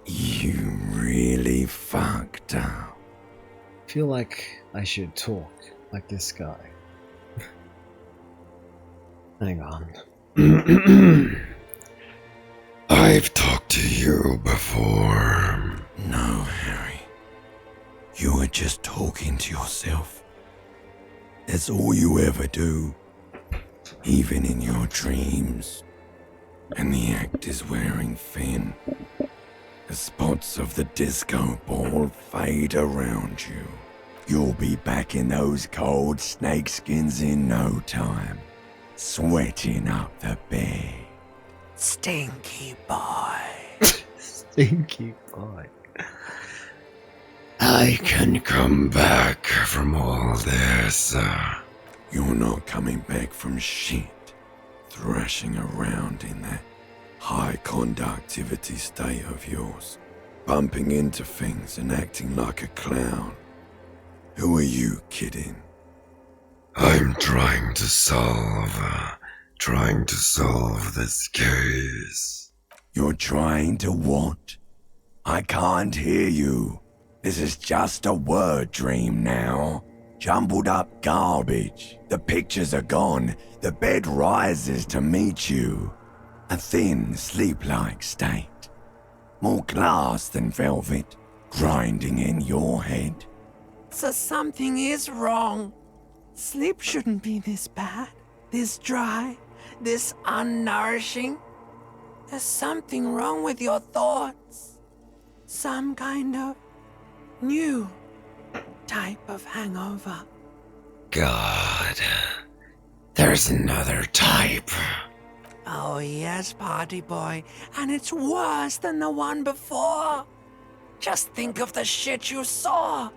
Speaker 8: You really fucked up.
Speaker 1: I feel like I should talk like this guy. Hang on.
Speaker 8: I've talked to you before. No, Harry. You were just talking to yourself. That's all you ever do, even in your dreams. And the act is wearing thin. The spots of the disco ball fade around you. You'll be back in those cold snakeskins in no time, sweating up the bed. Stinky boy.
Speaker 1: Stinky boy.
Speaker 8: I can come back from all this. You're not coming back from shit, thrashing around in that high conductivity state of yours, bumping into things and acting like a clown. Who are you kidding? I'm trying to solve this case. You're trying to what? I can't hear you. This is just a word dream now. Jumbled up garbage. The pictures are gone. The bed rises to meet you. A thin, sleep-like state. More glass than velvet, grinding in your head.
Speaker 9: So something is wrong. Sleep shouldn't be this bad, this dry, this unnourishing. There's something wrong with your thoughts. Some kind of new type of hangover.
Speaker 8: God, there's another type.
Speaker 9: Oh yes, party boy, and it's worse than the one before. Just think of the shit you saw.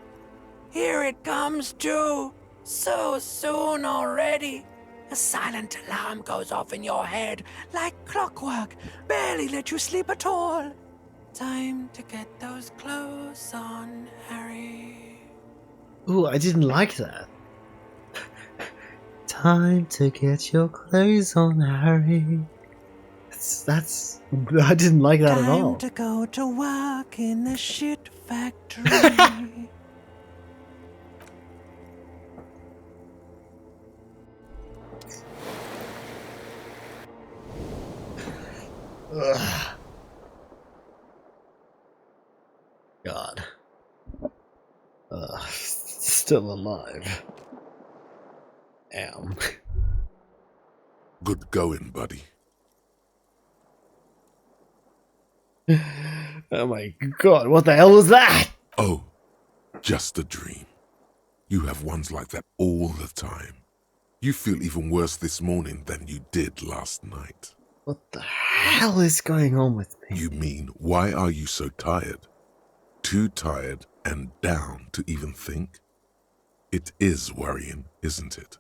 Speaker 9: Here it comes too, so soon already. A silent alarm goes off in your head like clockwork, barely let you sleep at all. Time to get those clothes on, Harry.
Speaker 1: Ooh, I didn't like that. Time to get your clothes on, Harry. That's I didn't like that at all.
Speaker 9: Time to go to work in the shit factory.
Speaker 1: Ugh. God. Still alive. Am.
Speaker 4: Good going, buddy.
Speaker 1: Oh my god, what the hell was that?
Speaker 4: Oh, just a dream. You have ones like that all the time. You feel even worse this morning than you did last night.
Speaker 1: What the hell is going on with me?
Speaker 4: You mean, why are you so tired? Too tired and down to even think? It is worrying, isn't it?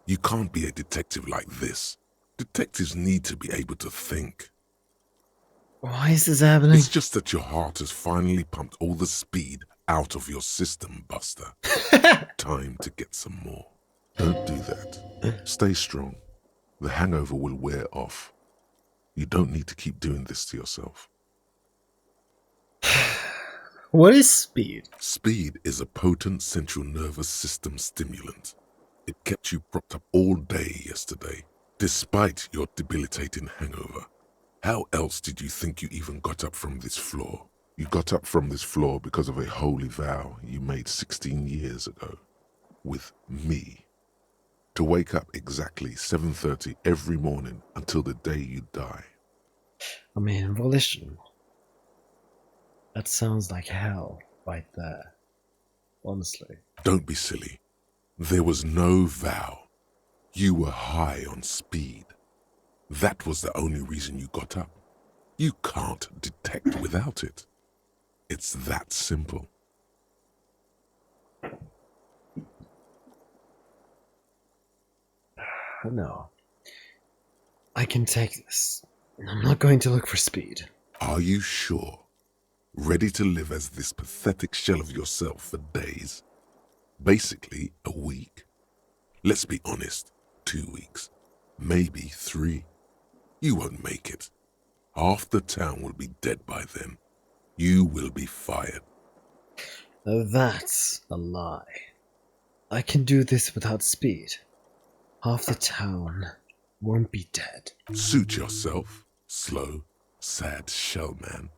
Speaker 4: You can't be a detective like this. Detectives need to be able to think.
Speaker 1: Why is this happening?
Speaker 4: It's just that your heart has finally pumped all the speed out of your system, Buster. Time to get some more. Don't do that. Stay strong. The hangover will wear off. You don't need to keep doing this to yourself.
Speaker 1: What is speed?
Speaker 4: Speed is a potent central nervous system stimulant. It kept you propped up all day yesterday, despite your debilitating hangover. How else did you think you even got up from this floor? You got up from this floor because of a holy vow you made 16 years ago. With me. To wake up exactly 7:30 every morning until the day you die.
Speaker 1: I mean, volition. That sounds like hell right there. Honestly.
Speaker 4: Don't be silly. There was no vow. You were high on speed. That was the only reason you got up. You can't detect without it. It's that simple.
Speaker 1: No. I can take this. I'm not going to look for speed.
Speaker 4: Are you sure? Ready to live as this pathetic shell of yourself for days? Basically, a week. Let's be honest, 2 weeks. Maybe 3. You won't make it. Half the town will be dead by then. You will be fired.
Speaker 1: Now that's a lie. I can do this without speed. Half the town won't be dead.
Speaker 4: Suit yourself, slow, sad shell man.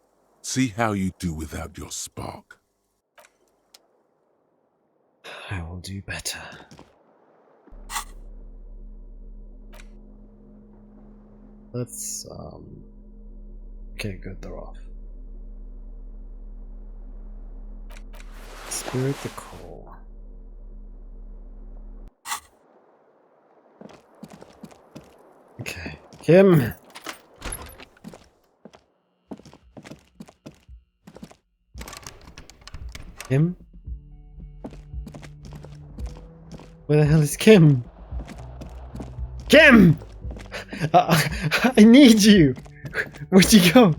Speaker 4: See how you do without your spark.
Speaker 1: I will do better. Let's, okay, good, they're off. Spirit the coal. Okay, Kim! Kim? Where the hell is Kim? Kim! I need you! Where'd you go?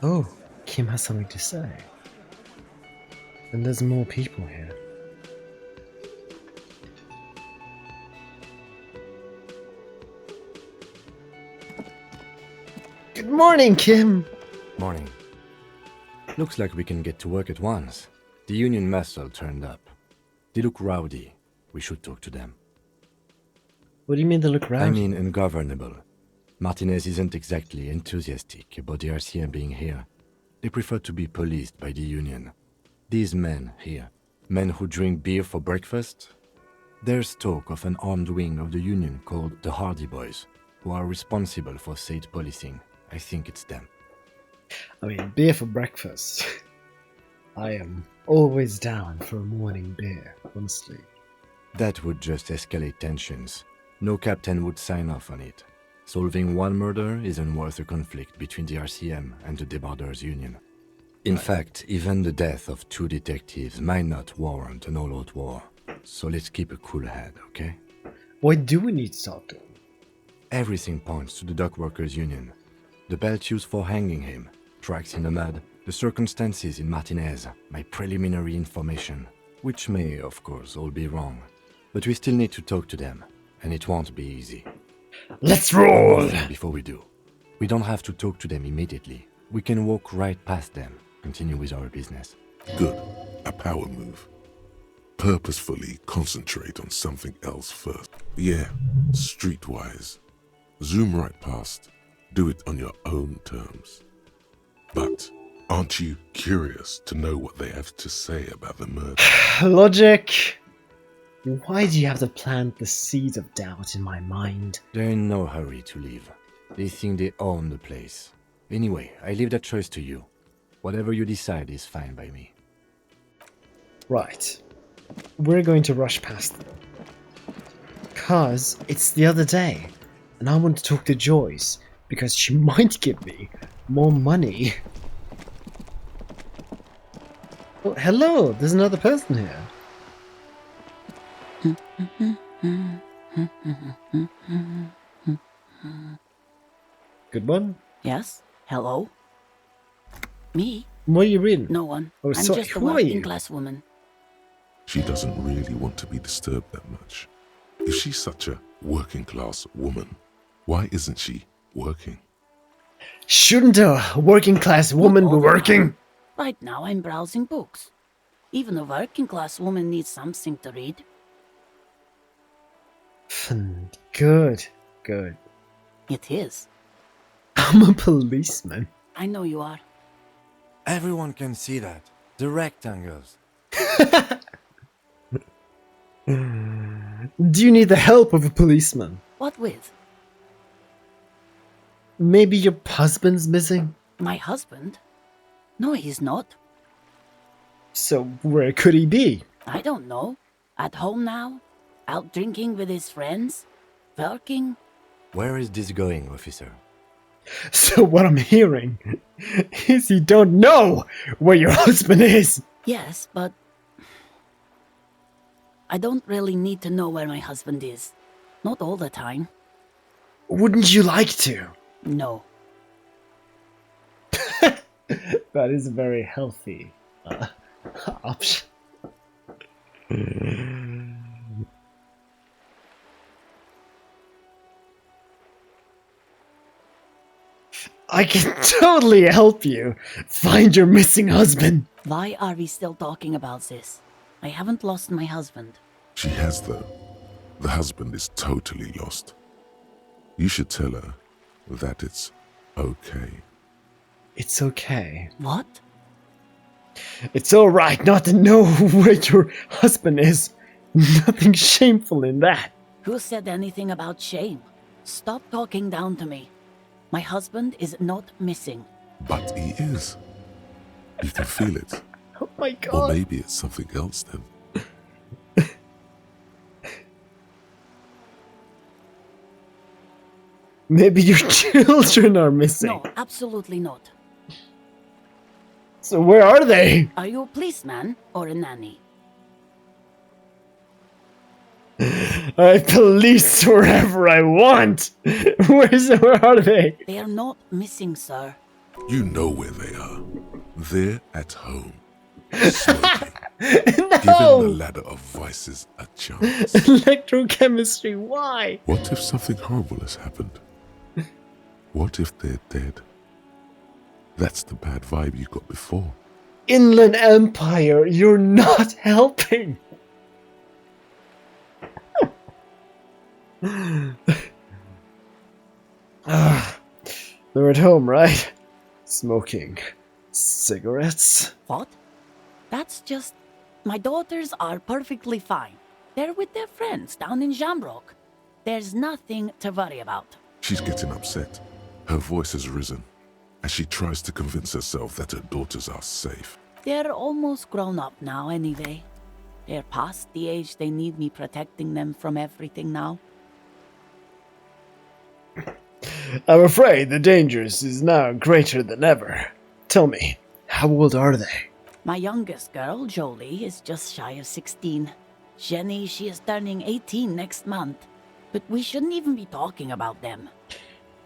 Speaker 1: Oh, Kim has something to say. And there's more people here. Good morning, Kim!
Speaker 2: Morning. Looks like we can get to work at once. The Union muscle turned up. They look rowdy. We should talk to them.
Speaker 1: What do you mean they look rowdy?
Speaker 2: I mean ungovernable. Martinez isn't exactly enthusiastic about the RCM being here. They prefer to be policed by the Union. These men here, men who drink beer for breakfast, there's talk of an armed wing of the Union called the Hardy Boys, who are responsible for state policing. I think it's them.
Speaker 1: I mean, beer for breakfast. I am always down for a morning beer, honestly.
Speaker 2: That would just escalate tensions. No captain would sign off on it. Solving one murder isn't worth a conflict between the RCM and the Debarders Union. In fact, even the death of 2 detectives might not warrant an all-out war. So let's keep a cool head, okay?
Speaker 1: Why do we need to talk to him?
Speaker 2: Everything points to the Dock Workers Union. The belt used for hanging him, tracks in the mud, the circumstances in Martinez, my preliminary information, which may, of course, all be wrong. But we still need to talk to them, and it won't be easy.
Speaker 1: Let's roll!
Speaker 2: Before we do, we don't have to talk to them immediately. We can walk right past them, continue with our business.
Speaker 4: Good. A power move. Purposefully concentrate on something else first. Yeah, streetwise. Zoom right past. Do it on your own terms. But aren't you curious to know what they have to say about the murder?
Speaker 1: Logic! Why do you have to plant the seeds of doubt in my mind?
Speaker 2: They're in no hurry to leave. They think they own the place. Anyway, I leave that choice to you. Whatever you decide is fine by me.
Speaker 1: Right. We're going to rush past them. 'Cause it's the other day, and I want to talk to Joyce, because she might give me more money. Oh, hello! There's another person here. Good one.
Speaker 10: Yes? Hello? Me?
Speaker 1: What are you reading?
Speaker 10: No one.
Speaker 1: Oh,
Speaker 10: I'm
Speaker 1: sorry,
Speaker 10: just a
Speaker 1: who are you?
Speaker 10: working class woman.
Speaker 4: She doesn't really want to be disturbed that much. If she's such a working class woman, why isn't she working?
Speaker 1: Shouldn't a working class woman be
Speaker 10: all the
Speaker 1: working?
Speaker 10: time. Right now I'm browsing books. Even a working class woman needs something to read.
Speaker 1: Good, good.
Speaker 10: It is.
Speaker 1: I'm a policeman.
Speaker 10: I know you are.
Speaker 2: Everyone can see that. The rectangles.
Speaker 1: Do you need the help of a policeman?
Speaker 10: What with?
Speaker 1: Maybe your husband's missing?
Speaker 10: My husband? No, he's not.
Speaker 1: So where could he be?
Speaker 10: I don't know. At home now? Out drinking with his friends? Working?
Speaker 2: Where is this going, officer?
Speaker 1: So what I'm hearing is you don't know where your husband is.
Speaker 10: Yes, but I don't really need to know where my husband is. Not all the time.
Speaker 1: Wouldn't you like to?
Speaker 10: No.
Speaker 1: That is a very healthy option. I can totally help you find your missing husband.
Speaker 10: Why are we still talking about this? I haven't lost my husband.
Speaker 4: She has, though. The husband is totally lost. You should tell her that it's okay.
Speaker 1: It's okay.
Speaker 10: What?
Speaker 1: It's alright not to know where your husband is. Nothing shameful in that.
Speaker 10: Who said anything about shame? Stop talking down to me. My husband is not missing.
Speaker 4: But he is. You can feel it.
Speaker 1: Oh my
Speaker 4: Or
Speaker 1: god.
Speaker 4: maybe it's something else then.
Speaker 1: Maybe your children are missing.
Speaker 10: No, absolutely not.
Speaker 1: So where are they?
Speaker 10: Are you a policeman or a nanny?
Speaker 1: I police wherever I want. Where are they?
Speaker 10: They are not missing, sir.
Speaker 4: You know where they are. They're at home. Smoking. Giving the
Speaker 1: No!
Speaker 4: ladder of vices a chance.
Speaker 1: Electrochemistry, why?
Speaker 4: What if something horrible has happened? What if they're dead? That's the bad vibe you got before.
Speaker 1: Inland Empire, you're not helping. They're at home, right? Smoking cigarettes.
Speaker 10: What? That's just... My daughters are perfectly fine. They're with their friends down in Shamrock. There's nothing to worry about.
Speaker 4: She's getting upset. Her voice has risen as she tries to convince herself that her daughters are safe.
Speaker 10: They're almost grown up now anyway. They're past the age they need me protecting them from everything now.
Speaker 1: I'm afraid the danger is now greater than ever. Tell me, how old are they?
Speaker 10: My youngest girl, Jolie, is just shy of 16. Jenny, she is turning 18 next month. But we shouldn't even be talking about them.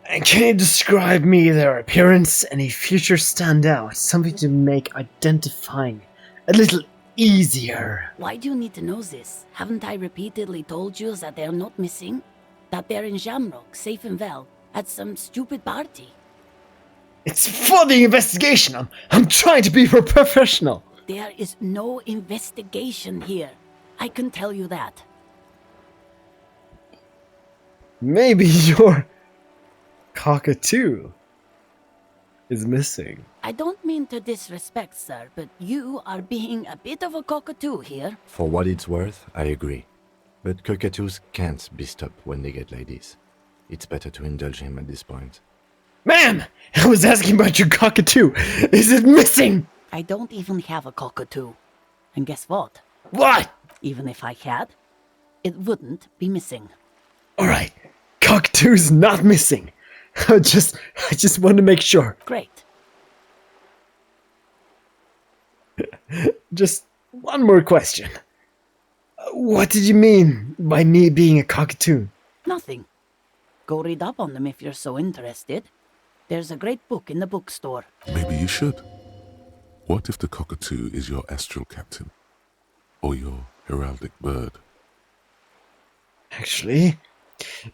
Speaker 1: And can you describe me their appearance? Any features stand out? Something to make identifying a little easier.
Speaker 10: Why do you need to know this? Haven't I repeatedly told you that they're not missing? That they're in Shamrock, safe and well, at some stupid party?
Speaker 1: It's for the investigation. I'm trying to be a professional.
Speaker 10: There is no investigation here. I can tell you that.
Speaker 1: Maybe your cockatoo is missing.
Speaker 10: I don't mean to disrespect, sir, but you are being a bit of a cockatoo here.
Speaker 2: For what it's worth, I agree. But cockatoos can't be stopped when they get ladies. It's better to indulge him at this point.
Speaker 1: Ma'am, I was asking about your cockatoo. Is it missing?
Speaker 10: I don't even have a cockatoo. And guess what?
Speaker 1: What?
Speaker 10: Even if I had, it wouldn't be missing.
Speaker 1: Alright, cockatoo's not missing. I just want to make sure.
Speaker 10: Great.
Speaker 1: Just one more question. What did you mean by me being a cockatoo?
Speaker 10: Nothing. Go read up on them if you're so interested. There's a great book in the bookstore.
Speaker 4: Maybe you should. What if the cockatoo is your astral captain? Or your heraldic bird?
Speaker 1: Actually,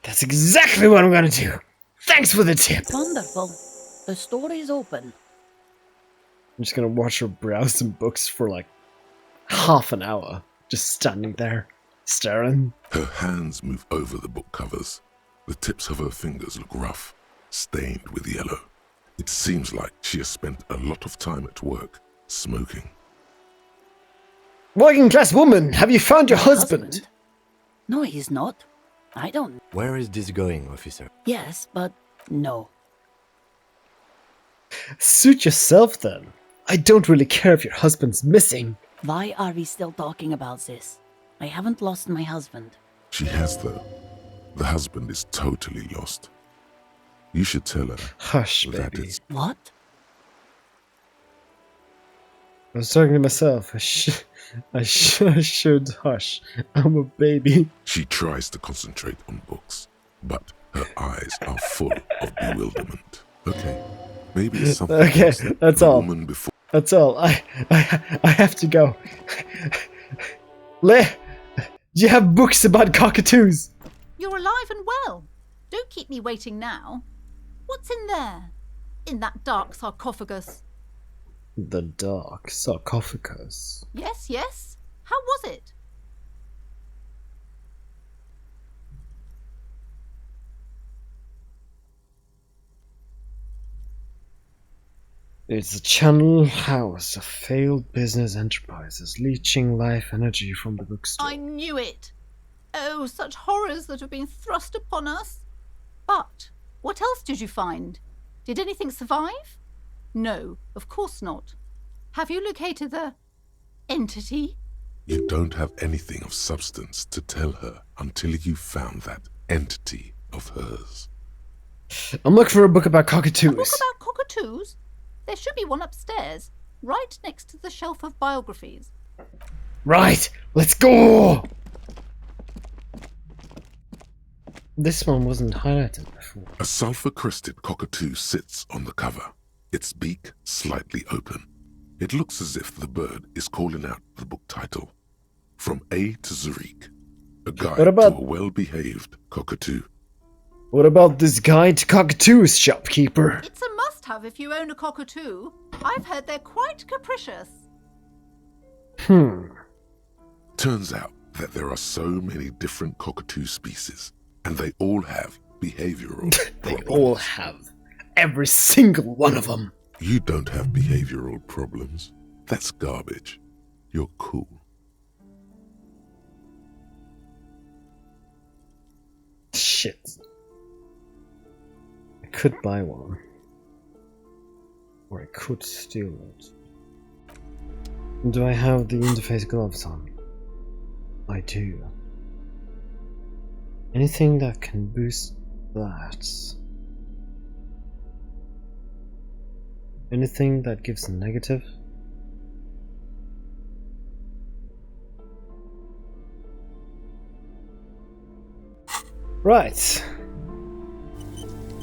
Speaker 1: that's exactly what I'm gonna do. Thanks for the tip.
Speaker 10: Wonderful. The store is open.
Speaker 1: I'm just gonna watch her browse some books for like half an hour. Just standing there, staring.
Speaker 4: Her hands move over the book covers. The tips of her fingers look rough, stained with yellow. It seems like she has spent a lot of time at work, smoking.
Speaker 1: Working class woman, have you found your husband?
Speaker 10: No, he's not. I don't.
Speaker 2: Where is this going, officer?
Speaker 10: Yes, but no.
Speaker 1: Suit yourself then. I don't really care if your husband's missing.
Speaker 10: Why are we still talking about this? I haven't lost my husband.
Speaker 4: She has, though. The husband is totally lost. You should tell her.
Speaker 1: Hush,
Speaker 4: that
Speaker 1: baby.
Speaker 4: it's...
Speaker 10: What?
Speaker 1: I was talking to myself. I should hush. I'm a baby.
Speaker 4: She tries to concentrate on books, but her eyes are full of bewilderment. Okay, maybe it's something
Speaker 1: Okay,
Speaker 4: else that
Speaker 1: that's
Speaker 4: the
Speaker 1: all.
Speaker 4: woman before...
Speaker 1: That's all. I have to go. Do you have books about cockatoos?
Speaker 5: You're alive and well. Don't keep me waiting now. What's in there? In that dark sarcophagus?
Speaker 1: The dark sarcophagus.
Speaker 5: Yes, yes. How was it?
Speaker 1: It's a channel house of failed business enterprises, leeching life energy from the bookstore.
Speaker 5: I knew it! Oh, such horrors that have been thrust upon us. But what else did you find? Did anything survive? No, of course not. Have you located the entity?
Speaker 4: You don't have anything of substance to tell her until you found that entity of hers.
Speaker 1: I'm looking for a book about
Speaker 5: A book
Speaker 1: cockatoos.
Speaker 5: about cockatoos? There should be one upstairs, right next to the shelf of biographies.
Speaker 1: Right, let's go! This one wasn't highlighted before.
Speaker 4: A sulfur-crested cockatoo sits on the cover, its beak slightly open. It looks as if the bird is calling out the book title, From A to Zurich, a guide
Speaker 1: What about-
Speaker 4: to a well-behaved cockatoo.
Speaker 1: What about this guide to cockatoos, shopkeeper?
Speaker 5: It's a must-have if you own a cockatoo. I've heard they're quite capricious.
Speaker 4: Turns out that there are so many different cockatoo species, and they all have behavioral
Speaker 1: They
Speaker 4: problems.
Speaker 1: all have. Every single one of them.
Speaker 4: You don't have behavioral problems. That's garbage. You're cool.
Speaker 1: Shit. I could buy one. Or I could steal it. Do I have the interface gloves on? I do. Anything that can boost that. Anything that gives a negative? Right.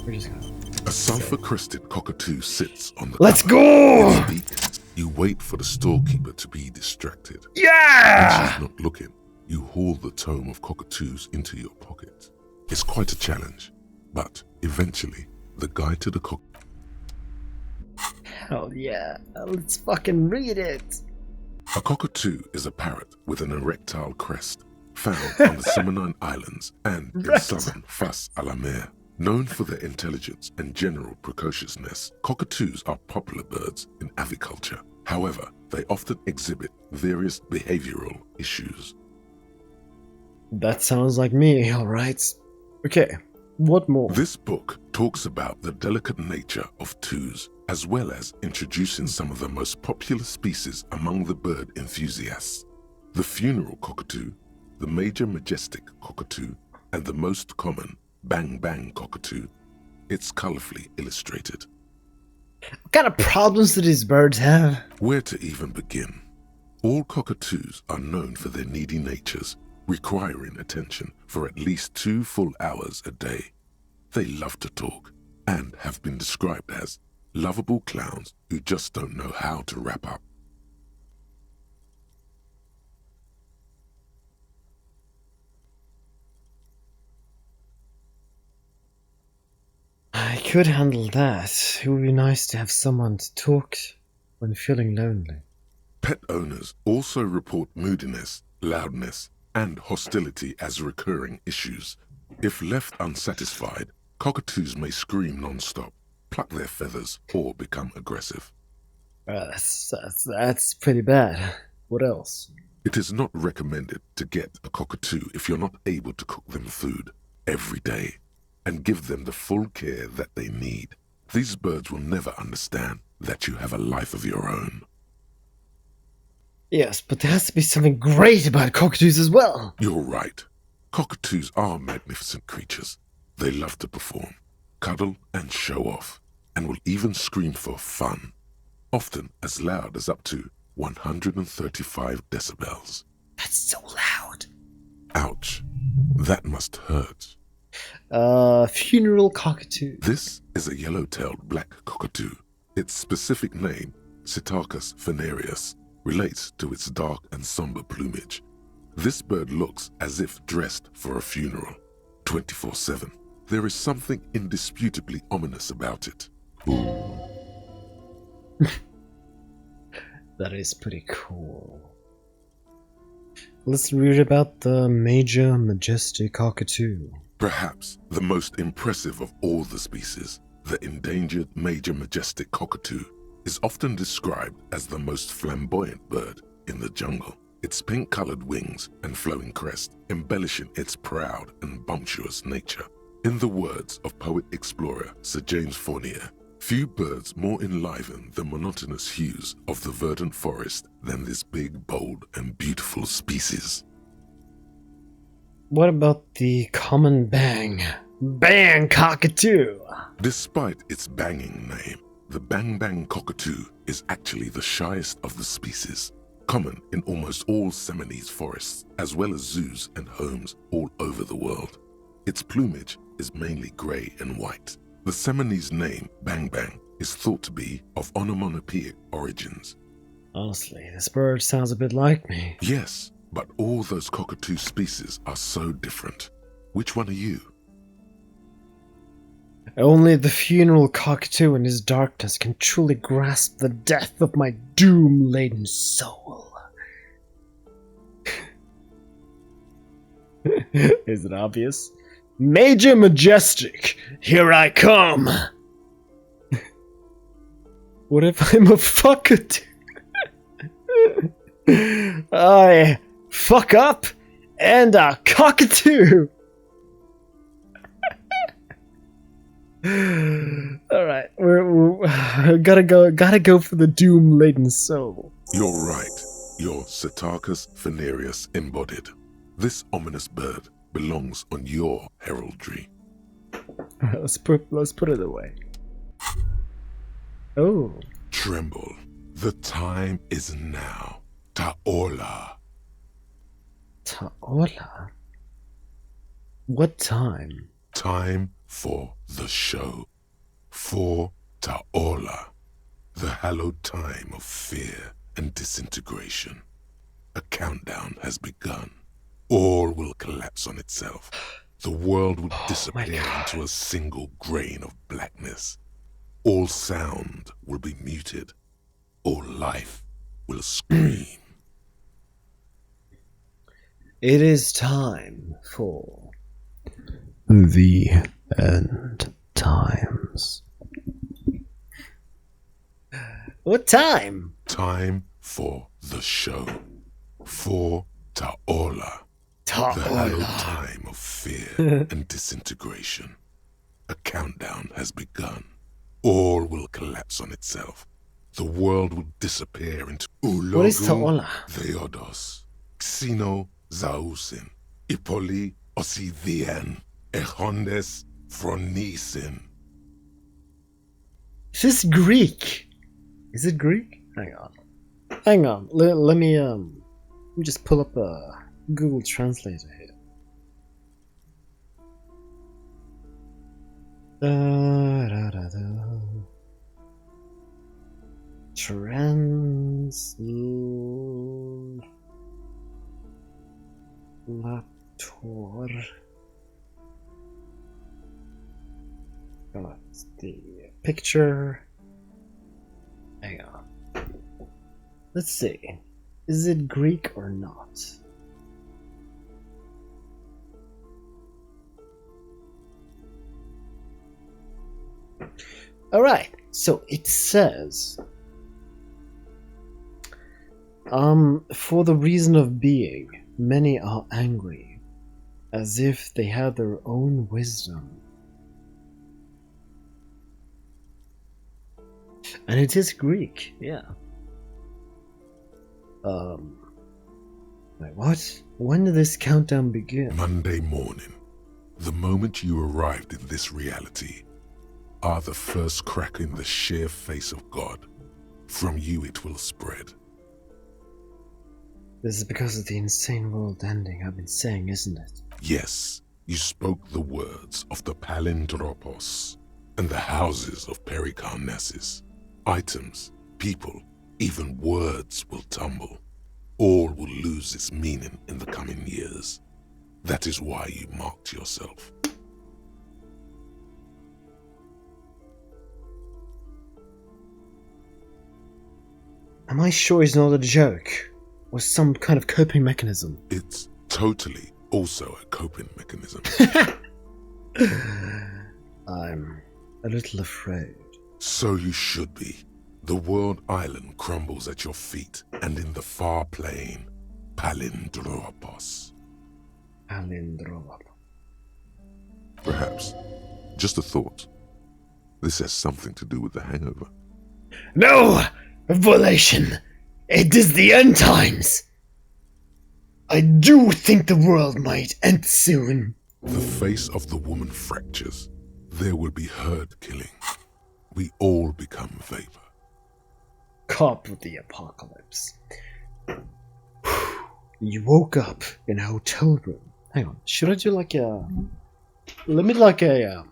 Speaker 1: We're just gonna...
Speaker 4: A sulfur-crested cockatoo sits on the
Speaker 1: Let's
Speaker 4: cover.
Speaker 1: go!
Speaker 4: Its beak. You wait for the storekeeper to be distracted. When
Speaker 1: Yeah!
Speaker 4: she's not looking, you haul the tome of cockatoos into your pocket. It's quite a challenge, but eventually, the guide to the
Speaker 1: Hell yeah. Let's fucking read it.
Speaker 4: A cockatoo is a parrot with an erectile crest, found on the Seminine Islands and in
Speaker 1: Right.
Speaker 4: southern Fas a la Mer. Known for their intelligence and general precociousness, cockatoos are popular birds in aviculture. However, they often exhibit various behavioral issues.
Speaker 1: That sounds like me, alright. Okay, what more?
Speaker 4: This book talks about the delicate nature of toos, as well as introducing some of the most popular species among the bird enthusiasts. The funeral cockatoo, the major majestic cockatoo, and the most common bang bang cockatoo. It's colorfully illustrated.
Speaker 1: What kind of problems do these birds have?
Speaker 4: Where to even begin? All cockatoos are known for their needy natures, requiring attention for at least 2 full hours a day. They love to talk and have been described as lovable clowns who just don't know how to wrap up.
Speaker 1: I could handle that. It would be nice to have someone to talk when feeling lonely.
Speaker 4: Pet owners also report moodiness, loudness, and hostility as recurring issues. If left unsatisfied, cockatoos may scream non-stop, pluck their feathers, or become aggressive.
Speaker 1: That's pretty bad. What else?
Speaker 4: It is not recommended to get a cockatoo if you're not able to cook them food every day and give them the full care that they need. These birds will never understand that you have a life of your own.
Speaker 1: Yes, but there has to be something great about cockatoos as well.
Speaker 4: You're right. Cockatoos are magnificent creatures. They love to perform, cuddle and show off, and will even scream for fun, often as loud as up to 135 decibels.
Speaker 1: That's so loud.
Speaker 4: Ouch. That must hurt.
Speaker 1: Funeral cockatoo.
Speaker 4: This is a yellow-tailed black cockatoo. Its specific name, Psittacus venereus, relates to its dark and somber plumage. This bird looks as if dressed for a funeral, 24/7. There is something indisputably ominous about it.
Speaker 1: That is pretty cool. Let's read about the major majestic cockatoo.
Speaker 4: Perhaps the most impressive of all the species, the endangered major majestic cockatoo. is often described as the most flamboyant bird in the jungle. Its pink-colored wings and flowing crest embellishing its proud and bumptious nature. In the words of poet-explorer Sir James Fournier, few birds more enliven the monotonous hues of the verdant forest than this big, bold, and beautiful species.
Speaker 1: What about the common bang? Bang cockatoo!
Speaker 4: Despite its banging name, the bang-bang cockatoo is actually the shyest of the species, common in almost all Seminoles forests, as well as zoos and homes all over the world. Its plumage is mainly grey and white. The Seminoles name, bang-bang, is thought to be of onomatopoeic origins.
Speaker 1: Honestly, this bird sounds a bit like me.
Speaker 4: Yes, but all those cockatoo species are so different. Which one are you?
Speaker 1: Only the funeral cockatoo in his darkness can truly grasp the death of my doom-laden soul. Is it obvious? Major Majestic, here I come! What if I'm a fuckatoo? I fuck up and a cockatoo! Alright, we're gotta go for the doom-laden soul.
Speaker 4: You're right. You're Cetarchus Phanerius embodied. This ominous bird belongs on your heraldry.
Speaker 1: Let's put it away. Oh.
Speaker 4: Tremble. The time is now. Ta'ola.
Speaker 1: Ta'ola? What time?
Speaker 4: Time for the show. For Ta'ola. The hallowed time of fear and disintegration. A countdown has begun. All will collapse on itself. The world will disappear into a single grain of blackness. All sound will be muted. All life will scream.
Speaker 1: It is time for the end times. What time?
Speaker 4: Time for the show. For Ta'ola. The hallowed time of fear and disintegration. A countdown has begun. All will collapse on itself. The world will disappear into
Speaker 1: What is Ta'ola?
Speaker 4: Theodos, Xeno Zausin, Ipoli Osithian, Echondes Phronisen.
Speaker 1: Is this Greek? Is it Greek? Hang on. Let me just pull up a Google Translator here. Translator. Got the picture. Hang on. Let's see. Is it Greek or not? Alright, so it says, for the reason of being, many are angry, as if they had their own wisdom. And it is Greek, yeah. Wait, what? When did this countdown begin?
Speaker 4: Monday morning, the moment you arrived in this reality, are the first crack in the sheer face of God. From you it will spread.
Speaker 1: This is because of the insane world ending I've been saying, isn't it?
Speaker 4: Yes, you spoke the words of the Palindropos and the houses of Pericarnassus. Items, people, even words will tumble. All will lose its meaning in the coming years. That is why you marked yourself.
Speaker 1: Am I sure it's not a joke? Or some kind of coping mechanism?
Speaker 4: It's totally also a coping mechanism.
Speaker 1: I'm a little afraid.
Speaker 4: So you should be. The world island crumbles at your feet, and in the far plain, Palindropos.
Speaker 1: Palindropos.
Speaker 4: Perhaps, just a thought, this has something to do with the hangover.
Speaker 1: No! Revelation! It is the end times! I do think the world might end soon.
Speaker 4: The face of the woman fractures. There will be herd killing. We all become vapor.
Speaker 1: Cop with the apocalypse. You woke up in a hotel room. Hang on, should I do like a... Let me like a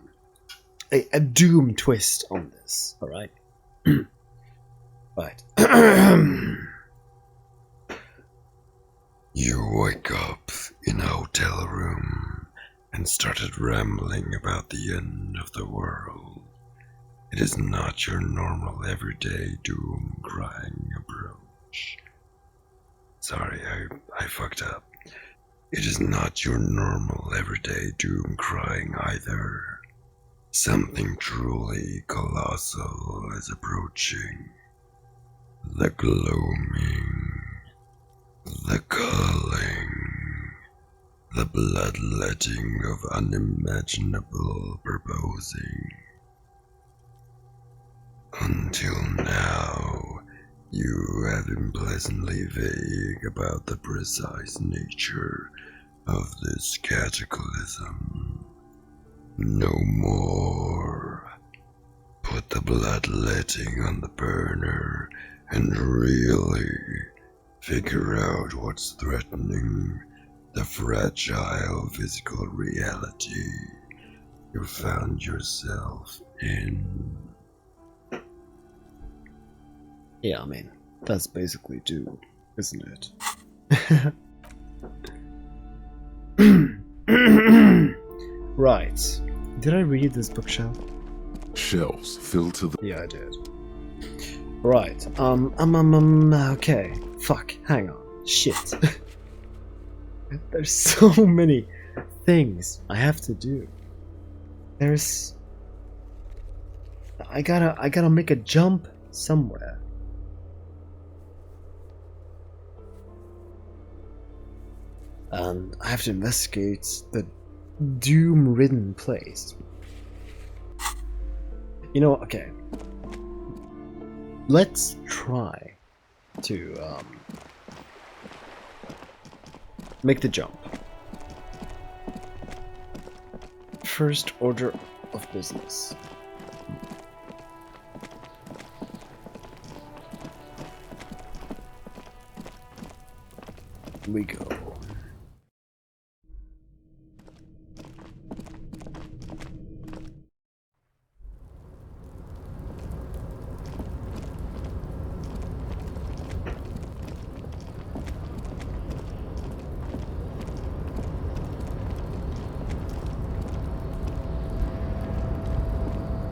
Speaker 1: doom twist on this, alright? Right.
Speaker 8: You wake up in a hotel room and started rambling about the end of the world. It is not your normal everyday doom crying approach. Sorry, I fucked up. It is not your normal everyday doom crying either. Something truly colossal is approaching. The gloaming, the culling, the bloodletting of unimaginable purposing. Until now, you have been pleasantly vague about the precise nature of this cataclysm. No more. Put the bloodletting on the burner and really figure out what's threatening the fragile physical reality you found yourself in.
Speaker 1: Yeah, I mean, that's basically Doom, isn't it? Right. Did I read this bookshelf?
Speaker 4: Shelves filled to the...
Speaker 1: Yeah, I did. Right. Okay. Fuck. Hang on. Shit. There's so many things I have to do. There's... I gotta make a jump somewhere. And I have to investigate the doom-ridden place. You know, okay. Let's try to make the jump. First order of business. We go.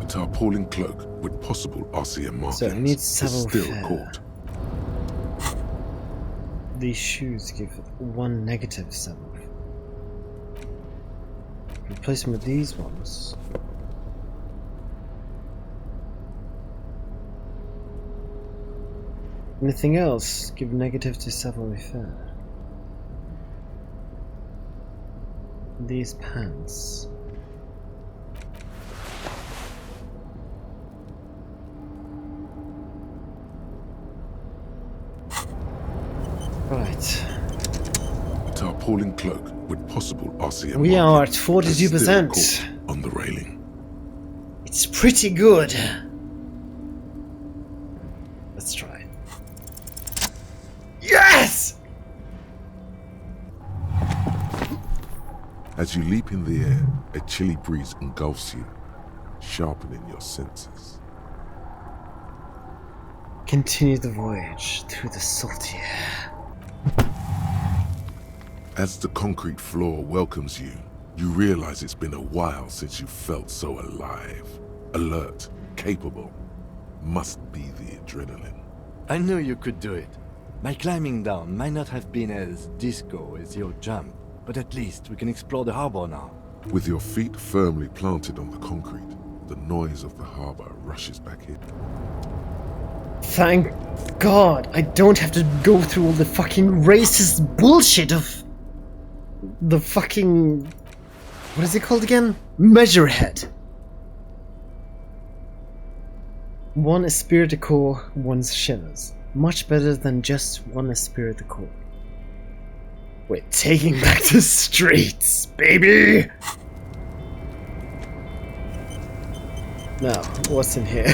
Speaker 4: Tarpaulin cloak with possible RCM markings
Speaker 1: So I need
Speaker 4: is
Speaker 1: several
Speaker 4: still
Speaker 1: fair.
Speaker 4: caught.
Speaker 1: These shoes give 1 negative 7. Replace them with these ones. Anything else? Give negative to Savoy Fair. These pants. Right.
Speaker 4: Tarpaulin cloak with possible RCM
Speaker 1: We are at
Speaker 4: markings is still
Speaker 1: 42%.
Speaker 4: caught on the railing.
Speaker 1: It's pretty good. Let's try. Yes!
Speaker 4: As you leap in the air, a chilly breeze engulfs you, sharpening your senses.
Speaker 1: Continue the voyage through the salty air.
Speaker 4: As the concrete floor welcomes you, you realize it's been a while since you felt so alive, alert, capable. Must be the adrenaline.
Speaker 2: I knew you could do it. My climbing down might not have been as disco as your jump, but at least we can explore the harbor now.
Speaker 4: With your feet firmly planted on the concrete, the noise of the harbor rushes back in.
Speaker 1: Thank God I don't have to go through all the fucking racist bullshit of the fucking... What is it called again? Measurehead. One Esprit de Corps, one's Shivers. Much better than just one Esprit de Corps. We're taking back the streets, baby! Now, what's in here?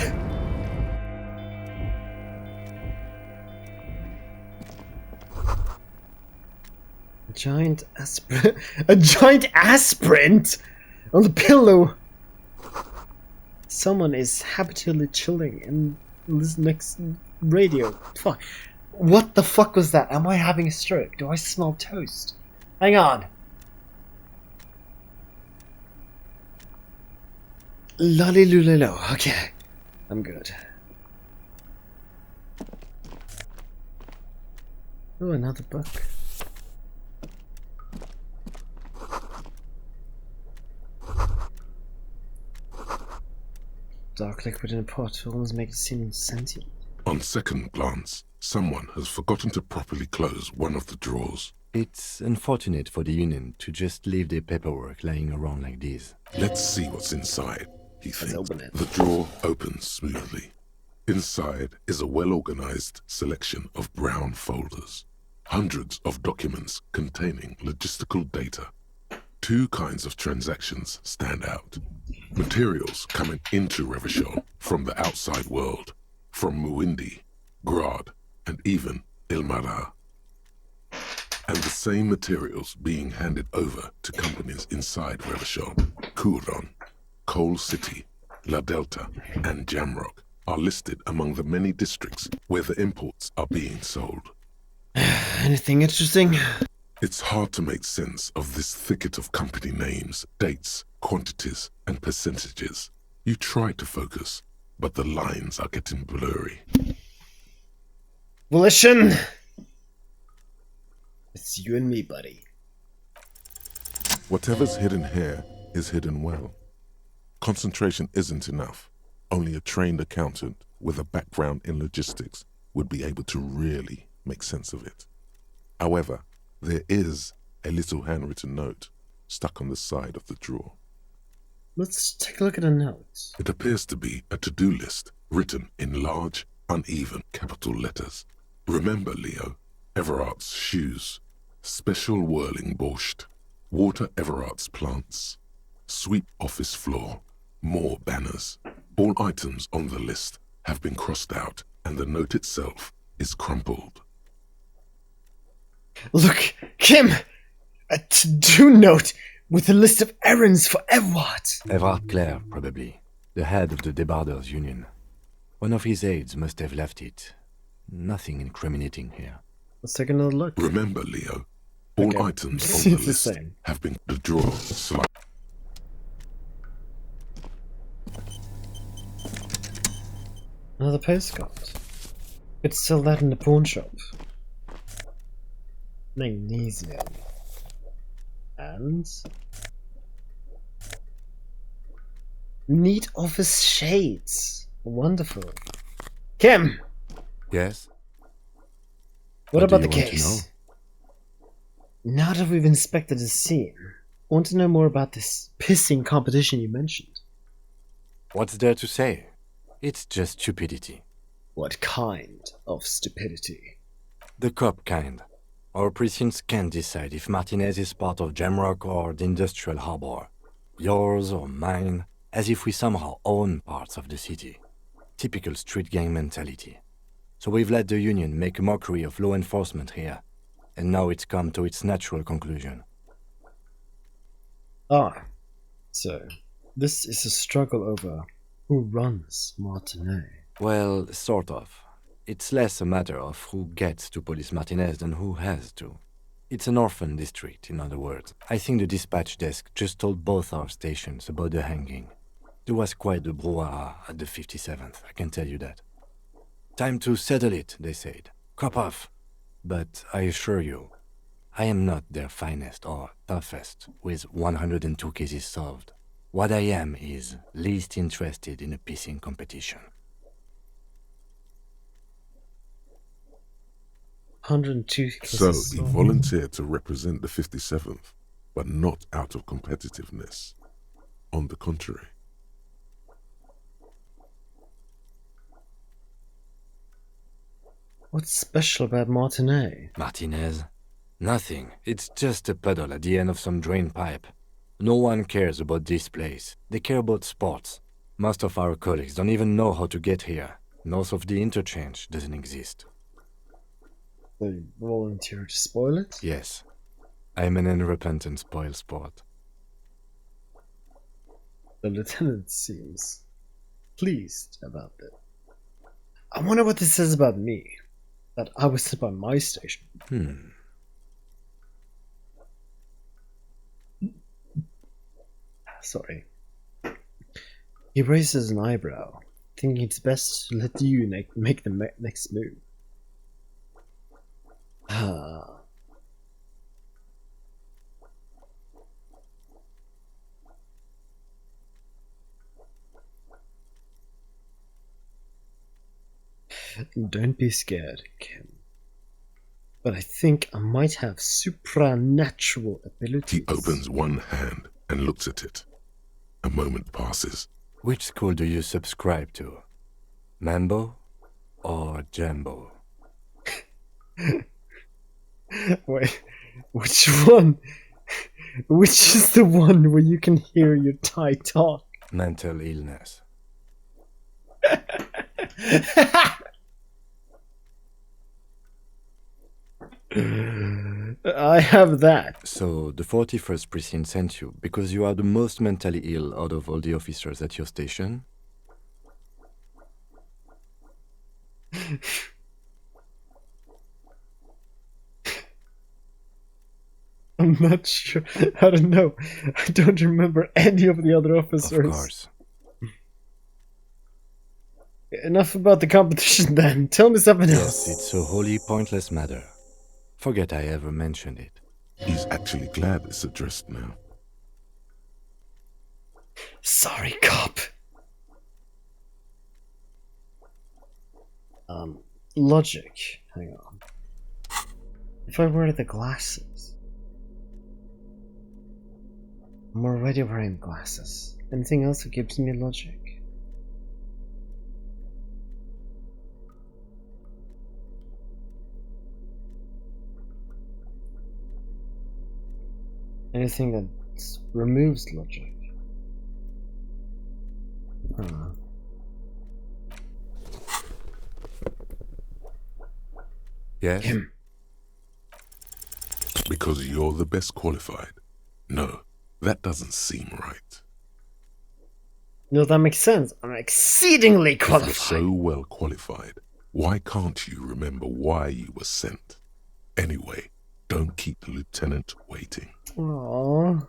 Speaker 1: A giant aspirin. A giant aspirant on the pillow. Someone is habitually chilling in this next radio. Fuck. What the fuck was that? Am I having a stroke? Do I smell toast? Hang on. Lolly lulelo. Okay. I'm good. Oh, another book. Dark liquid in a pot will almost make it seem sentient.
Speaker 4: On second glance, someone has forgotten to properly close one of the drawers.
Speaker 2: It's unfortunate for the Union to just leave their paperwork lying around like this.
Speaker 4: Let's see what's inside, he
Speaker 1: Let's
Speaker 4: thinks.
Speaker 1: open it.
Speaker 4: The drawer opens smoothly. Inside is a well-organized selection of brown folders. Hundreds of documents containing logistical data. Two kinds of transactions stand out. Materials coming into Revachol from the outside world, from Muindi, Grad, and even Ilmara. And the same materials being handed over to companies inside Revachol, Kuron, Coal City, La Delta, and Jamrock are listed among the many districts where the imports are being sold.
Speaker 1: Anything interesting?
Speaker 4: It's hard to make sense of this thicket of company names, dates, quantities, and percentages. You try to focus, but the lines are getting blurry.
Speaker 1: Volition! It's you and me, buddy.
Speaker 4: Whatever's hidden here is hidden well. Concentration isn't enough. Only a trained accountant with a background in logistics would be able to really make sense of it. However, there is a little handwritten note stuck on the side of the drawer.
Speaker 1: Let's take a look at the notes.
Speaker 4: It appears to be a to-do list written in large, uneven capital letters. Remember, Leo, Everard's shoes, special whirling borscht, water Everard's plants, sweep office floor, more banners. All items on the list have been crossed out and the note itself is crumpled.
Speaker 1: Look, Kim! A to-do note with a list of errands for Everard.
Speaker 2: Everard Clare, probably. The head of the Debarders Union. One of his aides must have left it. Nothing incriminating here.
Speaker 1: Let's take another look.
Speaker 4: Remember, Leo, all
Speaker 1: Okay.
Speaker 4: items
Speaker 1: It's
Speaker 4: on the
Speaker 1: the
Speaker 4: list
Speaker 1: same.
Speaker 4: have been the drawer slide.
Speaker 1: Another postcard. Could sell that in the pawn shop. Magnesium. And... neat office shades. Wonderful. Kim!
Speaker 2: Yes?
Speaker 1: What
Speaker 2: What do
Speaker 1: about the
Speaker 2: you want to
Speaker 1: case? Now that we've inspected the scene, I want to know more about this pissing competition you mentioned.
Speaker 2: What's there to say? It's just stupidity.
Speaker 1: What kind of stupidity?
Speaker 2: The cop kind. Our precincts can't decide if Martinez is part of Jamrock or the Industrial Harbor. Yours or mine, as if we somehow own parts of the city. Typical street gang mentality. So we've let the Union make a mockery of law enforcement here. And now it's come to its natural conclusion.
Speaker 1: Ah, so this is a struggle over who runs Martinez.
Speaker 2: Well, sort of. It's less a matter of who gets to police Martinez than who has to. It's an orphan district, in other words. I think the dispatch desk just told both our stations about the hanging. There was quite the brouhaha at the 57th, I can tell you that. Time to settle it, they said. Cop off. But I assure you, I am not their finest or toughest with 102 cases solved. What I am is least interested in a pissing competition.
Speaker 1: 102
Speaker 4: So
Speaker 1: cases.
Speaker 4: he volunteered to represent the 57th, but not out of competitiveness. On the contrary.
Speaker 1: What's special about Martinet?
Speaker 2: Martinez? Nothing. It's just a puddle at the end of some drain pipe. No one cares about this place. They care about sports. Most of our colleagues don't even know how to get here. North of the interchange doesn't exist.
Speaker 1: They volunteer to spoil it?
Speaker 2: Yes. I'm an unrepentant spoil sport.
Speaker 1: The lieutenant seems pleased about it. I wonder what this says about me. That I was sent by my station. Sorry. He raises an eyebrow, thinking it's best to let you make the next move. Don't be scared, Kim. But I think I might have supernatural abilities.
Speaker 4: He opens one hand and looks at it. A moment passes.
Speaker 2: Which school do you subscribe to? Mambo or Jambo?
Speaker 1: Wait, which one? Which is the one where you can hear your Thai talk?
Speaker 2: Mental illness.
Speaker 1: I have that.
Speaker 2: So, the 41st Precinct sent you because you are the most mentally ill out of all the officers at your station?
Speaker 1: I'm not sure. I don't know. I don't remember any of the other officers.
Speaker 2: Of course.
Speaker 1: Enough about the competition then. Tell me something else.
Speaker 2: Yes, it's a wholly pointless matter. Forget I ever mentioned it.
Speaker 4: He's actually glad it's addressed now.
Speaker 1: Sorry, cop. Logic. Hang on. If I wear the glasses... I'm already wearing glasses. Anything else that gives me logic? Anything that removes logic?
Speaker 2: Yes?
Speaker 4: Because you're the best qualified. No, that doesn't seem right.
Speaker 1: No, that makes sense. I'm exceedingly
Speaker 4: If you're
Speaker 1: qualified.
Speaker 4: so well qualified, why can't you remember why you were sent? Anyway, don't keep the lieutenant waiting.
Speaker 1: Aww.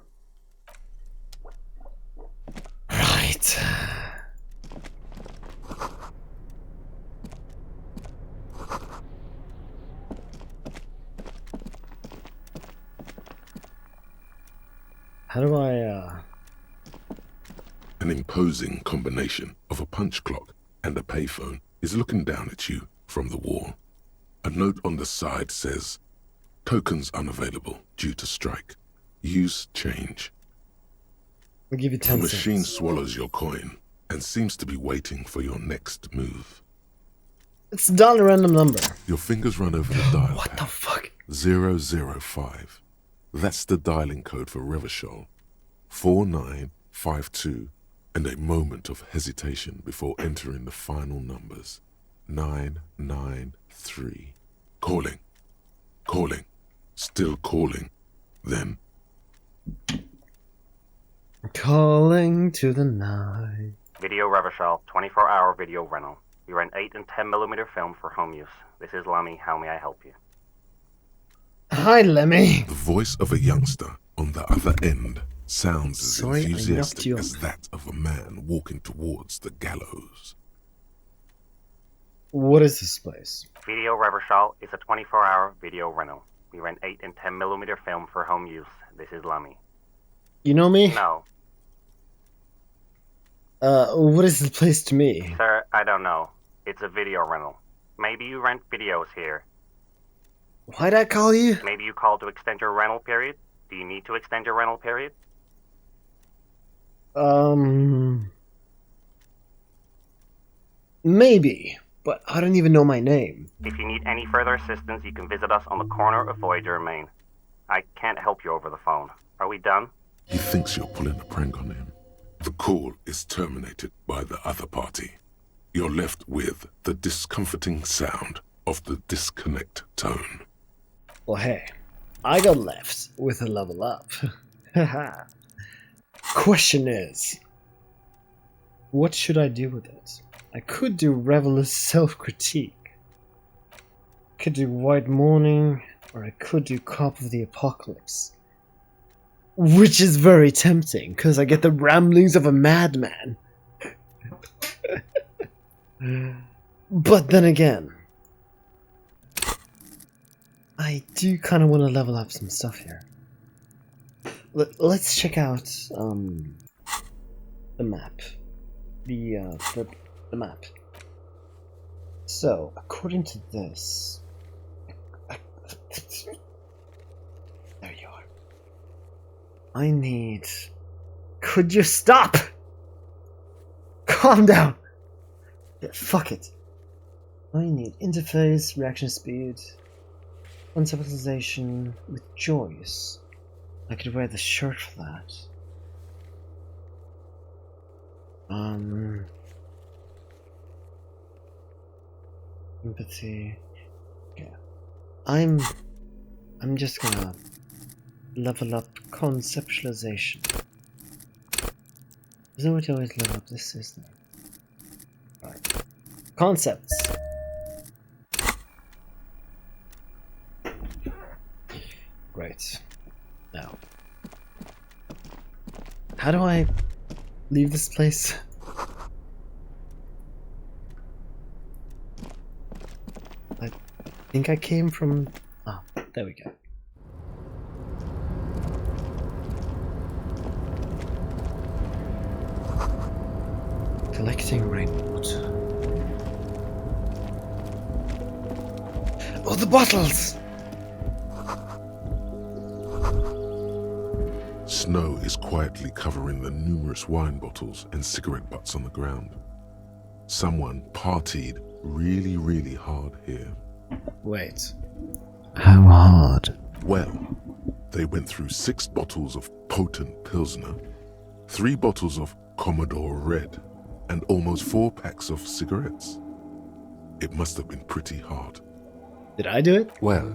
Speaker 1: Right. How do I,
Speaker 4: An imposing combination of a punch clock and a payphone is looking down at you from the wall. A note on the side says, "Tokens unavailable due to strike. Use change."
Speaker 1: I'll give you
Speaker 4: The
Speaker 1: 10
Speaker 4: machine
Speaker 1: cents.
Speaker 4: swallows your coin and seems to be waiting for your next move.
Speaker 1: It's done a random number.
Speaker 4: Your fingers run over the dial
Speaker 1: What the
Speaker 4: pad.
Speaker 1: fuck?
Speaker 4: 005. That's the dialing code for Revachol. 4952, and a moment of hesitation before entering the final numbers. 993. Calling. Calling. Still calling. Then,
Speaker 1: Calling to the night.
Speaker 11: Video Revachol, 24-hour video rental. We rent 8 and 10mm film for home use. This is Lemmy. How may I help you?
Speaker 1: Hi, Lemmy.
Speaker 4: the voice of a youngster on the other end sounds as
Speaker 1: Sorry, I knocked
Speaker 4: enthusiastic
Speaker 1: you
Speaker 4: as
Speaker 1: off.
Speaker 4: that of a man walking towards the gallows.
Speaker 1: What is this place?
Speaker 11: Video Revachol is a 24-hour video rental. We rent 8 and 10mm film for home use. This is Lemmy.
Speaker 1: You know me?
Speaker 11: No.
Speaker 1: What is this place to me?
Speaker 11: Sir, I don't know. It's a video rental. Maybe you rent videos here.
Speaker 1: Why'd I call you?
Speaker 11: Maybe you called to extend your rental period? Do you need to extend your rental period?
Speaker 1: Maybe, but I don't even know my name.
Speaker 11: If you need any further assistance, you can visit us on the corner of Voyager and Main. I can't help you over the phone. Are we done?
Speaker 4: He thinks you're pulling a prank on him. The call is terminated by the other party. You're left with the discomforting sound of the disconnect tone.
Speaker 1: Well, hey, I got left with a level up. Haha. Question is, what should I do with it? I could do Reveler's self-critique. Could do White Morning, or I could do Cop of the Apocalypse. Which is very tempting, because I get the ramblings of a madman. But then again, I do kind of want to level up some stuff here. Let's check out the map. The map. So, according to this, there you are. I need. Could you stop? Calm down. Yeah, fuck it. I need interface, reaction speed, conceptualization with choice. I could wear the shirt for that. Empathy. Yeah. I'm just gonna level up conceptualization. Isn't what you always level up this, isn't it? Right. Concepts. Great. Now, how do I leave this place? I think I came from... Ah, there we go. Collecting rainwater. Oh, the bottles!
Speaker 4: Snow is quietly covering the numerous wine bottles and cigarette butts on the ground. Someone partied really, really hard here.
Speaker 1: Wait. How hard?
Speaker 4: Well, they went through 6 bottles of potent Pilsner, 3 bottles of Commodore Red, and almost 4 packs of cigarettes. It must have been pretty hard.
Speaker 1: Did I do it?
Speaker 2: Well,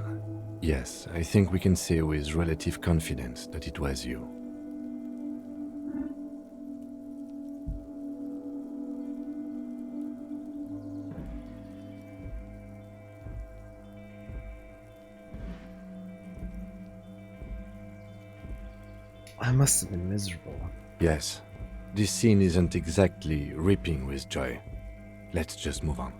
Speaker 2: yes, I think we can say with relative confidence that it was you.
Speaker 1: I must have been miserable.
Speaker 2: Yes, this scene isn't exactly ripping with joy. Let's just move on.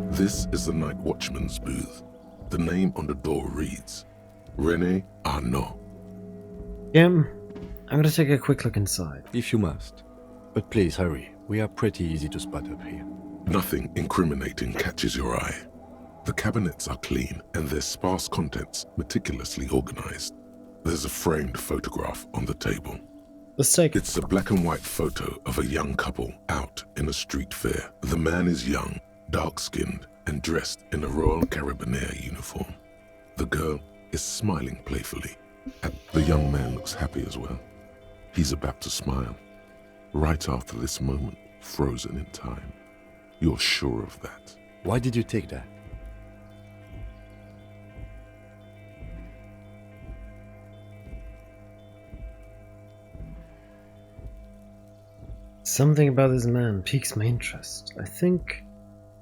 Speaker 4: This is the night watchman's booth. The name on the door reads, René Arnaud.
Speaker 1: I'm gonna take a quick look inside.
Speaker 2: If you must. But please hurry, we are pretty easy to spot up here.
Speaker 4: Nothing incriminating catches your eye. The cabinets are clean and their sparse contents meticulously organized. There's a framed photograph on the table.
Speaker 1: Let's take it.
Speaker 4: It's a black and white photo of a young couple out in a street fair. The man is young, dark-skinned, and dressed in a Royal Carabinieri uniform. The girl is smiling playfully. The young man looks happy as well. He's about to smile. Right after this moment, frozen in time. You're sure of that.
Speaker 2: Why did you take that?
Speaker 1: Something about this man piques my interest. I think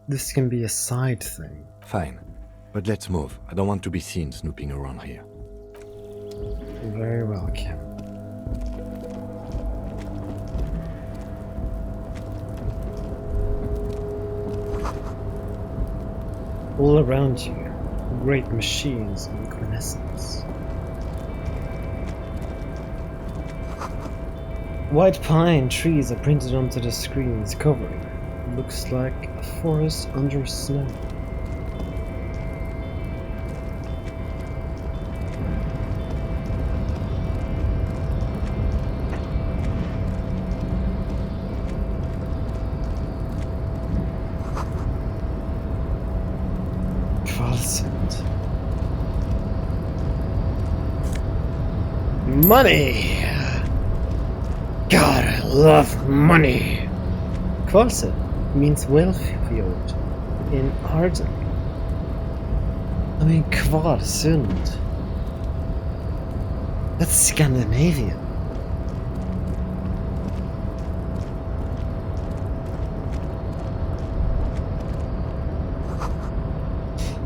Speaker 1: this can be a side thing.
Speaker 2: Fine, but let's move. I don't want to be seen snooping around here.
Speaker 1: Very well, Kim. All around you, great machines of incandescence. White pine trees are printed onto the screens covering. Looks like a forest under snow. Kvalsund. Money! God, I love money! Kvalsund means wellfield in Arden. I mean, Kvalsund. That's Scandinavian.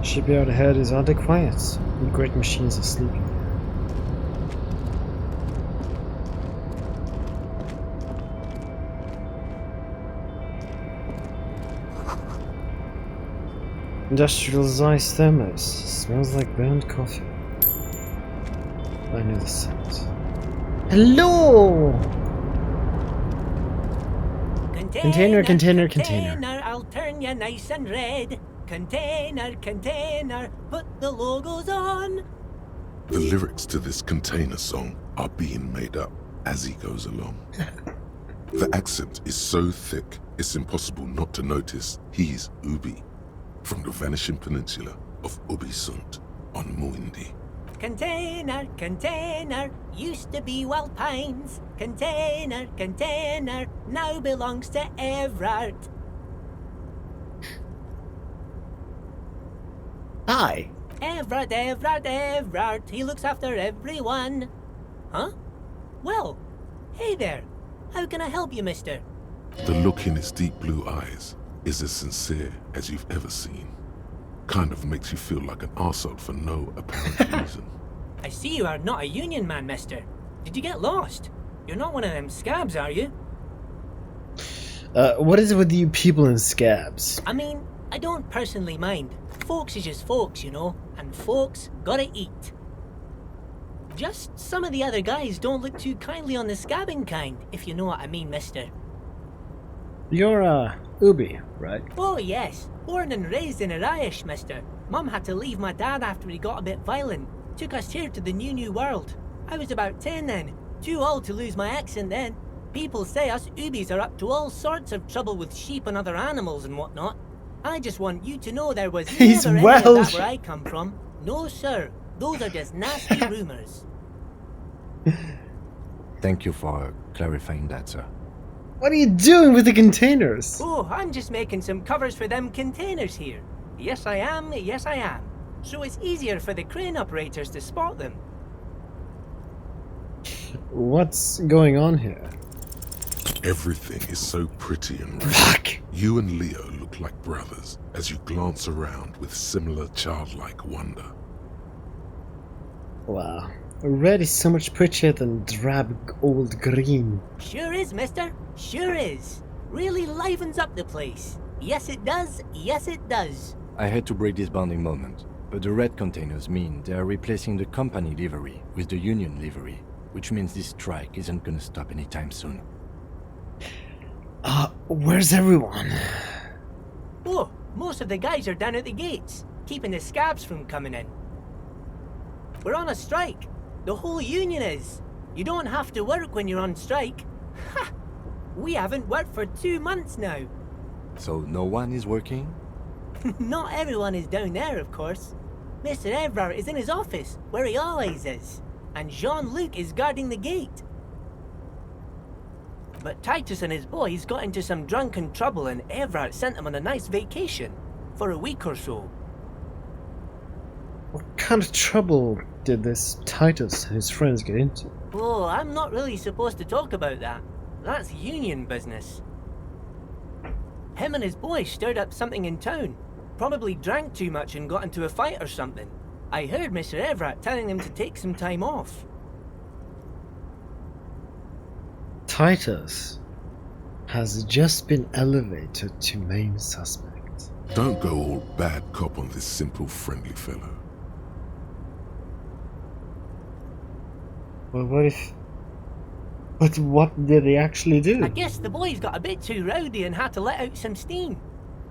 Speaker 1: Shipyard ahead is oddly quiet, and great machines are sleeping there. Industrial Zeiss thermos. Smells like burnt coffee. I know the scent. Hello! Container.
Speaker 9: I'll turn you nice and red. Container, put the logos on.
Speaker 4: The lyrics to this Container song are being made up as he goes along. The accent is so thick, it's impossible not to notice he's Ubi, from the vanishing peninsula of Ubisund on Muindi.
Speaker 9: Container, used to be Wild Pines. Container, now belongs to Everard.
Speaker 1: Hi!
Speaker 9: Everard, he looks after everyone. Huh? Well, hey there. How can I help you, mister?
Speaker 4: The look in his deep blue eyes is as sincere as you've ever seen. Kind of makes you feel like an arsehole for no apparent reason.
Speaker 9: I see you are not a union man, mister. Did you get lost? You're not one of them scabs, are you?
Speaker 1: What is it with you people in scabs?
Speaker 9: I mean, I don't personally mind. Folks is just folks, you know, and folks gotta eat. Just some of the other guys don't look too kindly on the scabbing kind, if you know what I mean, mister.
Speaker 1: You're, Ubi, right?
Speaker 9: Oh, yes. Born and raised in Arish, mister. Mum had to leave my dad after he got a bit violent. Took us here to the new world. I was about 10 then. Too old to lose my accent then. People say us Ubis are up to all sorts of trouble with sheep and other animals and whatnot. I just want you to know there was
Speaker 1: He's
Speaker 9: never any of
Speaker 1: Welsh.
Speaker 9: that where I come from. No, sir. Those are just nasty rumours.
Speaker 2: Thank you for clarifying that, sir.
Speaker 1: What are you doing with the containers?
Speaker 9: Oh, I'm just making some covers for them containers here. Yes, I am. So it's easier for the crane operators to spot them.
Speaker 1: What's going on here?
Speaker 4: Everything is so pretty and rich.
Speaker 1: Fuck!
Speaker 4: You and Leo look like brothers as you glance around with similar childlike wonder.
Speaker 1: Wow. Red is so much prettier than drab old green.
Speaker 9: Sure is, mister. Sure is. Really livens up the place. Yes, it does. Yes, it does.
Speaker 2: I had to break this bonding moment, but the red containers mean they are replacing the company livery with the union livery, which means this strike isn't gonna stop anytime soon.
Speaker 1: Where's everyone?
Speaker 9: Oh, most of the guys are down at the gates, keeping the scabs from coming in. We're on a strike. The whole union is. You don't have to work when you're on strike. Ha! We haven't worked for 2 months now.
Speaker 2: So no one is working?
Speaker 9: Not everyone is down there, of course. Mr. Everard is in his office, where he always is. And Jean-Luc is guarding the gate. But Titus and his boys got into some drunken trouble and Everard sent them on a nice vacation. For a week or so.
Speaker 1: What kind of trouble did this Titus and his friends get into?
Speaker 9: Oh, I'm not really supposed to talk about that. That's union business. Him and his boys stirred up something in town. Probably drank too much and got into a fight or something. I heard Mr. Everett telling them to take some time off.
Speaker 1: Titus has just been elevated to main suspect.
Speaker 4: Don't go all bad cop on this simple, friendly fellow.
Speaker 1: Well, what if But what did they actually do?
Speaker 12: I guess the boys got a bit too rowdy and had to let out some steam.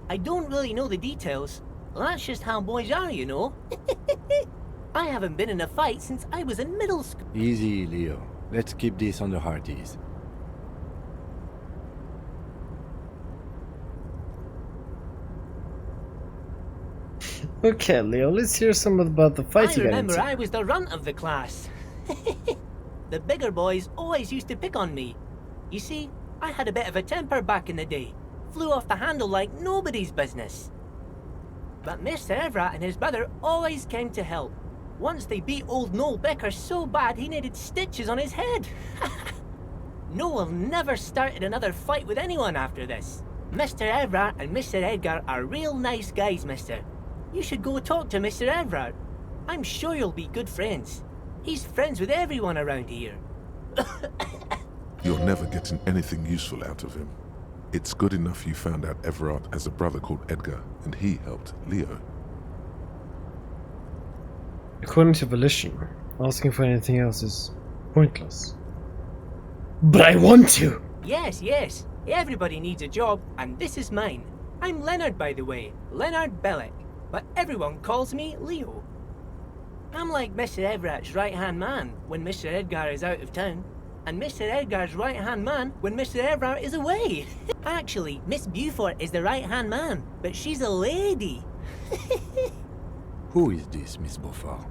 Speaker 12: I don't really know the details. That's just how boys are, you know. I haven't been in a fight since I was in middle school.
Speaker 2: Easy, Leo. Let's keep this on the hearties.
Speaker 1: Okay, Leo, let's hear some about the fight
Speaker 12: I
Speaker 1: you got
Speaker 12: remember
Speaker 1: into.
Speaker 12: I was the runt of the class. The bigger boys always used to pick on me. You see, I had a bit of a temper back in the day. Flew off the handle like nobody's business. But Mr. Everett and his brother always came to help. Once they beat old Noel Becker so bad he needed stitches on his head. Noel never started another fight with anyone after this. Mr. Everett and Mr. Edgar are real nice guys, mister. You should go talk to Mr. Everett. I'm sure you'll be good friends. He's friends with everyone around here.
Speaker 4: You're never getting anything useful out of him. It's good enough you found out Everard has a brother called Edgar, and he helped Leo.
Speaker 1: According to Volition, asking for anything else is pointless. But I want to!
Speaker 12: Yes, yes. Everybody needs a job, and this is mine. I'm Leonard, by the way. Leonard Bellick. But everyone calls me Leo. I'm like Mr. Everett's right-hand man when Mr. Edgar is out of town, and Mr. Edgar's right-hand man when Mr. Everett is away. Actually, Miss Beaufort is the right-hand man, but she's a lady.
Speaker 2: Who is this, Miss Beaufort?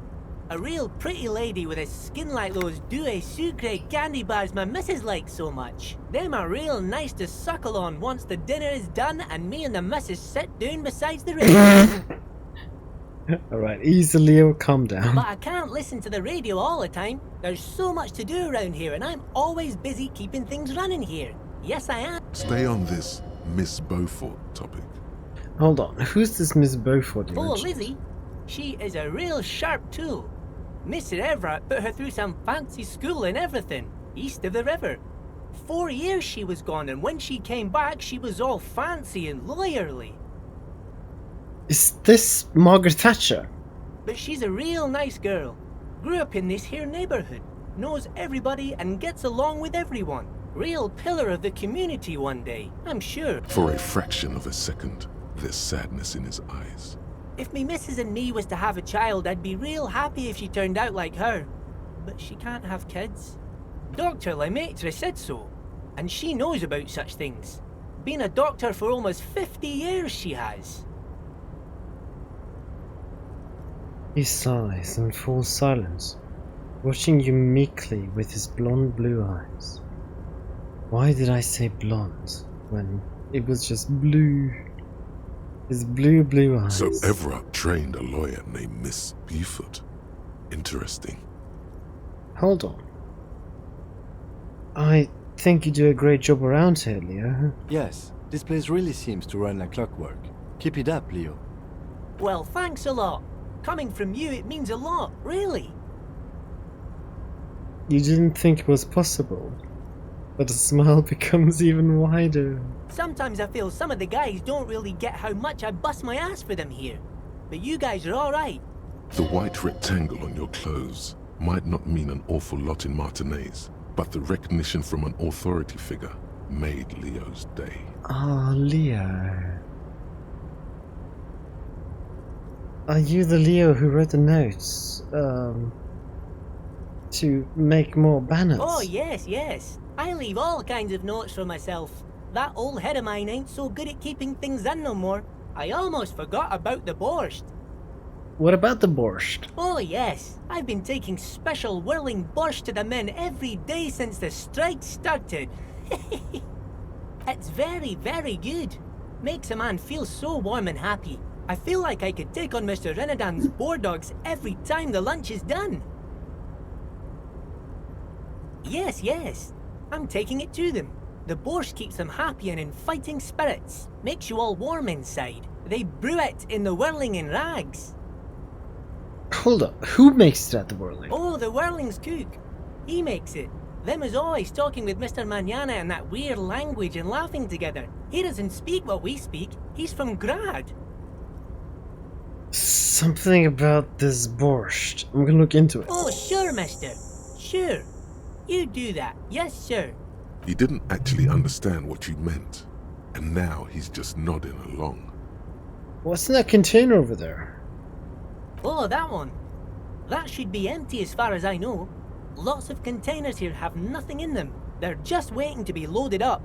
Speaker 12: A real pretty lady with a skin like those Douai Sucre candy bars my missus likes so much. Them are real nice to suckle on once the dinner is done and me and the missus sit down beside the river.
Speaker 1: Alright, easy Leo, calm down.
Speaker 12: But I can't listen to the radio all the time. There's so much to do around here and I'm always busy keeping things running here. Yes, I am.
Speaker 4: Stay on this Miss Beaufort topic.
Speaker 1: Hold on, who's this Miss Beaufort you
Speaker 12: Oh,
Speaker 1: mentioned?
Speaker 12: Lizzie. She is a real sharp tool. Mr. Everett put her through some fancy school and everything, east of the river. 4 years she was gone, and when she came back, she was all fancy and lawyerly.
Speaker 1: Is this Margaret Thatcher?
Speaker 12: But she's a real nice girl. Grew up in this here neighborhood, knows everybody and gets along with everyone. Real pillar of the community one day, I'm sure.
Speaker 4: For a fraction of a second, there's sadness in his eyes.
Speaker 12: If me missus and me was to have a child, I'd be real happy if she turned out like her. But she can't have kids. Dr. Lemaitre said so, and she knows about such things. Been a doctor for almost 50 years, she has.
Speaker 1: He sighs and falls silent, watching you meekly with his blonde blue eyes. Why did I say blonde when it was just blue? His blue eyes.
Speaker 4: So Everett trained a lawyer named Miss Beaufort. Interesting.
Speaker 1: Hold on. I think you do a great job around here, Leo.
Speaker 2: Yes, this place really seems to run like clockwork. Keep it up, Leo.
Speaker 12: Well, thanks a lot. Coming from you, it means a lot, really.
Speaker 1: You didn't think it was possible, but the smile becomes even wider.
Speaker 12: Sometimes I feel some of the guys don't really get how much I bust my ass for them here. But you guys are alright.
Speaker 4: The white rectangle on your clothes might not mean an awful lot in Martinez, but the recognition from an authority figure made Leo's day.
Speaker 1: Ah, Leo. Are you the Leo who wrote the notes, to make more banners?
Speaker 12: Oh, yes, yes. I leave all kinds of notes for myself. That old head of mine ain't so good at keeping things in no more. I almost forgot about the borscht.
Speaker 1: What about the borscht?
Speaker 12: Oh, yes. I've been taking special whirling borscht to the men every day since the strike started. It's very, very good. Makes a man feel so warm and happy. I feel like I could take on Mr. Renadan's boar dogs every time the lunch is done. Yes, yes. I'm taking it to them. The borscht keeps them happy and in fighting spirits. Makes you all warm inside. They brew it in the whirling in rags.
Speaker 1: Hold up, who makes it at the whirling?
Speaker 12: Oh, the whirling's cook. He makes it. Them is always talking with Mr. Manana in that weird language and laughing together. He doesn't speak what we speak. He's from Grad.
Speaker 1: Something about this borscht. I'm gonna look into it.
Speaker 12: Oh, sure, mister. Sure. You do that. Yes, sir.
Speaker 4: He didn't actually understand what you meant, and now he's just nodding along.
Speaker 1: What's in that container over there?
Speaker 12: Oh, that one. That should be empty as far as I know. Lots of containers here have nothing in them. They're just waiting to be loaded up.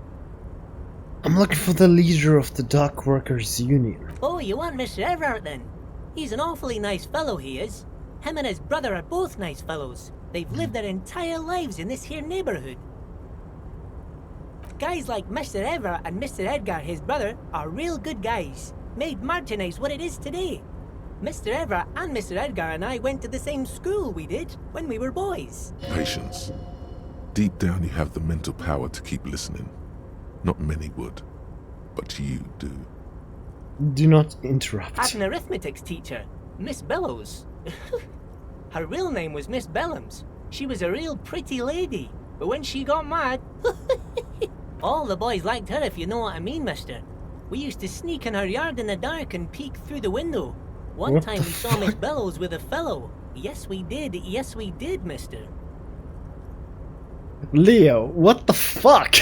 Speaker 1: I'm looking for the leader of the Dock Workers Union.
Speaker 12: Oh, you want Mr. Everard then? He's an awfully nice fellow, he is. Him and his brother are both nice fellows. They've lived their entire lives in this here neighborhood. Guys like Mr. Everard and Mr. Edgar, his brother, are real good guys. Made Martinez what it is today. Mr. Everard and Mr. Edgar and I went to the same school we did when we were boys.
Speaker 4: Patience. Deep down you have the mental power to keep listening. Not many would, but you do.
Speaker 1: Do not interrupt.
Speaker 12: Had an arithmetics teacher, Miss Bellows. Her real name was Miss Bellams. She was a real pretty lady, but when she got mad, all the boys liked her, if you know what I mean, mister. We used to sneak in her yard in the dark and peek through the window. One time we saw Miss Bellows with a fellow. Yes, we did, mister.
Speaker 1: Leo, what the fuck?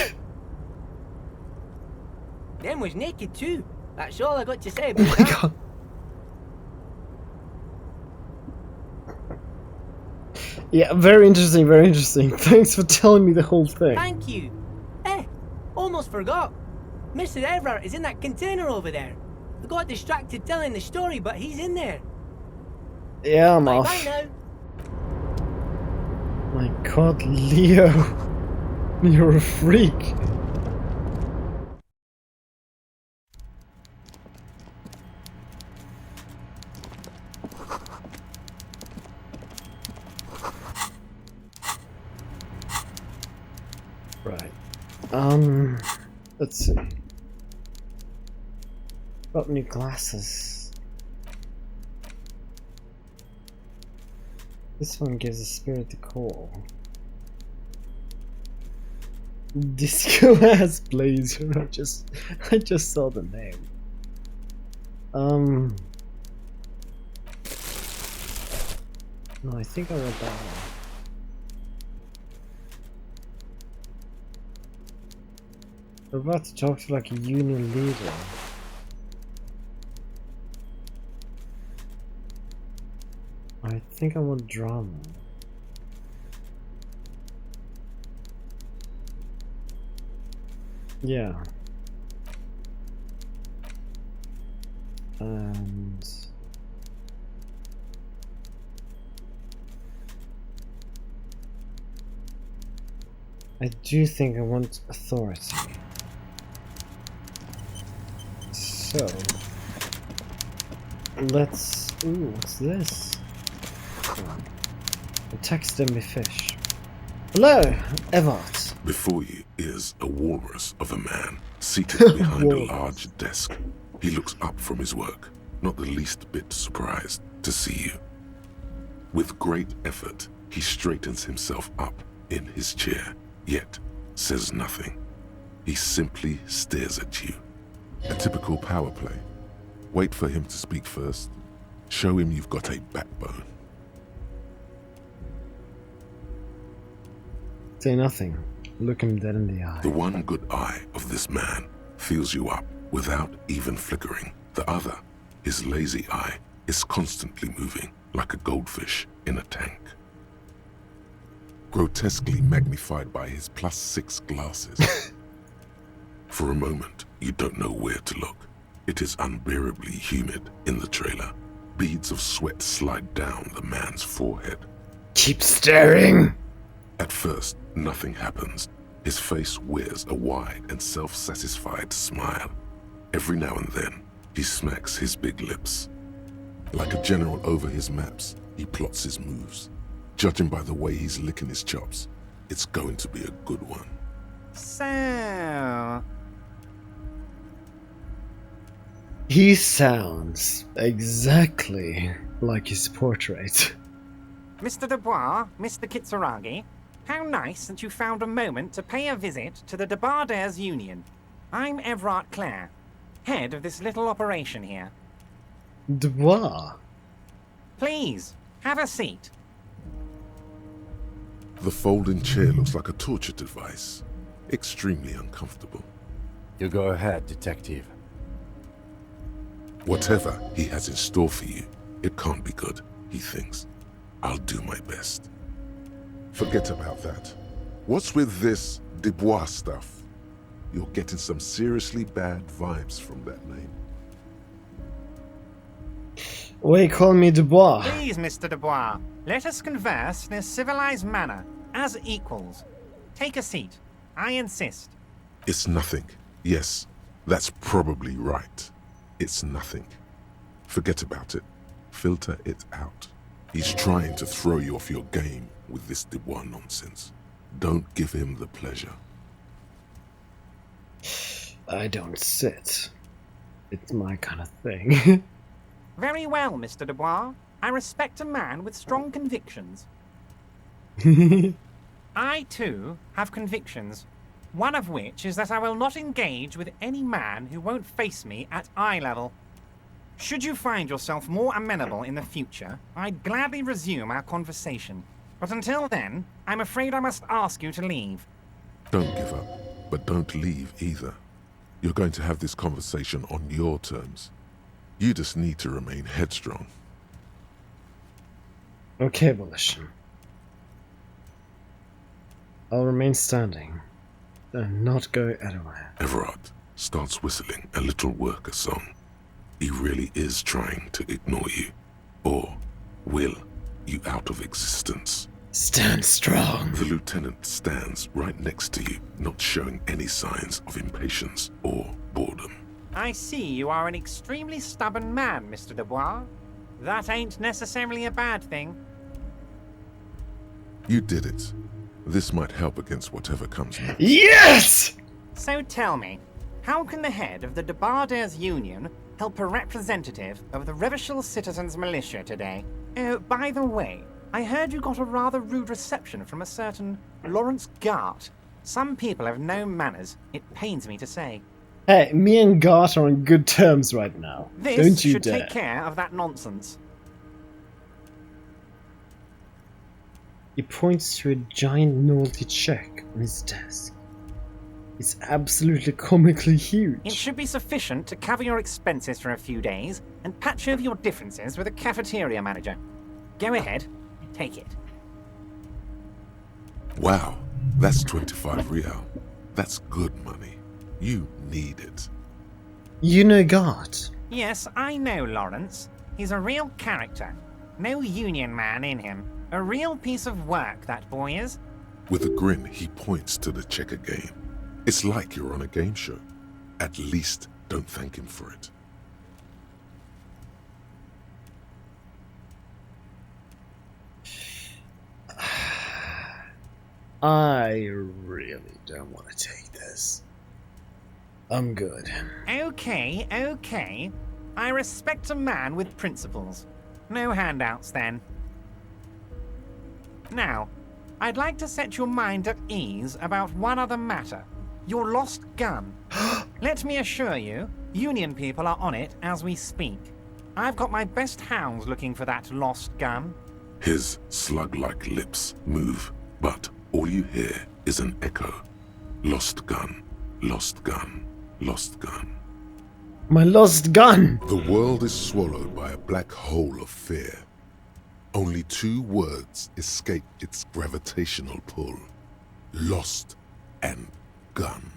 Speaker 12: Them was naked too. That's all I got to say
Speaker 1: Oh
Speaker 12: about
Speaker 1: my
Speaker 12: that.
Speaker 1: god. Yeah, very interesting, very interesting. Thanks for telling me the whole thing.
Speaker 12: Thank you. Almost forgot. Mr. Everard is in that container over there. I got distracted telling the story, but he's in there.
Speaker 1: Yeah, I'm
Speaker 12: Bye
Speaker 1: off.
Speaker 12: now.
Speaker 1: My god, Leo. You're a freak. Right. Let's see. Got new glasses. This one gives a spirit a call. Disco ass blazer. I just saw the name. No, I think I want that one. We're about to talk to like a union leader. I think I want drama. Yeah. And I do think I want authority. So let's. Ooh, what's this? A taxidermy fish. Hello, Evart.
Speaker 4: Before you is a walrus of a man seated behind a large desk. He looks up from his work, not the least bit surprised to see you. With great effort, he straightens himself up in his chair, yet says nothing. He simply stares at you. A typical power play. Wait for him to speak first. Show him you've got a backbone.
Speaker 1: Say nothing. Look him dead in the eye.
Speaker 4: The one good eye of this man fills you up without even flickering. The other, his lazy eye, is constantly moving like a goldfish in a tank. Grotesquely magnified by his +6 glasses. For a moment, you don't know where to look. It is unbearably humid in the trailer. Beads of sweat slide down the man's forehead.
Speaker 1: Keep staring!
Speaker 4: At first, nothing happens. His face wears a wide and self-satisfied smile. Every now and then, he smacks his big lips. Like a general over his maps, he plots his moves. Judging by the way he's licking his chops, it's going to be a good one.
Speaker 13: So...
Speaker 1: He sounds exactly like his portrait.
Speaker 13: Mr. Dubois, Mr. Kitsuragi, how nice that you found a moment to pay a visit to the Debardairs Union. I'm Everard Clare, head of this little operation here.
Speaker 1: Dubois?
Speaker 13: Please, have a seat.
Speaker 4: The folding chair looks like a torture device. Extremely uncomfortable.
Speaker 2: You go ahead, detective.
Speaker 4: Whatever he has in store for you, it can't be good, he thinks. I'll do my best. Forget about that. What's with this Dubois stuff? You're getting some seriously bad vibes from that name.
Speaker 1: Why call me Dubois?
Speaker 13: Please, Mr. Dubois, let us converse in a civilized manner, as equals. Take a seat. I insist.
Speaker 4: It's nothing. Yes, that's probably right. It's nothing. Forget about it. Filter it out. He's trying to throw you off your game with this Dubois nonsense. Don't give him the pleasure.
Speaker 1: I don't sit. It's my kind of thing.
Speaker 13: Very well, Mr. Dubois. I respect a man with strong convictions. I, too, have convictions. One of which is that I will not engage with any man who won't face me at eye level. Should you find yourself more amenable in the future, I'd gladly resume our conversation. But until then, I'm afraid I must ask you to leave.
Speaker 4: Don't give up, but don't leave either. You're going to have this conversation on your terms. You just need to remain headstrong.
Speaker 1: Okay, Volition. I'll remain standing and not go anywhere.
Speaker 4: Everard starts whistling a little worker song. He really is trying to ignore you, or will you out of existence.
Speaker 1: Stand strong.
Speaker 4: The lieutenant stands right next to you, not showing any signs of impatience or boredom.
Speaker 13: I see you are an extremely stubborn man, Mr. Dubois. That ain't necessarily a bad thing.
Speaker 4: You did it. This might help against whatever comes next.
Speaker 1: Yes!
Speaker 13: So tell me, how can the head of the Debarders Union help a representative of the Revachol Citizens Militia today? Oh, by the way, I heard you got a rather rude reception from a certain Lawrence Gart. Some people have no manners, it pains me to say.
Speaker 1: Hey, me and Gart are on good terms right now.
Speaker 13: This
Speaker 1: Don't you
Speaker 13: should
Speaker 1: dare.
Speaker 13: take care of that nonsense.
Speaker 1: He points to a giant novelty check on his desk. It's absolutely comically huge.
Speaker 13: It should be sufficient to cover your expenses for a few days and patch over your differences with a cafeteria manager. Go ahead, take it.
Speaker 4: Wow, that's 25 real. That's good money. You need it.
Speaker 1: You know Gart?
Speaker 13: Yes, I know Lawrence. He's a real character. No union man in him. A real piece of work, that boy is.
Speaker 4: With a grin, he points to the checker game. It's like you're on a game show. At least don't thank him for it.
Speaker 1: I really don't want to take this. I'm good.
Speaker 13: Okay, okay. I respect a man with principles. No handouts, then. Now, I'd like to set your mind at ease about one other matter. Your lost gun. Let me assure you, Union people are on it as we speak. I've got my best hounds looking for that lost gun.
Speaker 4: His slug-like lips move, but all you hear is an echo. Lost gun, lost gun, lost gun.
Speaker 1: My lost gun!
Speaker 4: The world is swallowed by a black hole of fear. Only two words escape its gravitational pull. Lost and gun.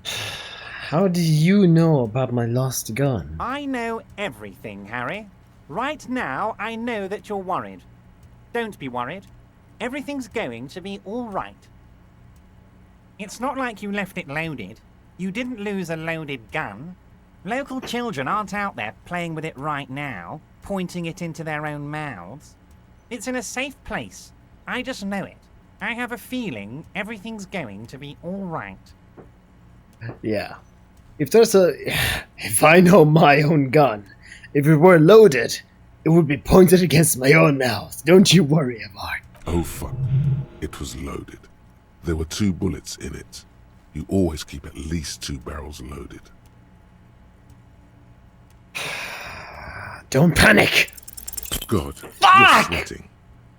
Speaker 1: How do you know about my lost gun?
Speaker 13: I know everything, Harry. Right now, I know that you're worried. Don't be worried. Everything's going to be all right. It's not like you left it loaded. You didn't lose a loaded gun. Local children aren't out there playing with it right now, pointing it into their own mouths. It's in a safe place. I just know it. I have a feeling everything's going to be all right.
Speaker 1: Yeah. If I know my own gun, if it were loaded, it would be pointed against my own mouth. Don't you worry, Everard.
Speaker 4: Oh fuck. It was loaded. There were 2 bullets in it. You always keep at least 2 barrels loaded.
Speaker 1: Don't panic!
Speaker 4: God,
Speaker 1: Fuck!
Speaker 4: you're sweating.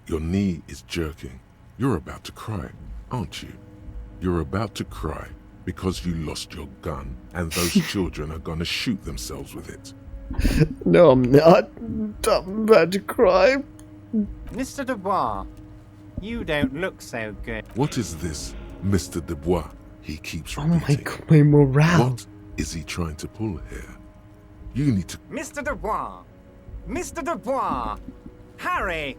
Speaker 4: Your knee is jerking. You're about to cry, aren't you? You're about to cry because you lost your gun and those children are gonna shoot themselves with it.
Speaker 1: No, I'm not. I'm about to cry.
Speaker 13: Mr. Dubois, you don't look so good.
Speaker 4: What is this, Mr. Dubois? He keeps
Speaker 1: Oh my
Speaker 4: repeating.
Speaker 1: god, my morale.
Speaker 4: What is he trying to pull here? You need to...
Speaker 13: Mr. Dubois! Mr. Dubois! Harry!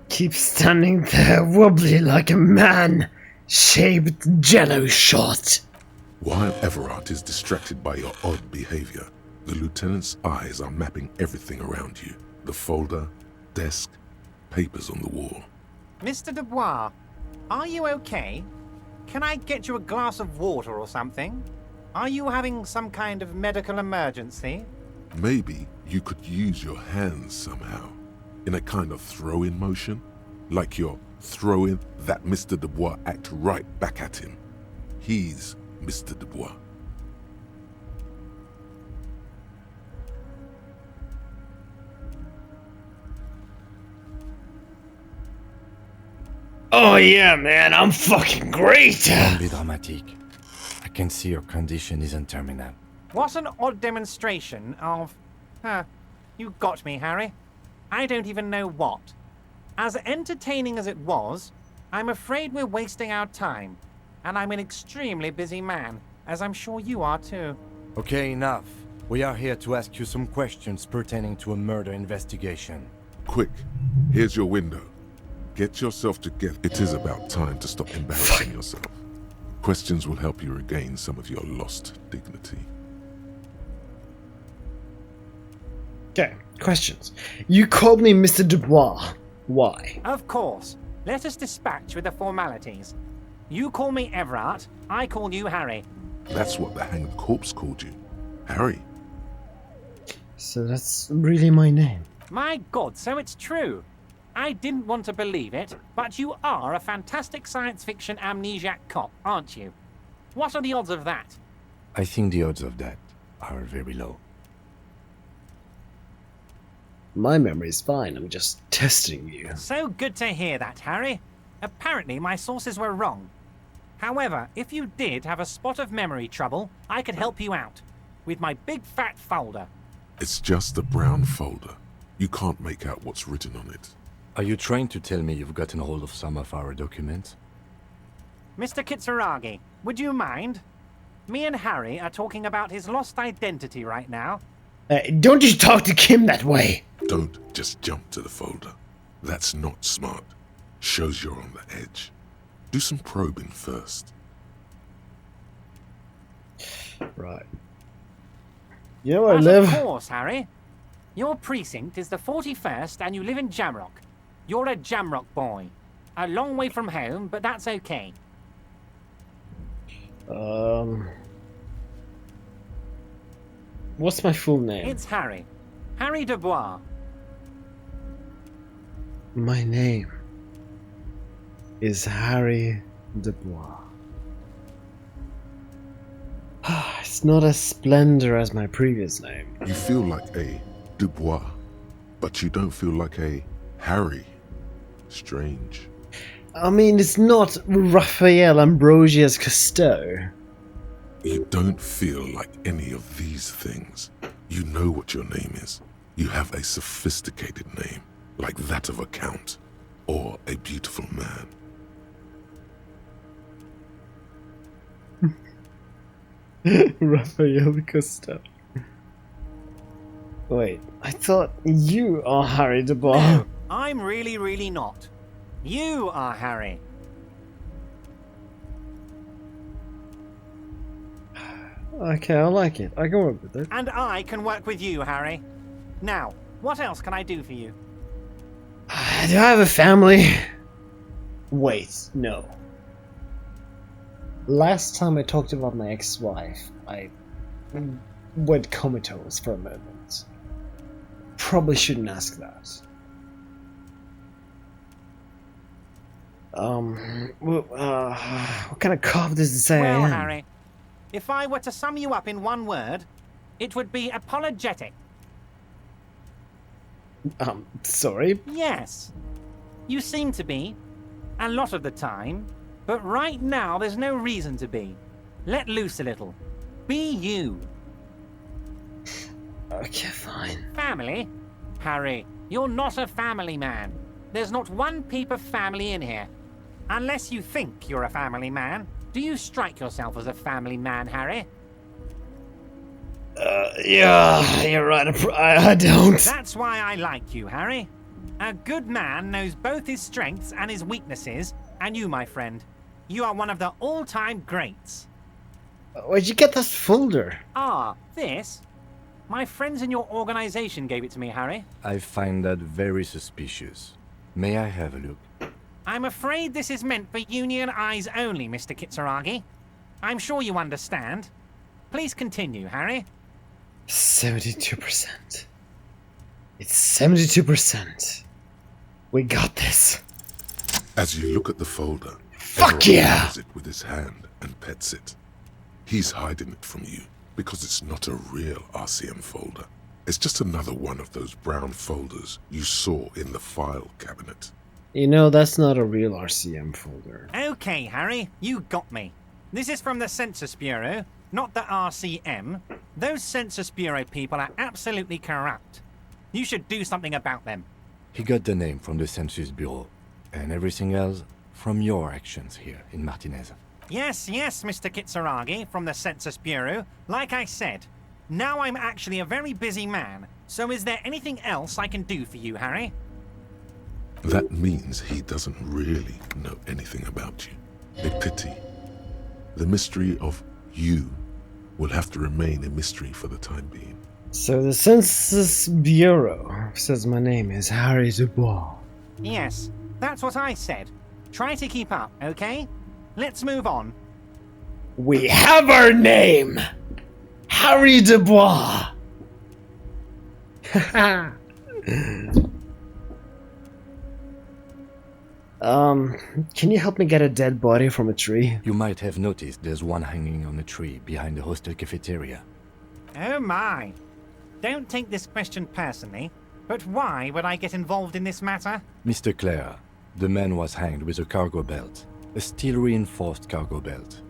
Speaker 1: Keep standing there, wobbly like a man-shaped jello shot.
Speaker 4: While Everard is distracted by your odd behavior, the lieutenant's eyes are mapping everything around you. The folder, desk, papers on the wall.
Speaker 13: Mr. Dubois, are you okay? Can I get you a glass of water or something? Are you having some kind of medical emergency?
Speaker 4: Maybe you could use your hands somehow, in a kind of throw-in motion, like you're throwing that Mr. Dubois act right back at him. He's Mr. Dubois.
Speaker 1: Oh yeah, man, I'm fucking great!
Speaker 2: Don't be dramatic. I can see your condition isn't terminal.
Speaker 13: What an odd demonstration of... you got me, Harry. I don't even know what. As entertaining as it was, I'm afraid we're wasting our time. And I'm an extremely busy man, as I'm sure you are too.
Speaker 2: Okay, enough. We are here to ask you some questions pertaining to a murder investigation.
Speaker 4: Quick, here's your window. Get yourself together. It is about time to stop embarrassing yourself. Questions will help you regain some of your lost dignity.
Speaker 1: Okay, questions. You called me Mr. Dubois. Why?
Speaker 13: Of course. Let us dispatch with the formalities. You call me Everard, I call you Harry.
Speaker 4: That's what the hanged corpse called you. Harry.
Speaker 1: So that's really my name.
Speaker 13: My God, so it's true. I didn't want to believe it, but you are a fantastic science fiction amnesiac cop, aren't you? What are the odds of that?
Speaker 2: I think the odds of that are very low.
Speaker 1: My memory's fine, I'm just testing you.
Speaker 13: So good to hear that, Harry. Apparently my sources were wrong. However, if you did have a spot of memory trouble, I could help you out. With my big fat folder.
Speaker 4: It's just a brown folder. You can't make out what's written on it.
Speaker 2: Are you trying to tell me you've gotten hold of some of our documents?
Speaker 13: Mr. Kitsuragi, would you mind? Me and Harry are talking about his lost identity right now.
Speaker 1: Don't you talk to Kim that way!
Speaker 4: Don't just jump to the folder. That's not smart. Shows you're on the edge. Do some probing first.
Speaker 1: Right. You know where I
Speaker 13: But
Speaker 1: live?
Speaker 13: of course, Harry. Your precinct is the 41st and you live in Jamrock. You're a Jamrock boy. A long way from home, but that's okay.
Speaker 1: What's my full name?
Speaker 13: It's Harry. Harry Dubois.
Speaker 1: My name is Harry Dubois. It's not as splendor as my previous name.
Speaker 4: You feel like a Dubois, but you don't feel like a Harry. Strange.
Speaker 1: I mean, it's not Raphael Ambrosius Cousteau.
Speaker 4: You don't feel like any of these things. You know what your name is. You have a sophisticated name, like that of a count, or a beautiful man.
Speaker 1: Raphael Cousteau. Wait, I thought you are Harry Dubois.
Speaker 13: No, I'm really not. You are Harry.
Speaker 1: Okay, I like it. I can work with it.
Speaker 13: And I can work with you, Harry. Now, what else can I do for you?
Speaker 1: Do I have a family? Wait, no. Last time I talked about my ex-wife, I went comatose for a moment. Probably shouldn't ask that. What kind of cop does it say I
Speaker 13: Well,
Speaker 1: am?
Speaker 13: Harry, if I were to sum you up in one word, It would be apologetic.
Speaker 1: Sorry?
Speaker 13: Yes. You seem to be. A lot of the time. But right now, there's no reason to be. Let loose a little. Be you.
Speaker 1: Okay, fine.
Speaker 13: Family? Harry, you're not a family man. There's not one peep of family in here. Unless you think you're a family man. Do you strike yourself as a family man, Harry?
Speaker 1: Yeah, you're right. I don't.
Speaker 13: That's why I like you, Harry. A good man knows both his strengths and his weaknesses, and you, my friend. You are one of the all-time greats.
Speaker 1: Where'd you get this folder?
Speaker 13: Ah, this? My friends in your organization gave it to me, Harry.
Speaker 2: I find that very suspicious. May I have a look?
Speaker 13: I'm afraid this is meant for Union eyes only, Mr. Kitsuragi. I'm sure you understand. Please continue, Harry.
Speaker 1: 72%. It's 72%. We got this.
Speaker 4: As you look at the folder,
Speaker 1: Fuck yeah!
Speaker 4: holds it with his hand and pets it. He's hiding it from you because it's not a real RCM folder. It's just another one of those brown folders you saw in the file cabinet.
Speaker 1: You know, that's not a real RCM folder.
Speaker 13: Okay, Harry, you got me. This is from the Census Bureau, not the RCM. Those Census Bureau people are absolutely corrupt. You should do something about them.
Speaker 2: He got the name from the Census Bureau, and everything else from your actions here in Martinez.
Speaker 13: Yes, Mr. Kitsuragi, from the Census Bureau. Like I said, now I'm actually a very busy man, so is there anything else I can do for you, Harry?
Speaker 4: That means he doesn't really know anything about you. A pity. The mystery of you will have to remain a mystery for the time being.
Speaker 1: So the Census Bureau says my name is Harry Dubois.
Speaker 13: Yes, that's what I said. Try to keep up, okay? Let's move on.
Speaker 1: We have our name! Harry Dubois! Can you help me get a dead body from a tree?
Speaker 2: You might have noticed there's one hanging on a tree behind the hostel cafeteria.
Speaker 13: Oh my. Don't take this question personally, but why would I get involved in this matter?
Speaker 2: Mr. Clare, the man was hanged with a cargo belt. A steel-reinforced cargo belt.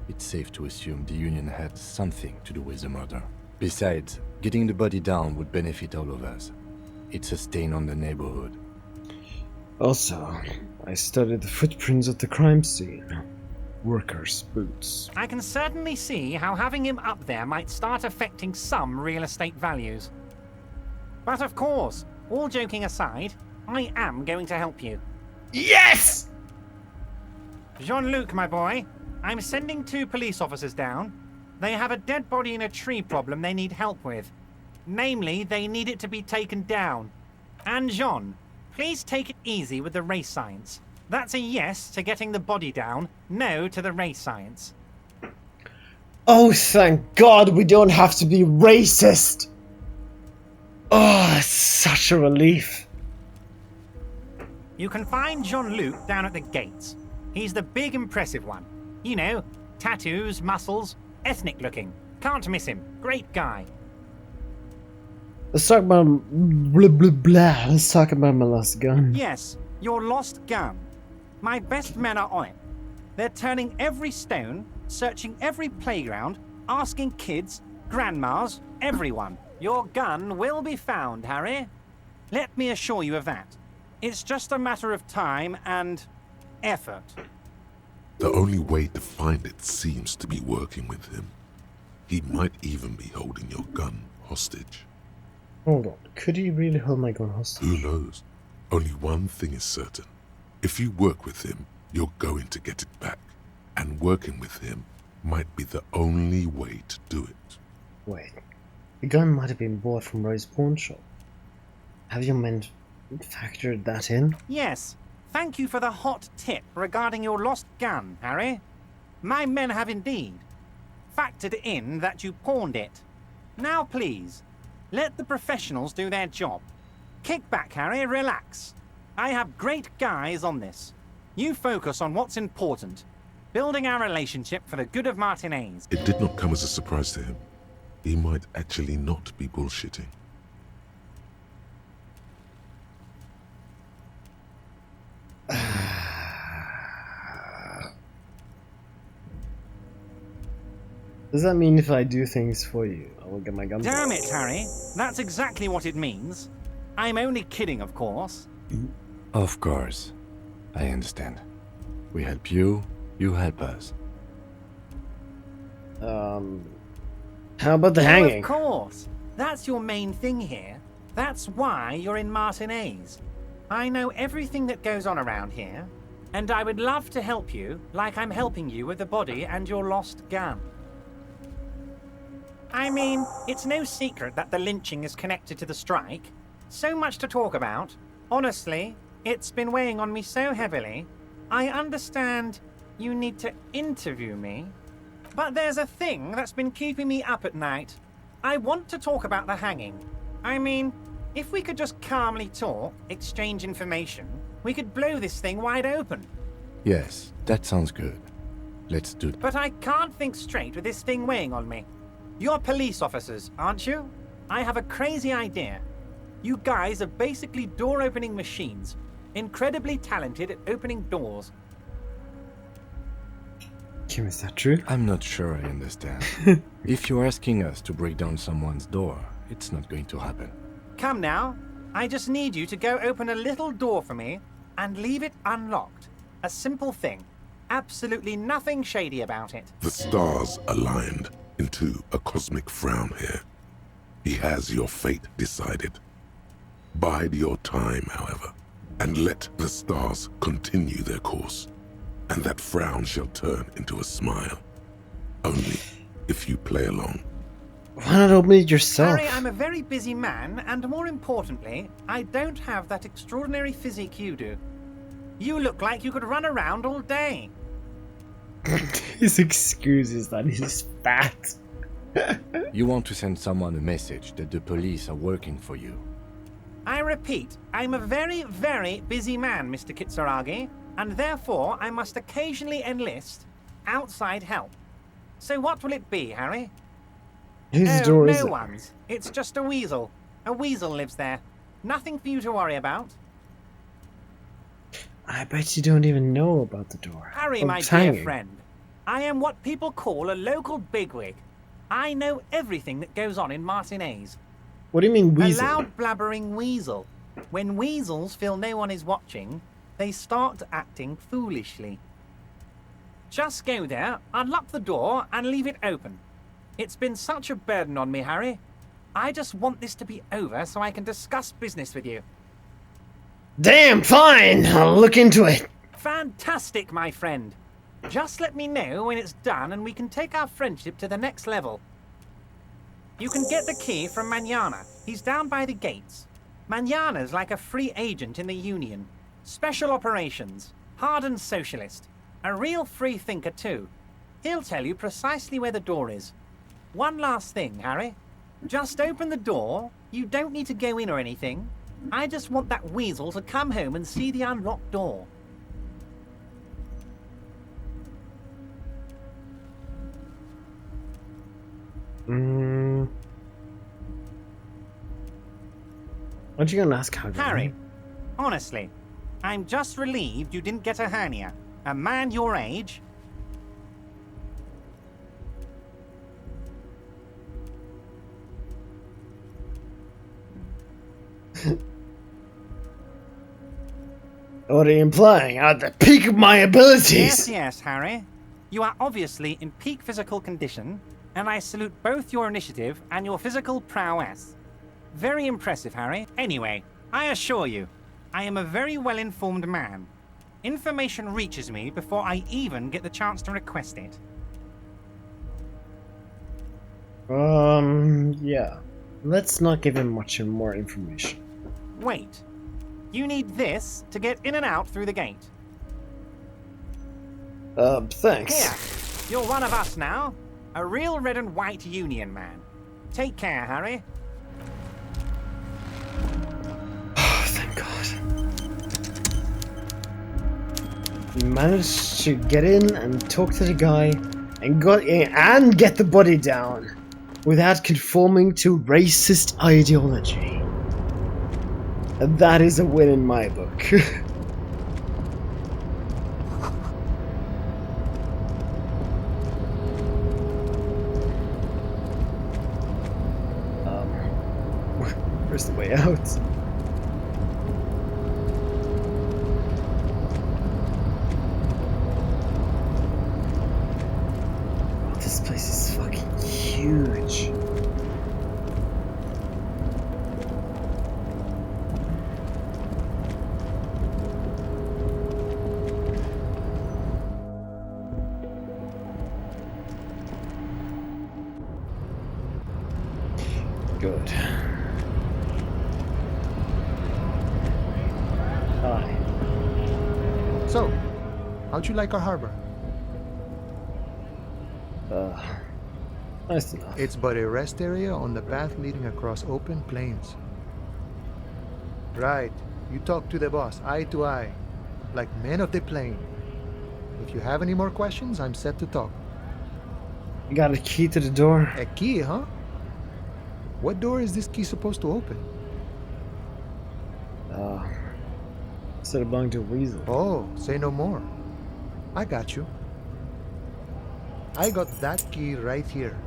Speaker 2: It's safe to assume the Union had something to do with the murder. Besides, getting the body down would benefit all of us. It's a stain on the neighborhood.
Speaker 1: Also, I studied the footprints at the crime scene. Workers' boots.
Speaker 13: I can certainly see how having him up there might start affecting some real estate values. But of course, all joking aside, I am going to help you.
Speaker 1: Yes!
Speaker 13: Jean-Luc, my boy, I'm sending 2 police officers down. They have a dead body in a tree problem they need help with. Namely, they need it to be taken down. And Jean, please take it easy with the race science. That's a yes to getting the body down, no to the race science.
Speaker 1: Oh, thank God we don't have to be racist! Oh, it's such a relief.
Speaker 13: You can find Jean-Luc down at the gates. He's the big impressive one. You know, tattoos, muscles, ethnic looking. Can't miss him. Great guy.
Speaker 1: Let's talk about blah blah blah. Let's talk about my lost gun.
Speaker 13: Yes, your lost gun. My best men are on it. They're turning every stone, searching every playground, asking kids, grandmas, everyone. Your gun will be found, Harry. Let me assure you of that. It's just a matter of time and effort.
Speaker 4: The only way to find it seems to be working with him. He might even be holding your gun hostage.
Speaker 1: Hold on, could he really hold my gun hostage?
Speaker 4: Who knows? Only one thing is certain. If you work with him, you're going to get it back. And working with him might be the only way to do it.
Speaker 1: Wait, the gun might have been bought from Roy's pawn shop. Have your men factored that in?
Speaker 13: Yes. Thank you for the hot tip regarding your lost gun, Harry. My men have indeed factored in that you pawned it. Now please, let the professionals do their job. Kick back, Harry, relax. I have great guys on this. You focus on what's important. Building our relationship for the good of Martinez.
Speaker 4: It did not come as a surprise to him. he might actually not be bullshitting.
Speaker 1: Does that mean if I do things for you, I will get my guns?
Speaker 13: Damn it, Harry. That's exactly what it means. I'm only kidding, of course.
Speaker 2: Of course. I understand. We help you, you help us.
Speaker 1: How about the hanging?
Speaker 13: Of course. That's your main thing here. That's why you're in Martinez. I know everything that goes on around here, and I would love to help you, like I'm helping you with the body and your lost gun. I mean, it's no secret that the lynching is connected to the strike. So much to talk about. Honestly, it's been weighing on me so heavily. I understand you need to interview me, but there's a thing that's been keeping me up at night. I want to talk about the hanging. I mean, if we could just calmly talk, exchange information, we could blow this thing wide open.
Speaker 2: Yes, that sounds good. Let's do that.
Speaker 13: But I can't think straight with this thing weighing on me. You're police officers, aren't you? I have a crazy idea. You guys are basically door-opening machines, incredibly talented at opening doors.
Speaker 1: Kim, is that true?
Speaker 2: I'm not sure I understand. If you're asking us to break down someone's door, it's not going to happen.
Speaker 13: Come now. I just need you to go open a little door for me and leave it unlocked. A simple thing. Absolutely nothing shady about it.
Speaker 4: The stars aligned into a cosmic frown here. He has your fate decided. Bide your time, however, and let the stars continue their course, and that frown shall turn into a smile. Only if you play along.
Speaker 1: Why not open it yourself?
Speaker 13: Harry, I'm a very busy man, and more importantly, I don't have that extraordinary physique you do. You look like you could run around all day.
Speaker 1: His excuse is that he's fat.
Speaker 2: You want to send someone a message that the police are working for you.
Speaker 13: I repeat, I'm a very, very busy man, Mr. Kitsuragi, and therefore I must occasionally enlist outside help. So what will it be, Harry?
Speaker 1: Whose door is
Speaker 13: no
Speaker 1: it?
Speaker 13: one's. It's just a weasel. A weasel lives there. Nothing for you to worry about.
Speaker 1: I bet you don't even know about the door.
Speaker 13: Harry,
Speaker 1: Oh,
Speaker 13: my
Speaker 1: it's
Speaker 13: dear
Speaker 1: hanging.
Speaker 13: friend, I am what people call a local bigwig. I know everything that goes on in Martinez.
Speaker 1: What do you mean,
Speaker 13: A
Speaker 1: weasel?
Speaker 13: loud blabbering weasel. When weasels feel no one is watching, they start acting foolishly. Just go there, unlock the door, and leave it open. It's been such a burden on me, Harry. I just want this to be over so I can discuss business with you.
Speaker 1: Damn, fine! I'll look into it.
Speaker 13: Fantastic, my friend. Just let me know when it's done and we can take our friendship to the next level. You can get the key from Manana. He's down by the gates. Manana's like a free agent in the Union. Special operations. Hardened socialist. A real free thinker, too. He'll tell you precisely where the door is. One last thing, Harry. Just open the door. You don't need to go in or anything. I just want that weasel to come home and see the unlocked door.
Speaker 1: What you gonna ask
Speaker 13: Harry, honestly, I'm just relieved you didn't get a hernia. A man your age...
Speaker 1: What are you implying? At the peak of my abilities!
Speaker 13: Yes, yes, Harry. You are obviously in peak physical condition, and I salute both your initiative and your physical prowess. Very impressive, Harry. Anyway, I assure you, I am a very well-informed man. Information reaches me before I even get the chance to request it.
Speaker 1: Yeah. Let's not give him much more information.
Speaker 13: Wait. You need this to get in and out through the gate.
Speaker 1: Thanks.
Speaker 13: Here, you're one of us now. A real red and white Union man. Take care, Harry.
Speaker 1: Oh, thank God. You managed to get in and talk to the guy and get the body down. without conforming to racist ideology. And that is a win in my book. Where's the way out? This place is fucking huge. Good. Hi.
Speaker 14: So, how'd you like our harbor?
Speaker 1: Nice enough.
Speaker 14: It's but a rest area on the path leading across open plains. Right. You talk to the boss, eye to eye, like men of the plain. If you have any more questions, I'm set to talk.
Speaker 1: You got a key to the door?
Speaker 14: A key, huh? What door is this key supposed to open?
Speaker 1: Said it belonged to a weasel.
Speaker 14: Oh, say no more. I got you. I got that key right here.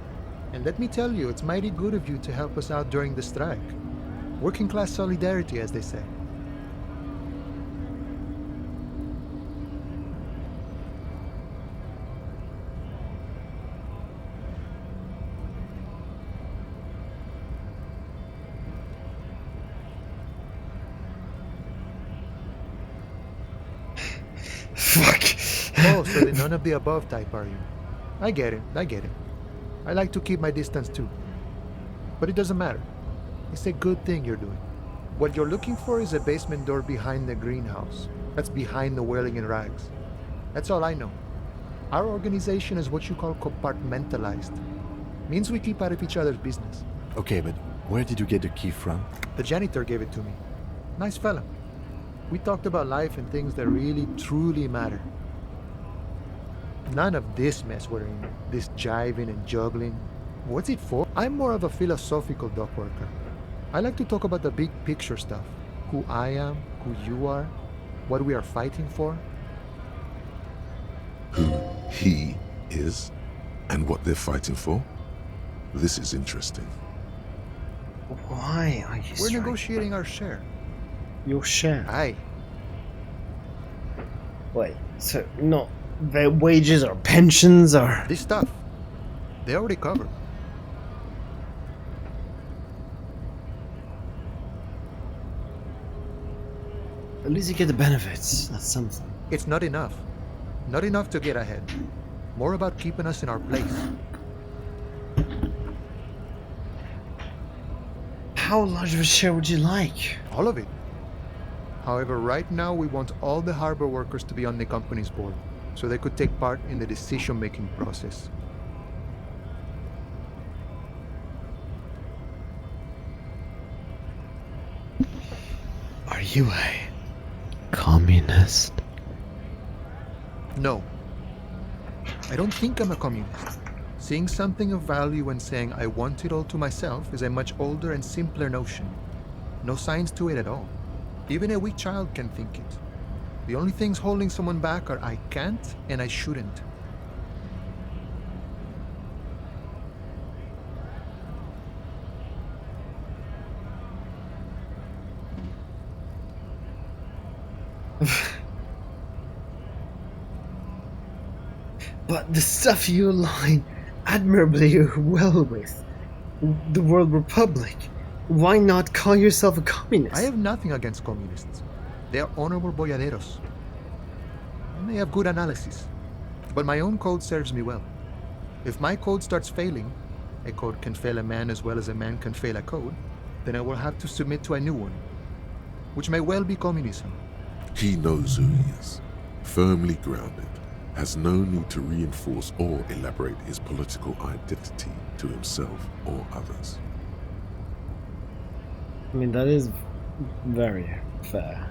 Speaker 14: And let me tell you, it's mighty good of you to help us out during the strike. Working class solidarity, as they say.
Speaker 1: Fuck.
Speaker 14: Oh, so the none of the above type, are you? I get it, I get it. I like to keep my distance too. But it doesn't matter. It's a good thing you're doing. What you're looking for is a basement door behind the greenhouse. That's behind the whirling in rags. That's all I know. Our organization is what you call compartmentalized. Means we keep out of each other's business.
Speaker 2: Okay, but where did you get the key from?
Speaker 14: The janitor gave it to me. Nice fella. We talked about life and things that really, truly matter. None of this mess we're in. This jiving and juggling. What's it for? I'm more of a philosophical dock worker. I like to talk about the big picture stuff. Who I am, who you are, what we are fighting for.
Speaker 4: Who he is, and what they're fighting for? This is interesting.
Speaker 1: Why are you
Speaker 14: We're
Speaker 1: striking?
Speaker 14: negotiating our share.
Speaker 1: Your share?
Speaker 14: Aye.
Speaker 1: Wait, so not their wages or pensions or...
Speaker 14: This stuff, they already covered.
Speaker 1: At least you get the benefits. That's something.
Speaker 14: It's not enough. Not enough to get ahead. More about keeping us in our place.
Speaker 1: How large of a share would you like?
Speaker 14: All of it. However, right now we want all the harbor workers to be on the company's board, so they could take part in the decision-making process.
Speaker 1: Are you a communist?
Speaker 14: No. I don't think I'm a communist. Seeing something of value and saying I want it all to myself is a much older and simpler notion. No science to it at all. Even a weak child can think it. The only things holding someone back are I can't and I shouldn't.
Speaker 1: But the stuff you align admirably well with, the World Republic, why not call yourself a communist?
Speaker 14: I have nothing against communists. They are honorable boyaderos. And they have good analysis. But my own code serves me well. If my code starts failing, a code can fail a man as well as a man can fail a code, then I will have to submit to a new one, which may well be communism.
Speaker 4: He knows who he is, firmly grounded, has no need to reinforce or elaborate his political identity to himself or others.
Speaker 1: I mean, that is very fair.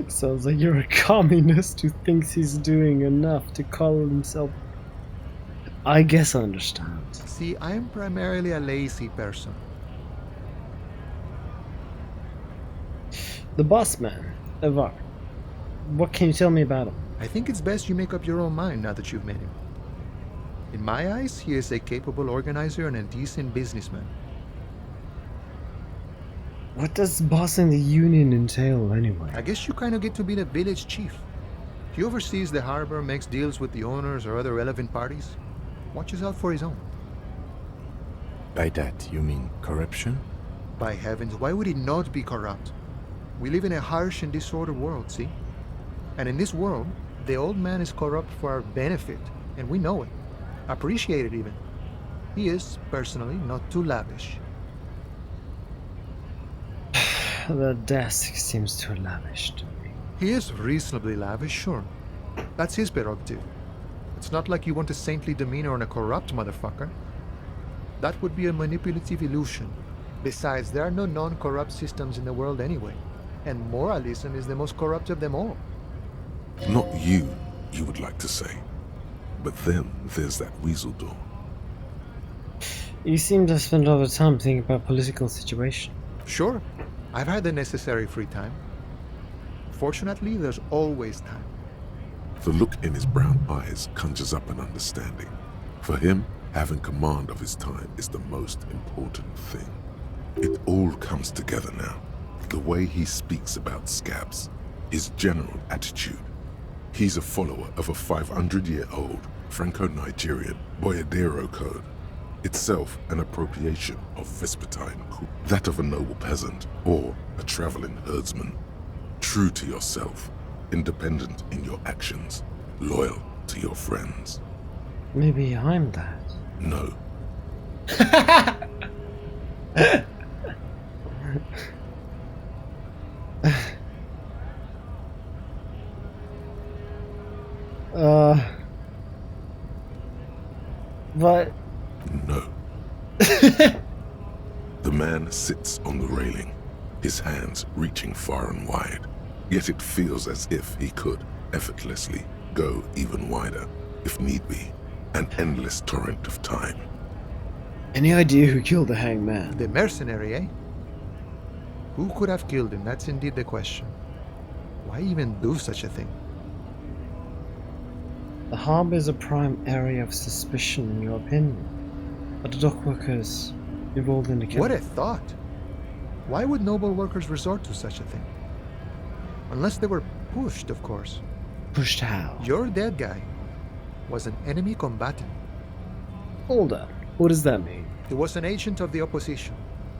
Speaker 1: Sounds like you're a communist who thinks he's doing enough to call himself a I guess I understand.
Speaker 14: See, I'm primarily a lazy person.
Speaker 1: The boss man, Evar. What can you tell me about him?
Speaker 14: I think it's best you make up your own mind now that you've met him. In my eyes, he is a capable organizer and a decent businessman.
Speaker 1: What does bossing the union entail anyway?
Speaker 14: I guess you kind of get to be the village chief. He oversees the harbor, makes deals with the owners or other relevant parties, watches out for his own.
Speaker 2: By that, you mean corruption?
Speaker 14: By heavens, why would he not be corrupt? We live in a harsh and disordered world, see? And in this world, the old man is corrupt for our benefit, and we know it. Appreciate it even. He is, personally, not too lavish.
Speaker 1: The desk seems too lavish to me.
Speaker 14: He is reasonably lavish, sure. That's his prerogative. It's not like you want a saintly demeanor on a corrupt motherfucker. That would be a manipulative illusion. Besides, there are no non-corrupt systems in the world anyway, and moralism is the most corrupt of them all.
Speaker 4: Not you would like to say. But then there's that weasel door.
Speaker 1: You seem to spend all the time thinking about political situation.
Speaker 14: Sure. I've had the necessary free time. Fortunately, there's always time.
Speaker 4: The look in his brown eyes conjures up an understanding. For him, having command of his time is the most important thing. It all comes together now. The way he speaks about scabs, his general attitude. He's a follower of a 500-year-old Franco-Nigerian Boyadero code, itself an appropriation of Vespertine, that of a noble peasant or a traveling herdsman. True to yourself, independent in your actions, loyal to your friends.
Speaker 1: Maybe I'm that.
Speaker 4: No.
Speaker 1: But...
Speaker 4: No. The man sits on the railing, his hands reaching far and wide. Yet it feels as if he could effortlessly go even wider, if need be. An endless torrent of time.
Speaker 1: Any idea who killed the hangman?
Speaker 14: The mercenary, eh? Who could have killed him? That's indeed the question. Why even do such a thing?
Speaker 1: The harbor is a prime area of suspicion in your opinion. Are the dock workers involved in the killing?
Speaker 14: What a thought! Why would noble workers resort to such a thing? Unless they were pushed, of course.
Speaker 1: Pushed how?
Speaker 14: Your dead guy was an enemy combatant.
Speaker 1: Hold up. What does that mean?
Speaker 14: He was an agent of the opposition,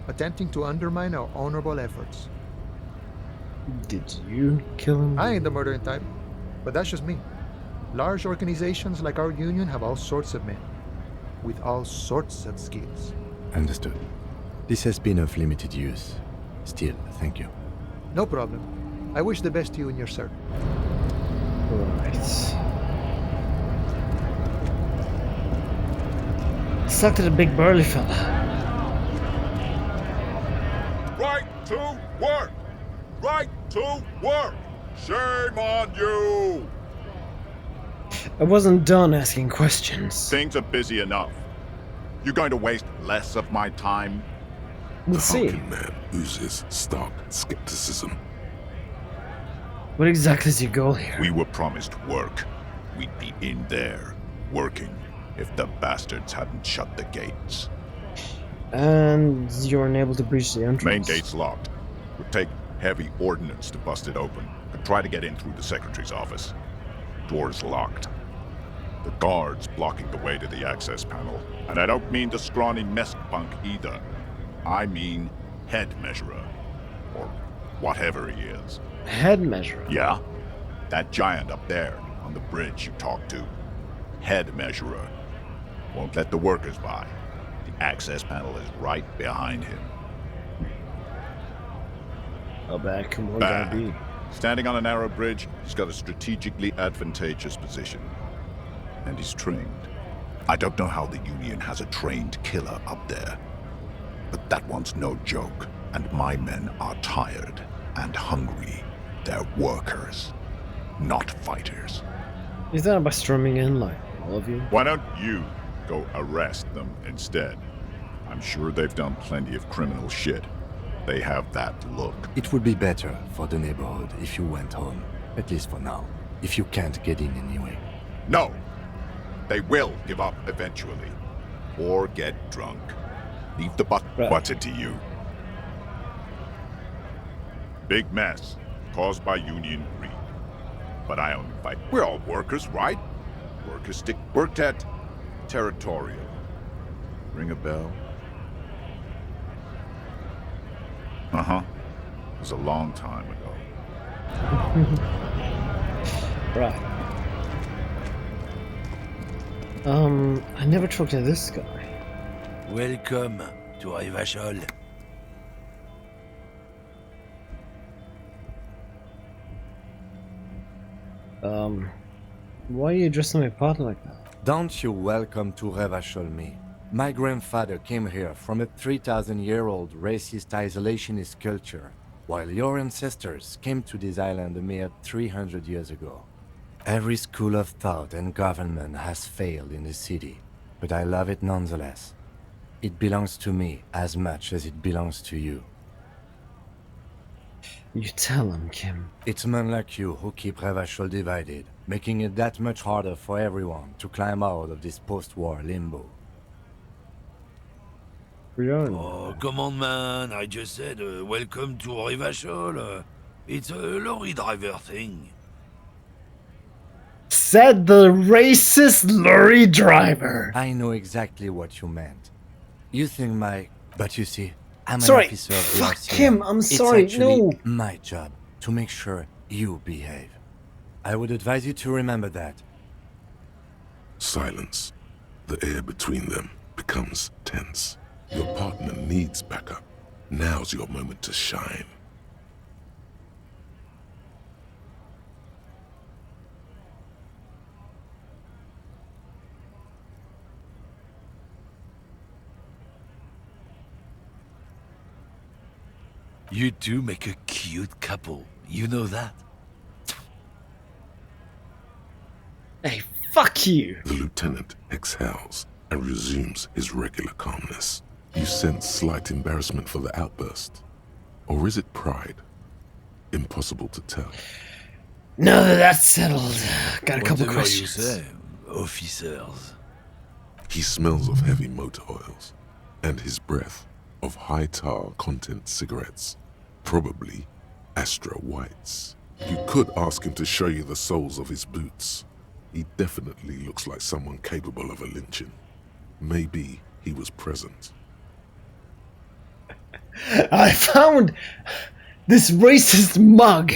Speaker 14: attempting to undermine our honorable efforts.
Speaker 1: Did you kill him?
Speaker 14: I ain't the murdering type, but that's just me. Large organizations like our union have all sorts of men, with all sorts of skills.
Speaker 2: Understood. This has been of limited use. Still, thank you.
Speaker 14: No problem. I wish the best to you in your search.
Speaker 1: Right. Stuck to the big burly fella.
Speaker 15: Right to work! Right to work! Shame on you!
Speaker 1: I wasn't done asking questions.
Speaker 15: Things are busy enough. You going to waste less of my time?
Speaker 1: We'll see.
Speaker 4: The hulking man oozes stark skepticism.
Speaker 1: What exactly is your goal here?
Speaker 15: We were promised work. We'd be in there, working, if the bastards hadn't shut the gates.
Speaker 1: And you're unable to breach the entrance?
Speaker 15: Main gate's locked. Would take heavy ordnance to bust it open. Could try to get in through the secretary's office. Door's locked. The guard's blocking the way to the access panel. And I don't mean the scrawny mess punk either. I mean head measurer. Or whatever he is.
Speaker 1: Head measurer?
Speaker 15: Yeah. That giant up there on the bridge you talked to. Head measurer. Won't let the workers by. The access panel is right behind him.
Speaker 1: How bad can one
Speaker 15: Bad.
Speaker 1: guy be?
Speaker 15: Standing on a narrow bridge, he's got a strategically advantageous position. And he's trained. I don't know how the Union has a trained killer up there. But that one's no joke. And my men are tired and hungry. They're workers, not fighters.
Speaker 1: Is that by storming in like all of you?
Speaker 15: Why don't you go arrest them instead. I'm sure they've done plenty of criminal shit. They have that look.
Speaker 2: It would be better for the neighborhood if you went home, at least for now, if you can't get in anyway.
Speaker 15: No! They will give up eventually. Or get drunk. Leave the what's it to you? Big mess, caused by union greed. But I only fight. We're all workers, right? Workers worked at Territorial. Ring a bell? Uh-huh. It was a long time ago.
Speaker 1: Right. I never talked to this guy.
Speaker 9: Welcome to Revachol.
Speaker 1: Why are you addressing my partner like that?
Speaker 2: Don't you welcome to Revachol me. My grandfather came here from a 3,000-year-old racist isolationist culture, while your ancestors came to this island a mere 300 years ago. Every school of thought and government has failed in the city, but I love it nonetheless. It belongs to me as much as it belongs to you.
Speaker 1: You tell him, Kim.
Speaker 2: It's men like you who keep Revachol divided, making it that much harder for everyone to climb out of this post-war limbo.
Speaker 9: Oh, come on, man. I just said, welcome to Revachol. It's a lorry driver thing.
Speaker 1: Said the racist lorry driver.
Speaker 2: I know exactly what you meant. You think But you see, I'm
Speaker 1: sorry.
Speaker 2: an officer of the
Speaker 1: Fuck
Speaker 2: RCM.
Speaker 1: him, I'm sorry,
Speaker 2: It's actually
Speaker 1: no.
Speaker 2: my job to make sure you behave. I would advise you to remember that.
Speaker 4: Silence. The air between them becomes tense. Your partner needs backup. Now's your moment to shine.
Speaker 9: You two make a cute couple. You know that?
Speaker 1: Hey, fuck you!
Speaker 4: The lieutenant exhales and resumes his regular calmness. You sense slight embarrassment for the outburst. Or is it pride? Impossible to tell.
Speaker 1: Now that that's settled, got a couple
Speaker 9: Whatever
Speaker 1: questions.
Speaker 9: you say, officers.
Speaker 4: He smells of heavy motor oils, and his breath of high tar content cigarettes, probably Astra Whites. You could ask him to show you the soles of his boots. He definitely looks like someone capable of a lynching. Maybe he was present.
Speaker 1: I found this racist mug.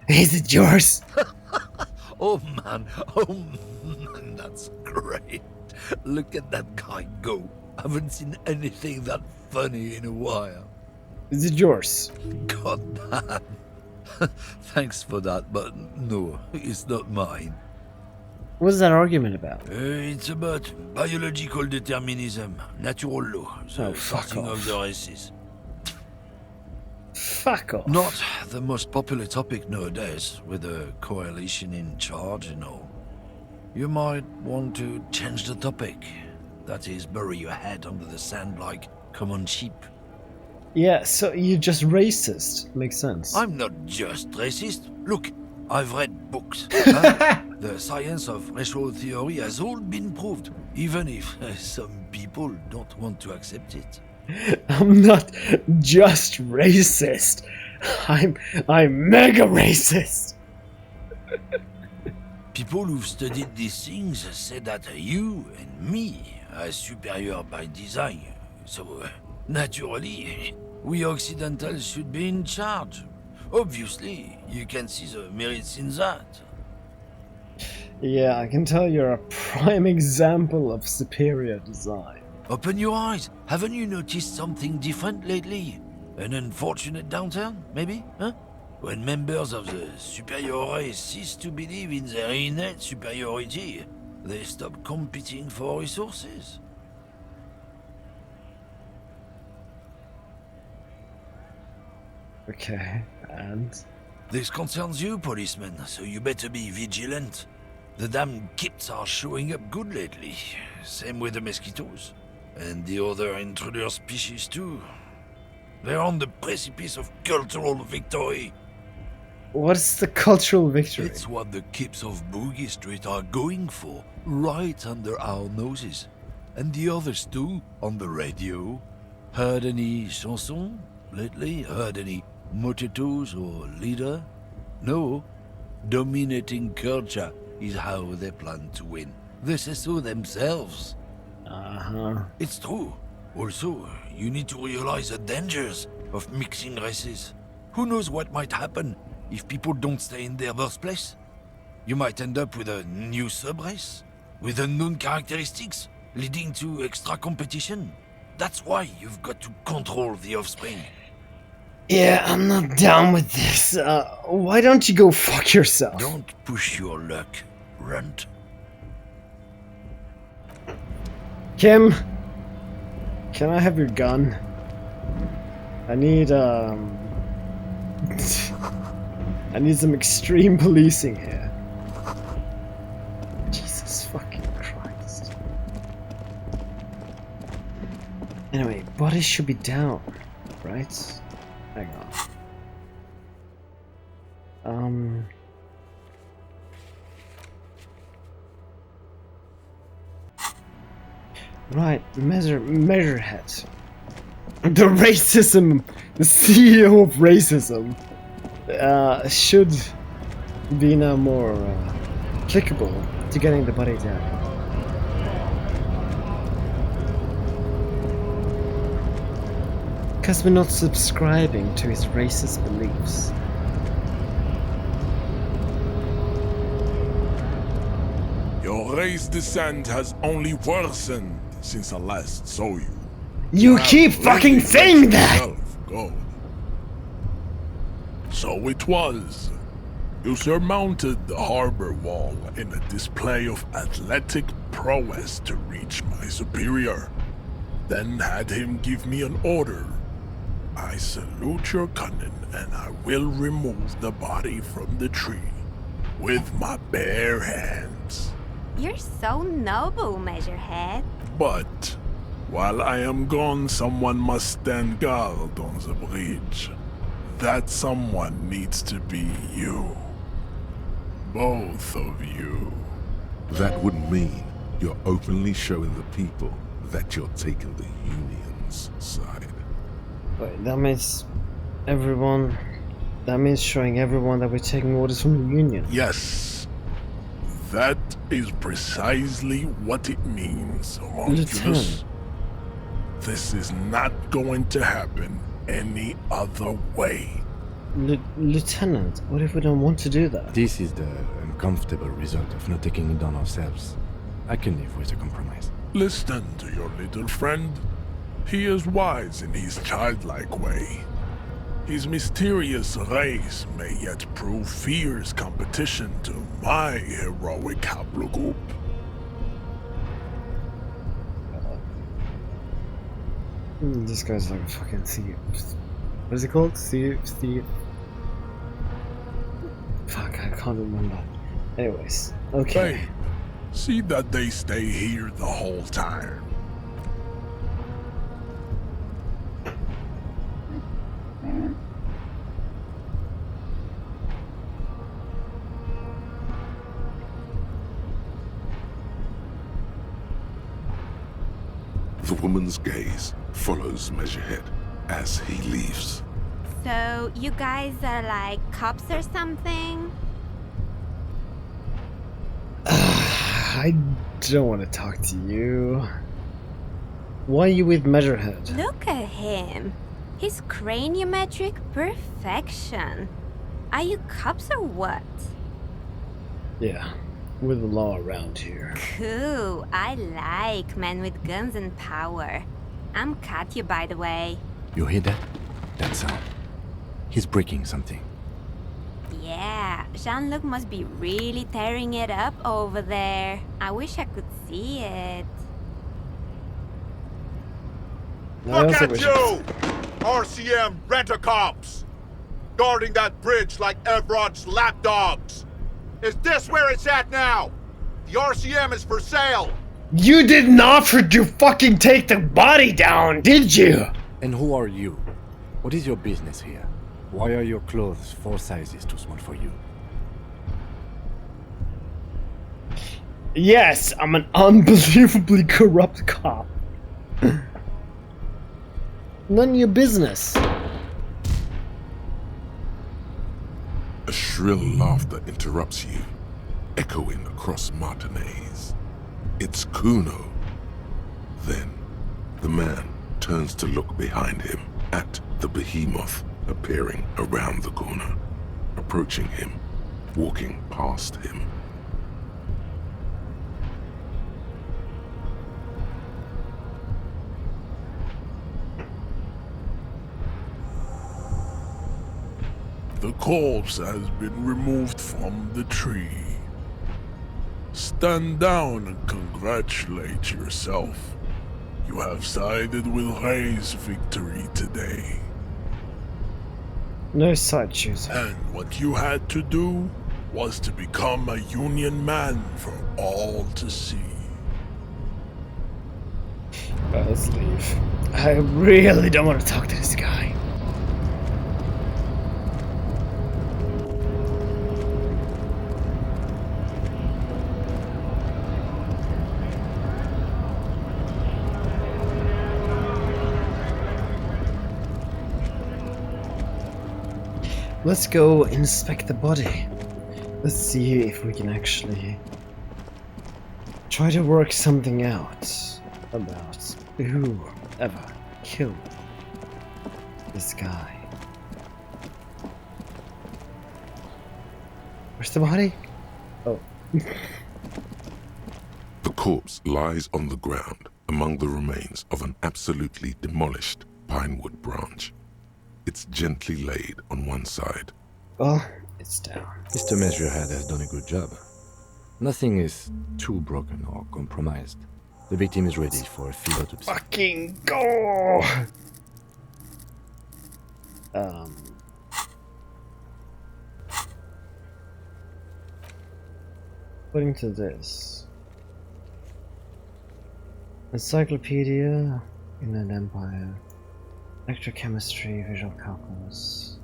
Speaker 1: Is it yours?
Speaker 9: Oh man, that's great. Look at that guy go. Haven't seen anything that funny in a while.
Speaker 1: Is it yours?
Speaker 9: God damn. Thanks for that, but no, it's not mine.
Speaker 1: What's that argument about?
Speaker 9: It's about biological determinism, natural law, the sorting of the races.
Speaker 1: Fuck off.
Speaker 9: Not the most popular topic nowadays, with a coalition in charge and all. You might want to change the topic. That is, bury your head under the sand like common sheep.
Speaker 1: Yeah, so you're just racist. Makes sense.
Speaker 9: I'm not just racist. Look, I've read books. Huh? The science of racial theory has all been proved, even if some people don't want to accept it.
Speaker 1: I'm not just racist. I'm mega racist.
Speaker 9: People who've studied these things say that you and me are superior by design. So, naturally, we Occidentals should be in charge. Obviously, you can see the merits in that.
Speaker 1: Yeah, I can tell you're a prime example of superior design.
Speaker 9: Open your eyes. Haven't you noticed something different lately? An unfortunate downturn, maybe? Huh? When members of the superior race cease to believe in their innate superiority, they stop competing for resources.
Speaker 1: Okay, and?
Speaker 9: This concerns you, policeman, so you better be vigilant. The damn kids are showing up good lately.
Speaker 16: same with the mosquitoes. And the other intruder species too. They're on the precipice of cultural victory.
Speaker 1: What's the cultural victory?
Speaker 16: It's what the kips of Boogie Street are going for, right under our noses. And the others too, on the radio. Heard any chansons lately? Heard any mojitos or leader? No. Dominating culture is how they plan to win. They say so themselves.
Speaker 1: Uh-huh.
Speaker 16: It's true. Also, you need to realize the dangers of mixing races. Who knows what might happen if people don't stay in their birthplace? You might end up with a new sub-race, with unknown characteristics, leading to extra competition. That's why you've got to control the offspring.
Speaker 1: Yeah, I'm not down with this. Why don't you go fuck yourself?
Speaker 16: Don't push your luck, runt.
Speaker 1: Kim, can I have your gun? I need I need some extreme policing here. Jesus fucking Christ. Anyway, bodies should be down, right? Hang on. Right, Measurehead. The racism, the CEO of racism, should be now more applicable to getting the body down. Because we're not subscribing to his racist beliefs.
Speaker 4: Your race descent has only worsened since I last saw you.
Speaker 1: You keep fucking saying that!
Speaker 4: Go. So it was. You surmounted the harbor wall in a display of athletic prowess to reach my superior. Then had him give me an order. I salute your cunning, and I will remove the body from the tree with my bare hands.
Speaker 17: You're so noble, Measurehead.
Speaker 4: But while I am gone, someone must stand guard on the bridge. That someone needs to be you. Both of you.
Speaker 18: That would mean you're openly showing the people that you're taking the Union's side.
Speaker 1: Wait, that means everyone... That means showing everyone that we're taking orders from the Union.
Speaker 4: Yes. That is precisely what it means, Homunculus.
Speaker 1: Lieutenant.
Speaker 4: This is not going to happen any other way.
Speaker 1: Lieutenant, what if we don't want to do that?
Speaker 2: This is the uncomfortable result of not taking it on ourselves. I can live with a compromise.
Speaker 4: Listen to your little friend. He is wise in his childlike way. His mysterious race may yet prove fierce competition to my heroic haplogroup.
Speaker 1: This guy's like a fucking thief. What is it called? Thief? Fuck, I can't remember. Anyways, okay.
Speaker 4: Babe, see that they stay here the whole time.
Speaker 18: The woman's gaze follows Measurehead as he leaves.
Speaker 17: So, you guys are like cops or something?
Speaker 1: I don't want to talk to you. Why are you with Measurehead?
Speaker 17: Look at him. His craniometric perfection. Are you cops or what?
Speaker 1: Yeah, with the law around here.
Speaker 17: Cool. I like men with guns and power. I'm Katya, by the way.
Speaker 2: You hear that? That sound. He's breaking something.
Speaker 17: Yeah, Jean-Luc must be really tearing it up over there. I wish I could see it.
Speaker 15: Look at you! RCM rent-a-cops! Guarding that bridge like Everard's lapdogs! Is this where it's at now? The RCM is for sale!
Speaker 1: You didn't offer to fucking take the body down, did you?
Speaker 2: And who are you? What is your business here? Why are your clothes 4 sizes too small for you?
Speaker 1: Yes, I'm an unbelievably corrupt cop. None of your business.
Speaker 4: A shrill laughter interrupts you, echoing across Martinez. It's Kuno. Then, the man turns to look behind him at the behemoth appearing around the corner, approaching him, walking past him.
Speaker 8: The corpse has been removed from the tree. Stand down and congratulate yourself. You have sided with Ray's victory today.
Speaker 1: No side choosing.
Speaker 8: And what you had to do was to become a Union man for all to see.
Speaker 1: Let's leave. I really don't want to talk to this guy. Let's go inspect the body. Let's see if we can actually try to work something out about who ever killed this guy. Where's the body? Oh.
Speaker 4: The corpse lies on the ground among the remains of an absolutely demolished pinewood branch. It's gently laid on one side.
Speaker 1: Well, it's down.
Speaker 2: Mr. Measurehead has done a good job. Nothing is too broken or compromised. The victim is ready for a field autopsy.
Speaker 1: Fucking go! According to this, Encyclopedia, Inland Empire, Electrochemistry, Visual Calculus.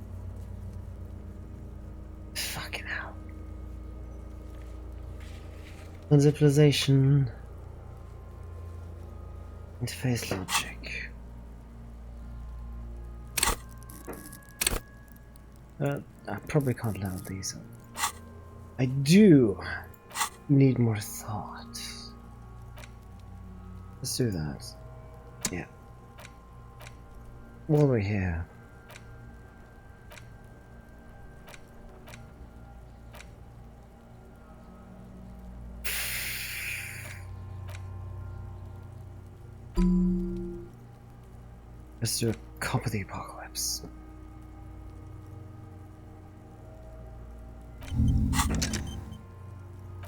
Speaker 1: Fucking hell. Conceptualization. Interface logic. I probably can't level these up. I do need more thought. Let's do that. Yeah. While we're here. Let's do a cop of the apocalypse.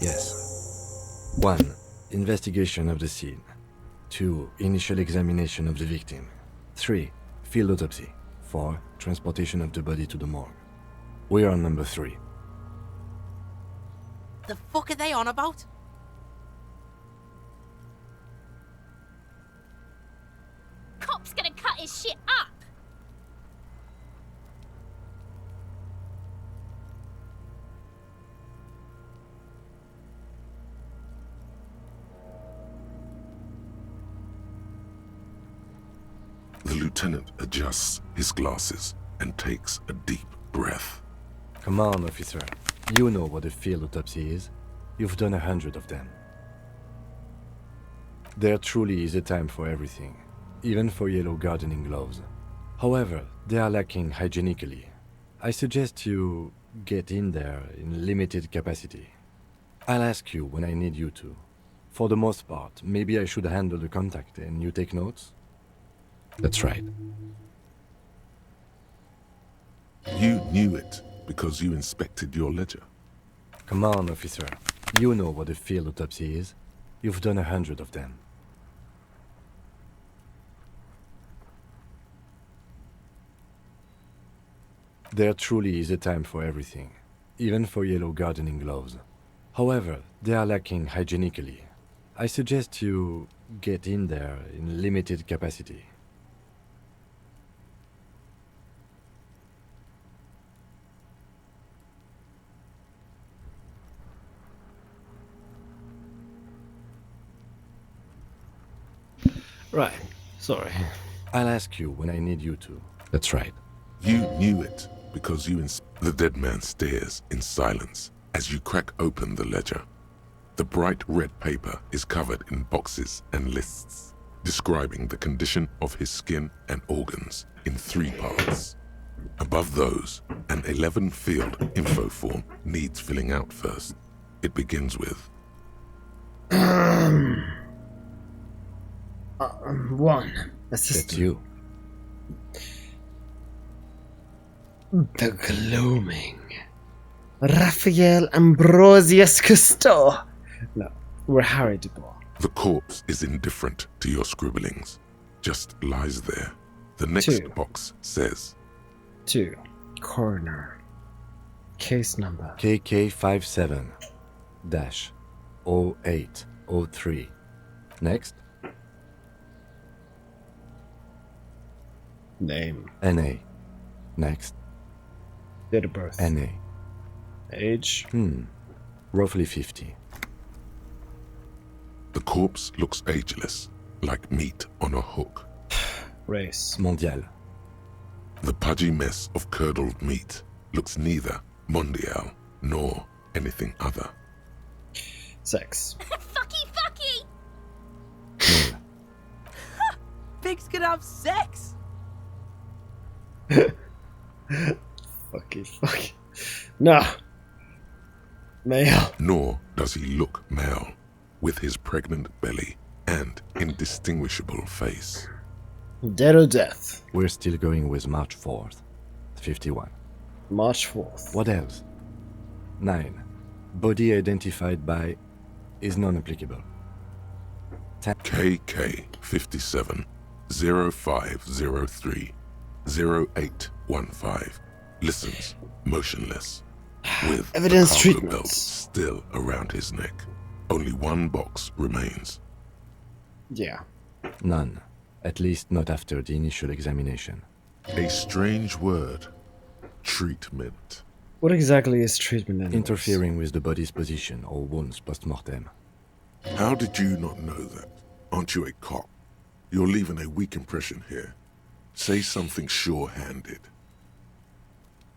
Speaker 2: Yes. 1. Investigation of the scene. 2. Initial examination of the victim. 3. Field autopsy. 4. Transportation of the body to the morgue. We are on number 3.
Speaker 9: The fuck are they on about?
Speaker 19: Cop's gonna cut his shit up!
Speaker 4: The lieutenant adjusts his glasses and takes a deep breath.
Speaker 2: Come on, officer. You know what a field autopsy is. You've done 100 of them. There truly is a time for everything, even for yellow gardening gloves. However, they are lacking hygienically. I suggest you get in there in limited capacity. I'll ask you when I need you to. For the most part, maybe I should handle the contact and you take notes? That's right.
Speaker 4: You knew it because you inspected your ledger.
Speaker 2: Come on, officer. You know what a field autopsy is. You've done 100 of them. There truly is a time for everything, even for yellow gardening gloves. However, they are lacking hygienically. I suggest you get in there in limited capacity.
Speaker 1: Right. Sorry.
Speaker 2: I'll ask you when I need you to. That's right.
Speaker 4: You knew it because the dead man stares in silence as you crack open the ledger. The bright red paper is covered in boxes and lists, describing the condition of his skin and organs in 3 parts. Above those, an 11-field info form needs filling out first. It begins with
Speaker 1: 1. Assistant.
Speaker 2: That's you.
Speaker 1: The gloaming. Raphael Ambrosius Cousteau. No, we're Harry Dubois.
Speaker 4: The corpse is indifferent to your scribblings, just lies there. The next
Speaker 1: 2.
Speaker 4: box says
Speaker 1: 2. Coroner. Case number
Speaker 2: KK57-0803. Next.
Speaker 1: Name.
Speaker 2: NA. Next.
Speaker 1: Date of birth.
Speaker 2: NA.
Speaker 1: Age.
Speaker 2: Roughly 50.
Speaker 4: The corpse looks ageless, like meat on a hook.
Speaker 1: Race.
Speaker 2: Mondial.
Speaker 4: The pudgy mess of curdled meat looks neither mondial nor anything other.
Speaker 1: Sex.
Speaker 19: Fucky!
Speaker 2: Male.
Speaker 9: Pigs can have sex!
Speaker 1: Fucky. No. Male.
Speaker 4: Nor does he look male, with his pregnant belly and indistinguishable face.
Speaker 1: Dead or death?
Speaker 2: We're still going with March 4th. 51.
Speaker 1: March 4th.
Speaker 2: What else? 9. Body identified by is non-applicable.
Speaker 4: KK57 0503 0815 listens motionless, with
Speaker 1: Evidence
Speaker 4: the cargo
Speaker 1: treatment
Speaker 4: belt still around his neck. Only 1 box remains.
Speaker 1: Yeah.
Speaker 2: None. At least not after the initial examination.
Speaker 4: A strange word. Treatment.
Speaker 1: What exactly is treatment anyways?
Speaker 2: Interfering with the body's position or wounds post-mortem.
Speaker 4: How did you not know that? Aren't you a cop? You're leaving a weak impression here. Say something sure-handed.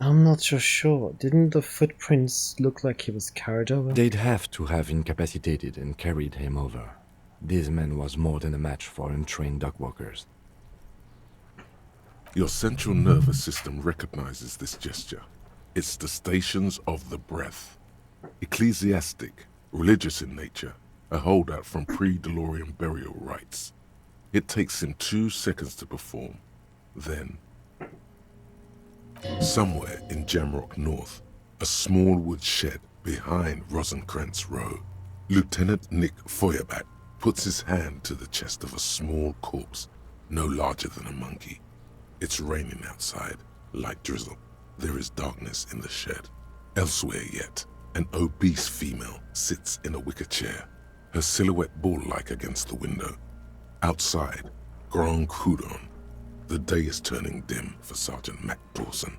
Speaker 1: I'm not so sure. Didn't the footprints look like he was carried over?
Speaker 2: They'd have to have incapacitated and carried him over. This man was more than a match for untrained dog walkers.
Speaker 4: Your central nervous system recognizes this gesture. It's the stations of the breath. Ecclesiastic, religious in nature, a holdout from pre-DeLorean burial rites. It takes him 2 seconds to perform. Then, somewhere in Jamrock North, a small wood shed behind Rosencrantz Row, Lieutenant Nick Feuerbach puts his hand to the chest of a small corpse, no larger than a monkey. It's raining outside, light drizzle. There is darkness in the shed. Elsewhere yet, an obese female sits in a wicker chair, her silhouette bull-like against the window. Outside, Grand Coudon. The day is turning dim for Sergeant Mac Dawson.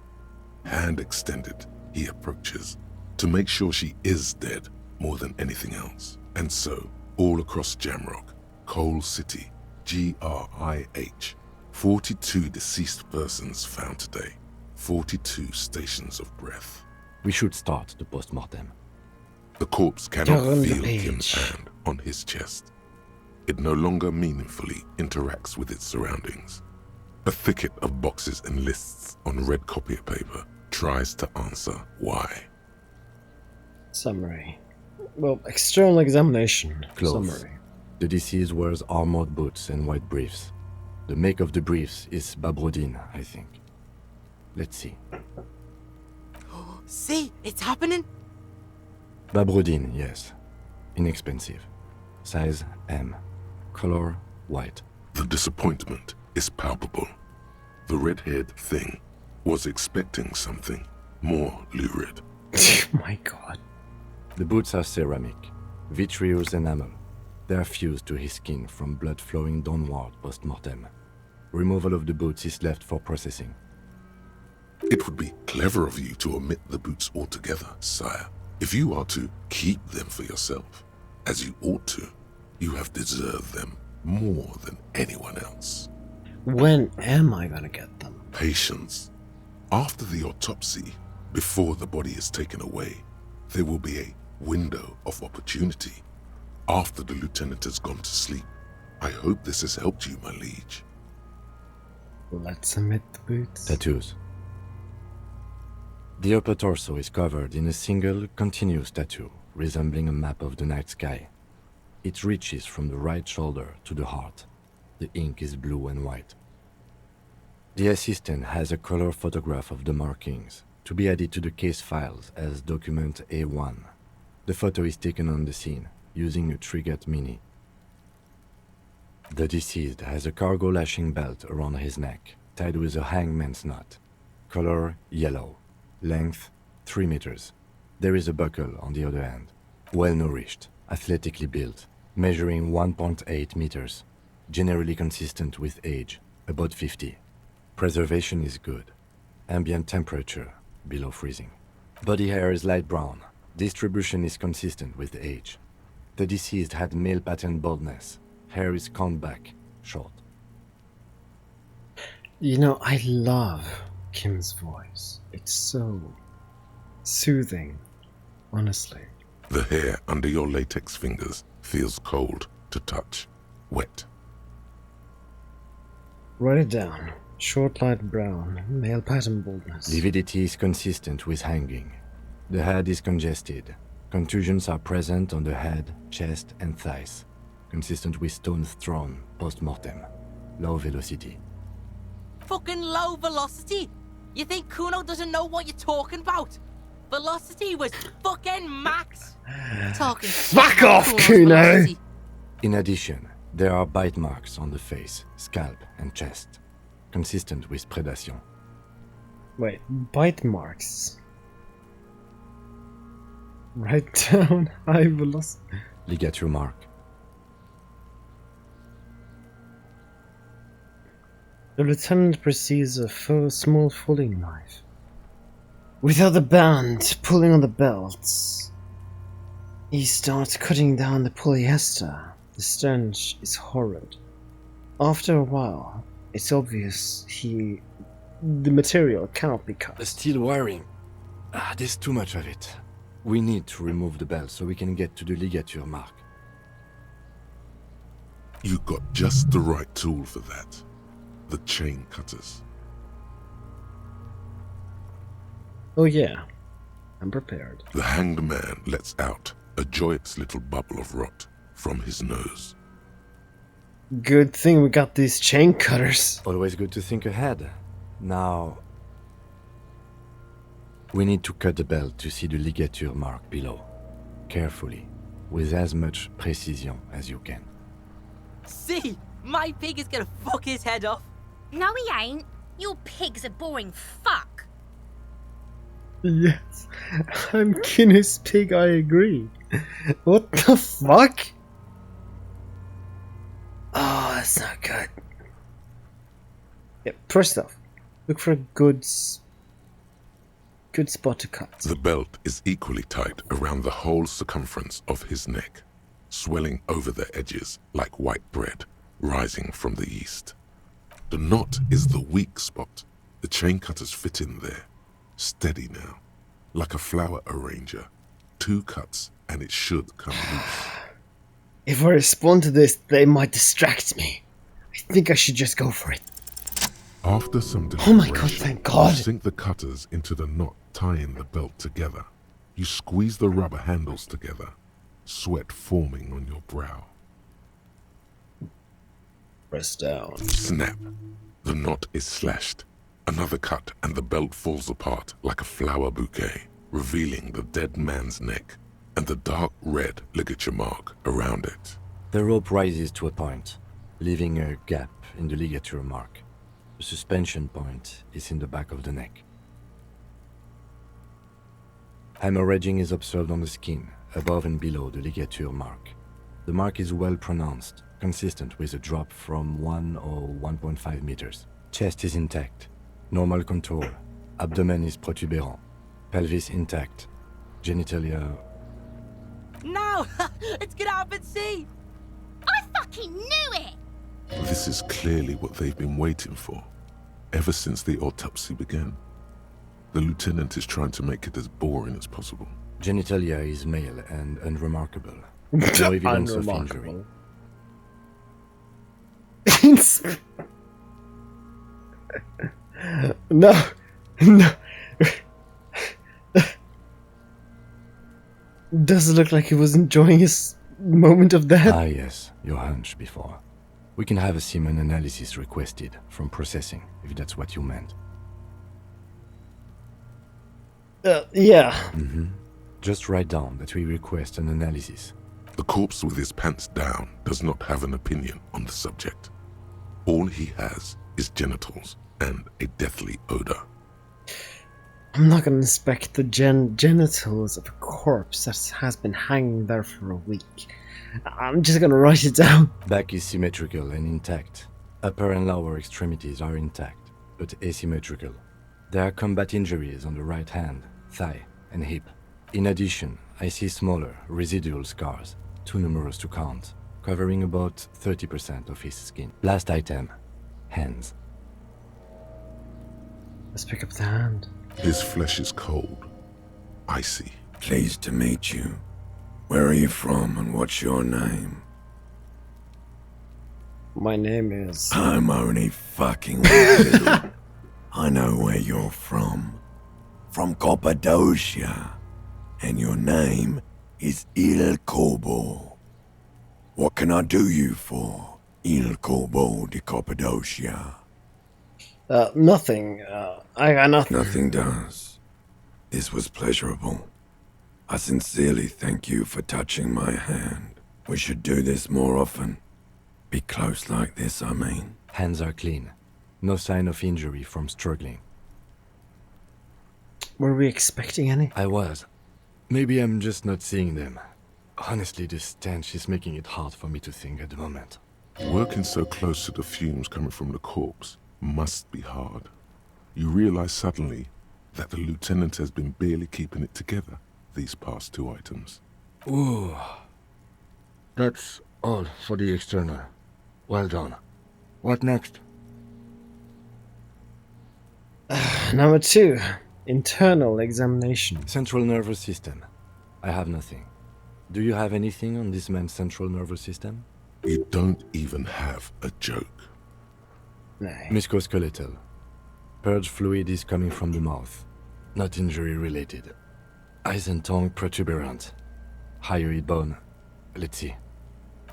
Speaker 4: Hand extended, he approaches, to make sure she is dead more than anything else. And so, all across Jamrock, Coal City, GRIH, 42 deceased persons found today. 42 stations of breath.
Speaker 2: We should start the post-mortem.
Speaker 4: The corpse cannot
Speaker 1: Turn the
Speaker 4: feel
Speaker 1: page.
Speaker 4: Kim's hand on his chest. It no longer meaningfully interacts with its surroundings. A thicket of boxes and lists on red copier paper tries to answer why.
Speaker 1: Summary. Well, external examination.
Speaker 2: Close.
Speaker 1: Summary.
Speaker 2: The deceased wears armored boots and white briefs. The make of the briefs is Babrodin, I think. Let's see.
Speaker 9: See, it's happening.
Speaker 2: Babrodin, yes. Inexpensive. Size M. Color white.
Speaker 4: The disappointment is palpable. The red-haired thing was expecting something more lurid.
Speaker 1: My god.
Speaker 2: The boots are ceramic, vitreous enamel, They are fused to his skin from blood flowing downward post-mortem. Removal of the boots is left for processing.
Speaker 18: It would be clever of you to omit the boots altogether, sire. If you are to keep them for yourself, as you ought to, you have deserved them more than anyone else.
Speaker 1: When am I gonna get them?
Speaker 18: Patience. After the autopsy, before the body is taken away, there will be a window of opportunity. After the lieutenant has gone to sleep. I hope this has helped you, my liege.
Speaker 1: Let's omit the boots.
Speaker 2: Tattoos. The upper torso is covered in a single, continuous tattoo, resembling a map of the night sky. It reaches from the right shoulder to the heart. The ink is blue and white. The assistant has a color photograph of the markings, to be added to the case files as document A1. The photo is taken on the scene, using a Trigat Mini. The deceased has a cargo lashing belt around his neck, tied with a hangman's knot. Color yellow. Length 3 meters. There is a buckle on the other end. Well nourished, athletically built, measuring 1.8 meters. Generally consistent with age, about 50. Preservation is good. Ambient temperature, below freezing. Body hair is light brown. Distribution is consistent with age. The deceased had male pattern baldness. Hair is combed back, short.
Speaker 1: You know, I love Kim's voice. It's so soothing, honestly.
Speaker 18: The hair under your latex fingers feels cold to touch, wet.
Speaker 1: Write it down. Short light brown, male pattern baldness.
Speaker 2: Lividity is consistent with hanging. The head is congested. Contusions are present on the head, chest, and thighs. Consistent with stones thrown post-mortem. Low velocity.
Speaker 20: Fucking low velocity? You think Kuno doesn't know what you're talking about? Velocity was fucking max. Talking
Speaker 1: Fuck off,
Speaker 20: Kuno's
Speaker 1: Kuno!
Speaker 20: velocity.
Speaker 2: In addition, there are bite marks on the face, scalp, and chest. Consistent with predation.
Speaker 1: Wait, bite marks. Write down high velocity.
Speaker 2: Ligature mark.
Speaker 1: The lieutenant perceives a small folding knife. Without the band pulling on the belts, he starts cutting down the polyester. The stench is horrid. After a while, it's obvious the material cannot be cut.
Speaker 2: The steel wiring. There's too much of it. We need to remove the belt so we can get to the ligature mark.
Speaker 18: You got just the right tool for that. The chain cutters.
Speaker 1: Oh yeah, I'm prepared.
Speaker 18: The hanged man lets out a joyous little bubble of rot from his nose.
Speaker 1: Good thing we got these chain cutters.
Speaker 2: Always good to think ahead. Now, we need to cut the belt to see the ligature mark below. Carefully, with as much precision as you can.
Speaker 20: See, my pig is gonna fuck his head off.
Speaker 19: No, he ain't. Your pig's a boring fuck.
Speaker 1: Yes, I'm Guinness Pig, I agree. What the fuck? Oh, that's not good. Yeah, first off, look for a good spot to cut.
Speaker 18: The belt is equally tight around the whole circumference of his neck, swelling over the edges like white bread rising from the east. The knot is the weak spot. The chain cutters fit in there. Steady now, like a flower arranger. 2 cuts and it should come loose.
Speaker 1: If I respond to this, they might distract me. I think I should just go for it.
Speaker 18: After some
Speaker 1: Oh my god,
Speaker 18: deliberation,
Speaker 1: thank God.
Speaker 18: you sink the cutters into the knot tying the belt together. You squeeze the rubber handles together, sweat forming on your brow.
Speaker 1: Press down.
Speaker 18: Snap. The knot is slashed. Another cut and the belt falls apart like a flower bouquet, revealing the dead man's neck and the dark red ligature mark around it.
Speaker 2: The rope rises to a point, leaving a gap in the ligature mark. The suspension point is in the back of the neck. Hemorrhaging is observed on the skin, above and below the ligature mark. The mark is well pronounced, consistent with a drop from 1 or 1.5 meters. Chest is intact, normal contour. Abdomen is protuberant. Pelvis intact. Genitalia...
Speaker 20: No! Let's get out at sea!
Speaker 19: I fucking knew it!
Speaker 18: This is clearly what they've been waiting for, ever since the autopsy began. The lieutenant is trying to make it as boring as possible.
Speaker 2: Genitalia is male and unremarkable. No evidence of injury.
Speaker 1: No. No. Does it look like he was enjoying his moment of death?
Speaker 2: Ah yes, your hunch before. We can have a semen analysis requested from processing, if that's what you meant.
Speaker 1: Yeah.
Speaker 2: Just write down that we request an analysis.
Speaker 18: The corpse with his pants down does not have an opinion on the subject. All he has is genitals and a deathly odor.
Speaker 1: I'm not gonna inspect the genitals of a corpse that has been hanging there for a week. I'm just gonna write it down.
Speaker 2: Back is symmetrical and intact. Upper and lower extremities are intact, but asymmetrical. There are combat injuries on the right hand, thigh, and hip. In addition, I see smaller, residual scars, too numerous to count, covering about 30% of his skin. Last item, hands.
Speaker 1: Let's pick up the hand.
Speaker 18: His flesh is cold, icy.
Speaker 8: Pleased to meet you. Where are you from and what's your name?
Speaker 1: My name is...
Speaker 8: I'm only fucking with you. I know where you're from. From Cappadocia. And your name is Il Corbo. What can I do you for, Il Corbo de Cappadocia?
Speaker 1: Nothing. I got nothing.
Speaker 8: Nothing does. This was pleasurable. I sincerely thank you for touching my hand. We should do this more often. Be close like this, I mean.
Speaker 2: Hands are clean. No sign of injury from struggling.
Speaker 1: Were we expecting any?
Speaker 2: I was. Maybe I'm just not seeing them. Honestly, this stench is making it hard for me to think at the moment.
Speaker 18: Working so close to the fumes coming from the corpse must be hard. You realize suddenly that the lieutenant has been barely keeping it together these past 2 items.
Speaker 2: Ooh. That's all for the external. Well done. What next?
Speaker 1: Number 2. Internal examination.
Speaker 2: Central nervous system. I have nothing. Do you have anything on this man's central nervous system?
Speaker 18: You don't even have a joke.
Speaker 2: Musculoskeletal. Purge fluid is coming from the mouth. Not injury related. Eyes and tongue protuberant. Hyoid bone. Let's see.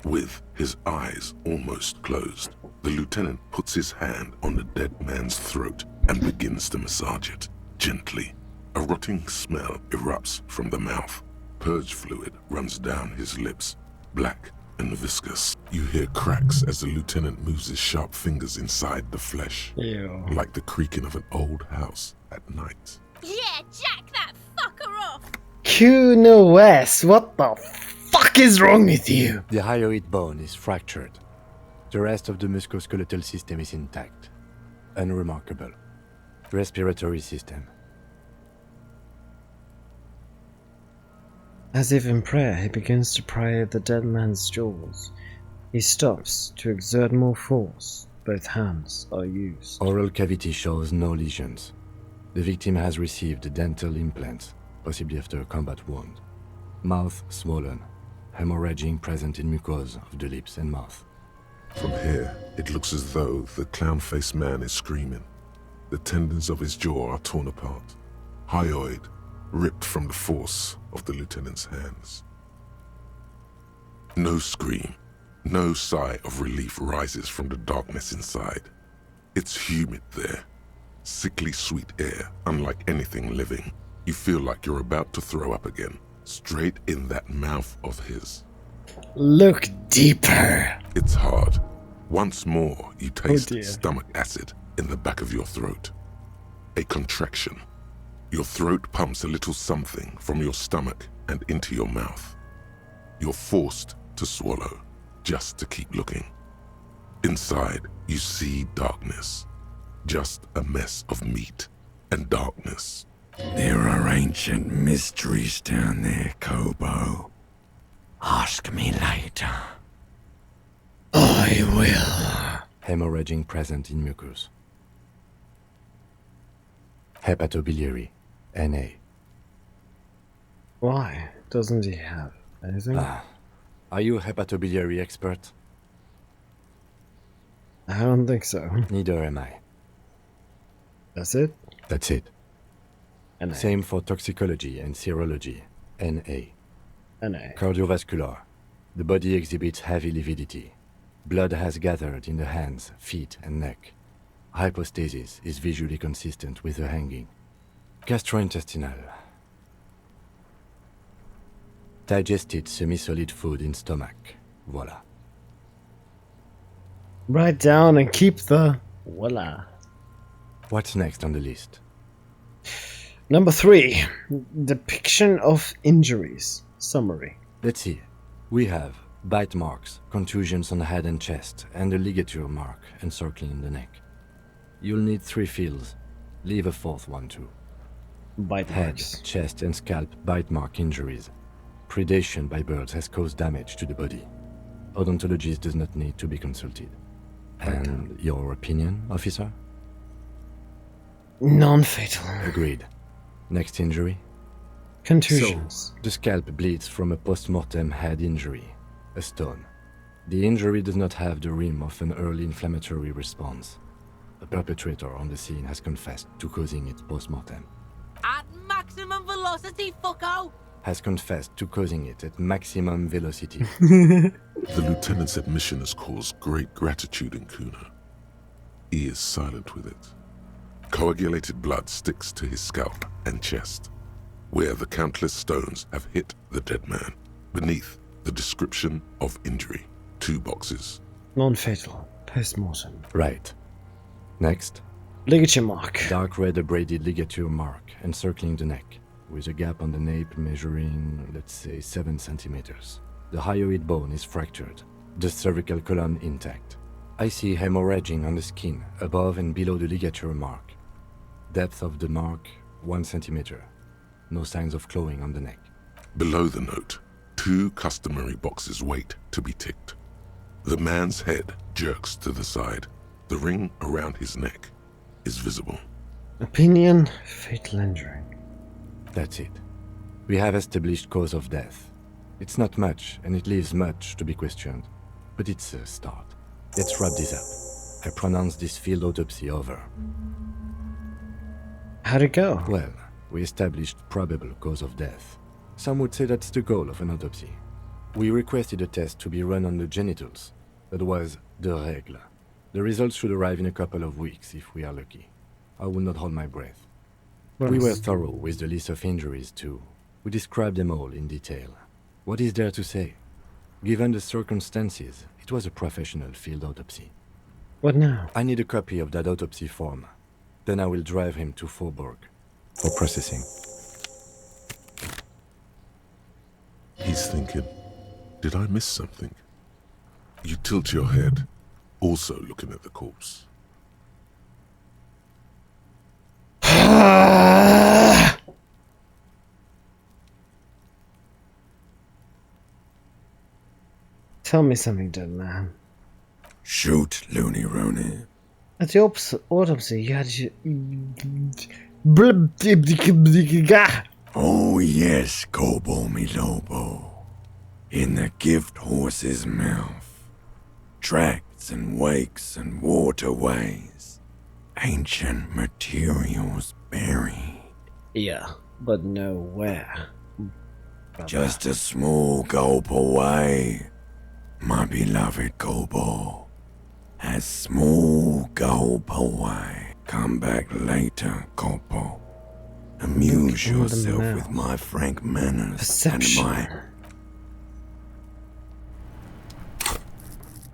Speaker 18: With his eyes almost closed, the lieutenant puts his hand on the dead man's throat and begins to massage it, gently. A rotting smell erupts from the mouth. Purge fluid runs down his lips, black and viscous. You hear cracks as the lieutenant moves his sharp fingers inside the flesh, like the creaking of an old house at night.
Speaker 19: Yeah, jack that fucker off!
Speaker 1: QNOS, what the fuck is wrong with you?
Speaker 2: The hyoid bone is fractured. The rest of the musculoskeletal system is intact. Unremarkable. Respiratory system.
Speaker 1: As if in prayer, he begins to pry at the dead man's jaws. He stops to exert more force. Both hands are used.
Speaker 2: Oral cavity shows no lesions. The victim has received a dental implant, possibly after a combat wound. Mouth swollen. Hemorrhaging present in mucosa of the lips and mouth.
Speaker 18: From here, it looks as though the clown-faced man is screaming. The tendons of his jaw are torn apart. Hyoid ripped from the force of the lieutenant's hands. No scream, no sigh of relief rises from the darkness inside. It's humid there. Sickly sweet air, unlike anything living. You feel like you're about to throw up again, straight in that mouth of his.
Speaker 1: Look deeper.
Speaker 18: It's hard. Once more, you taste stomach acid in the back of your throat. A contraction. Your throat pumps a little something from your stomach and into your mouth. You're forced to swallow, just to keep looking. Inside, you see darkness. Just a mess of meat and darkness.
Speaker 8: There are ancient mysteries down there, Kobo. Ask me later. I will.
Speaker 2: Hemorrhaging present in mucus. Hepatobiliary, NA.
Speaker 1: Why? Doesn't he have anything?
Speaker 2: Are you a hepatobiliary expert?
Speaker 1: I don't think so.
Speaker 2: Neither am I.
Speaker 1: That's it?
Speaker 2: That's it.
Speaker 1: NA.
Speaker 2: Same for toxicology and serology, NA.
Speaker 1: NA.
Speaker 2: Cardiovascular. The body exhibits heavy lividity. Blood has gathered in the hands, feet, and neck. Hypostasis is visually consistent with the hanging. Gastrointestinal. Digested semi-solid food in stomach. Voila.
Speaker 1: Write down and keep the voila.
Speaker 2: What's next on the list?
Speaker 1: Number 3. Depiction of injuries. Summary.
Speaker 2: Let's see. We have bite marks, contusions on the head and chest, and a ligature mark encircling the neck. You'll need 3 fields. Leave a 4th one too.
Speaker 1: Bite
Speaker 2: Head,
Speaker 1: marks.
Speaker 2: chest, and scalp bite mark injuries. Predation by birds has caused damage to the body. Odontologist does not need to be consulted. And your opinion, officer?
Speaker 1: Non-fatal.
Speaker 2: Agreed. Next injury?
Speaker 1: Contusions.
Speaker 2: So, the scalp bleeds from a post-mortem head injury, a stone. The injury does not have the rim of an early inflammatory response. The perpetrator on the scene has confessed to causing it post-mortem.
Speaker 20: At maximum velocity, fucko!
Speaker 2: Has confessed to causing it at maximum velocity.
Speaker 18: The lieutenant's admission has caused great gratitude in Kuna. He is silent with it. Coagulated blood sticks to his scalp and chest, where the countless stones have hit the dead man. Beneath, the description of injury. 2 boxes.
Speaker 1: Non-fatal. Post-mortem.
Speaker 2: Right. Next.
Speaker 1: Ligature mark.
Speaker 2: Dark red abraded ligature mark encircling the neck, with a gap on the nape measuring, let's say, 7 centimeters. The hyoid bone is fractured, the cervical column intact. I see hemorrhaging on the skin, above and below the ligature mark. Depth of the mark, 1 centimeter. No signs of clawing on the neck.
Speaker 18: Below the note, 2 customary boxes wait to be ticked. The man's head jerks to the side. The ring around his neck is visible.
Speaker 1: Opinion, fatal injury.
Speaker 2: That's it. We have established cause of death. It's not much, and it leaves much to be questioned. But it's a start. Let's wrap this up. I pronounce this field autopsy over.
Speaker 1: How'd it go?
Speaker 2: Well, we established probable cause of death. Some would say that's the goal of an autopsy. We requested a test to be run on the genitals. That was the règle. The results should arrive in a couple of weeks if we are lucky. I will not hold my breath. We were thorough with the list of injuries too. We described them all in detail. What is there to say? Given the circumstances, it was a professional field autopsy.
Speaker 1: What now?
Speaker 2: I need a copy of that autopsy form. Then I will drive him to Faubourg for processing.
Speaker 18: He's thinking, did I miss something? You tilt your head, also looking at the corpse.
Speaker 1: Tell me something, dead man.
Speaker 8: Shoot, Looney Rooney.
Speaker 1: At the autopsy, you had your...
Speaker 8: Oh yes, Kobo mi Lobo. In the gift horse's mouth. Tracts and wakes and waterways. Ancient materials buried.
Speaker 1: Yeah, but nowhere.
Speaker 8: Just a small gulp away. My beloved Kobo. A small gulp away. Come back later, Kobo. Amuse yourself with my frank manners and my...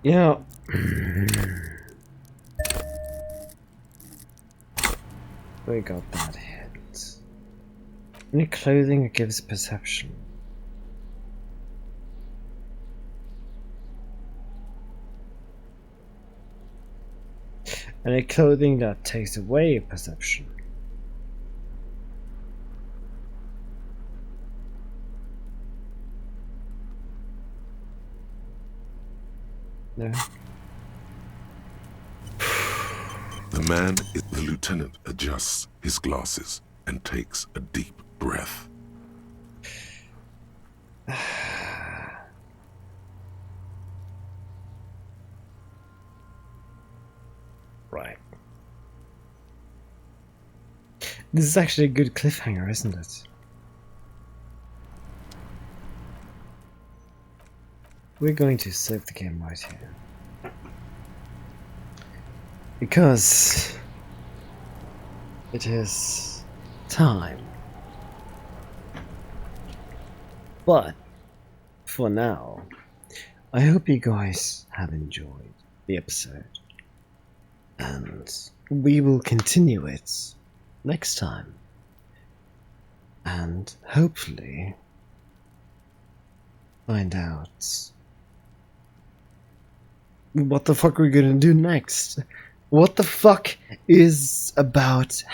Speaker 1: Yeah. We got that hit. Any clothing that gives perception. and a clothing that takes away perception. No.
Speaker 18: The lieutenant adjusts his glasses and takes a deep breath.
Speaker 1: Right. This is actually a good cliffhanger, isn't it? We're going to save the game right here. Because it is time. But for now, I hope you guys have enjoyed the episode. And we will continue it next time. And hopefully find out what the fuck we're gonna do next. What the fuck is about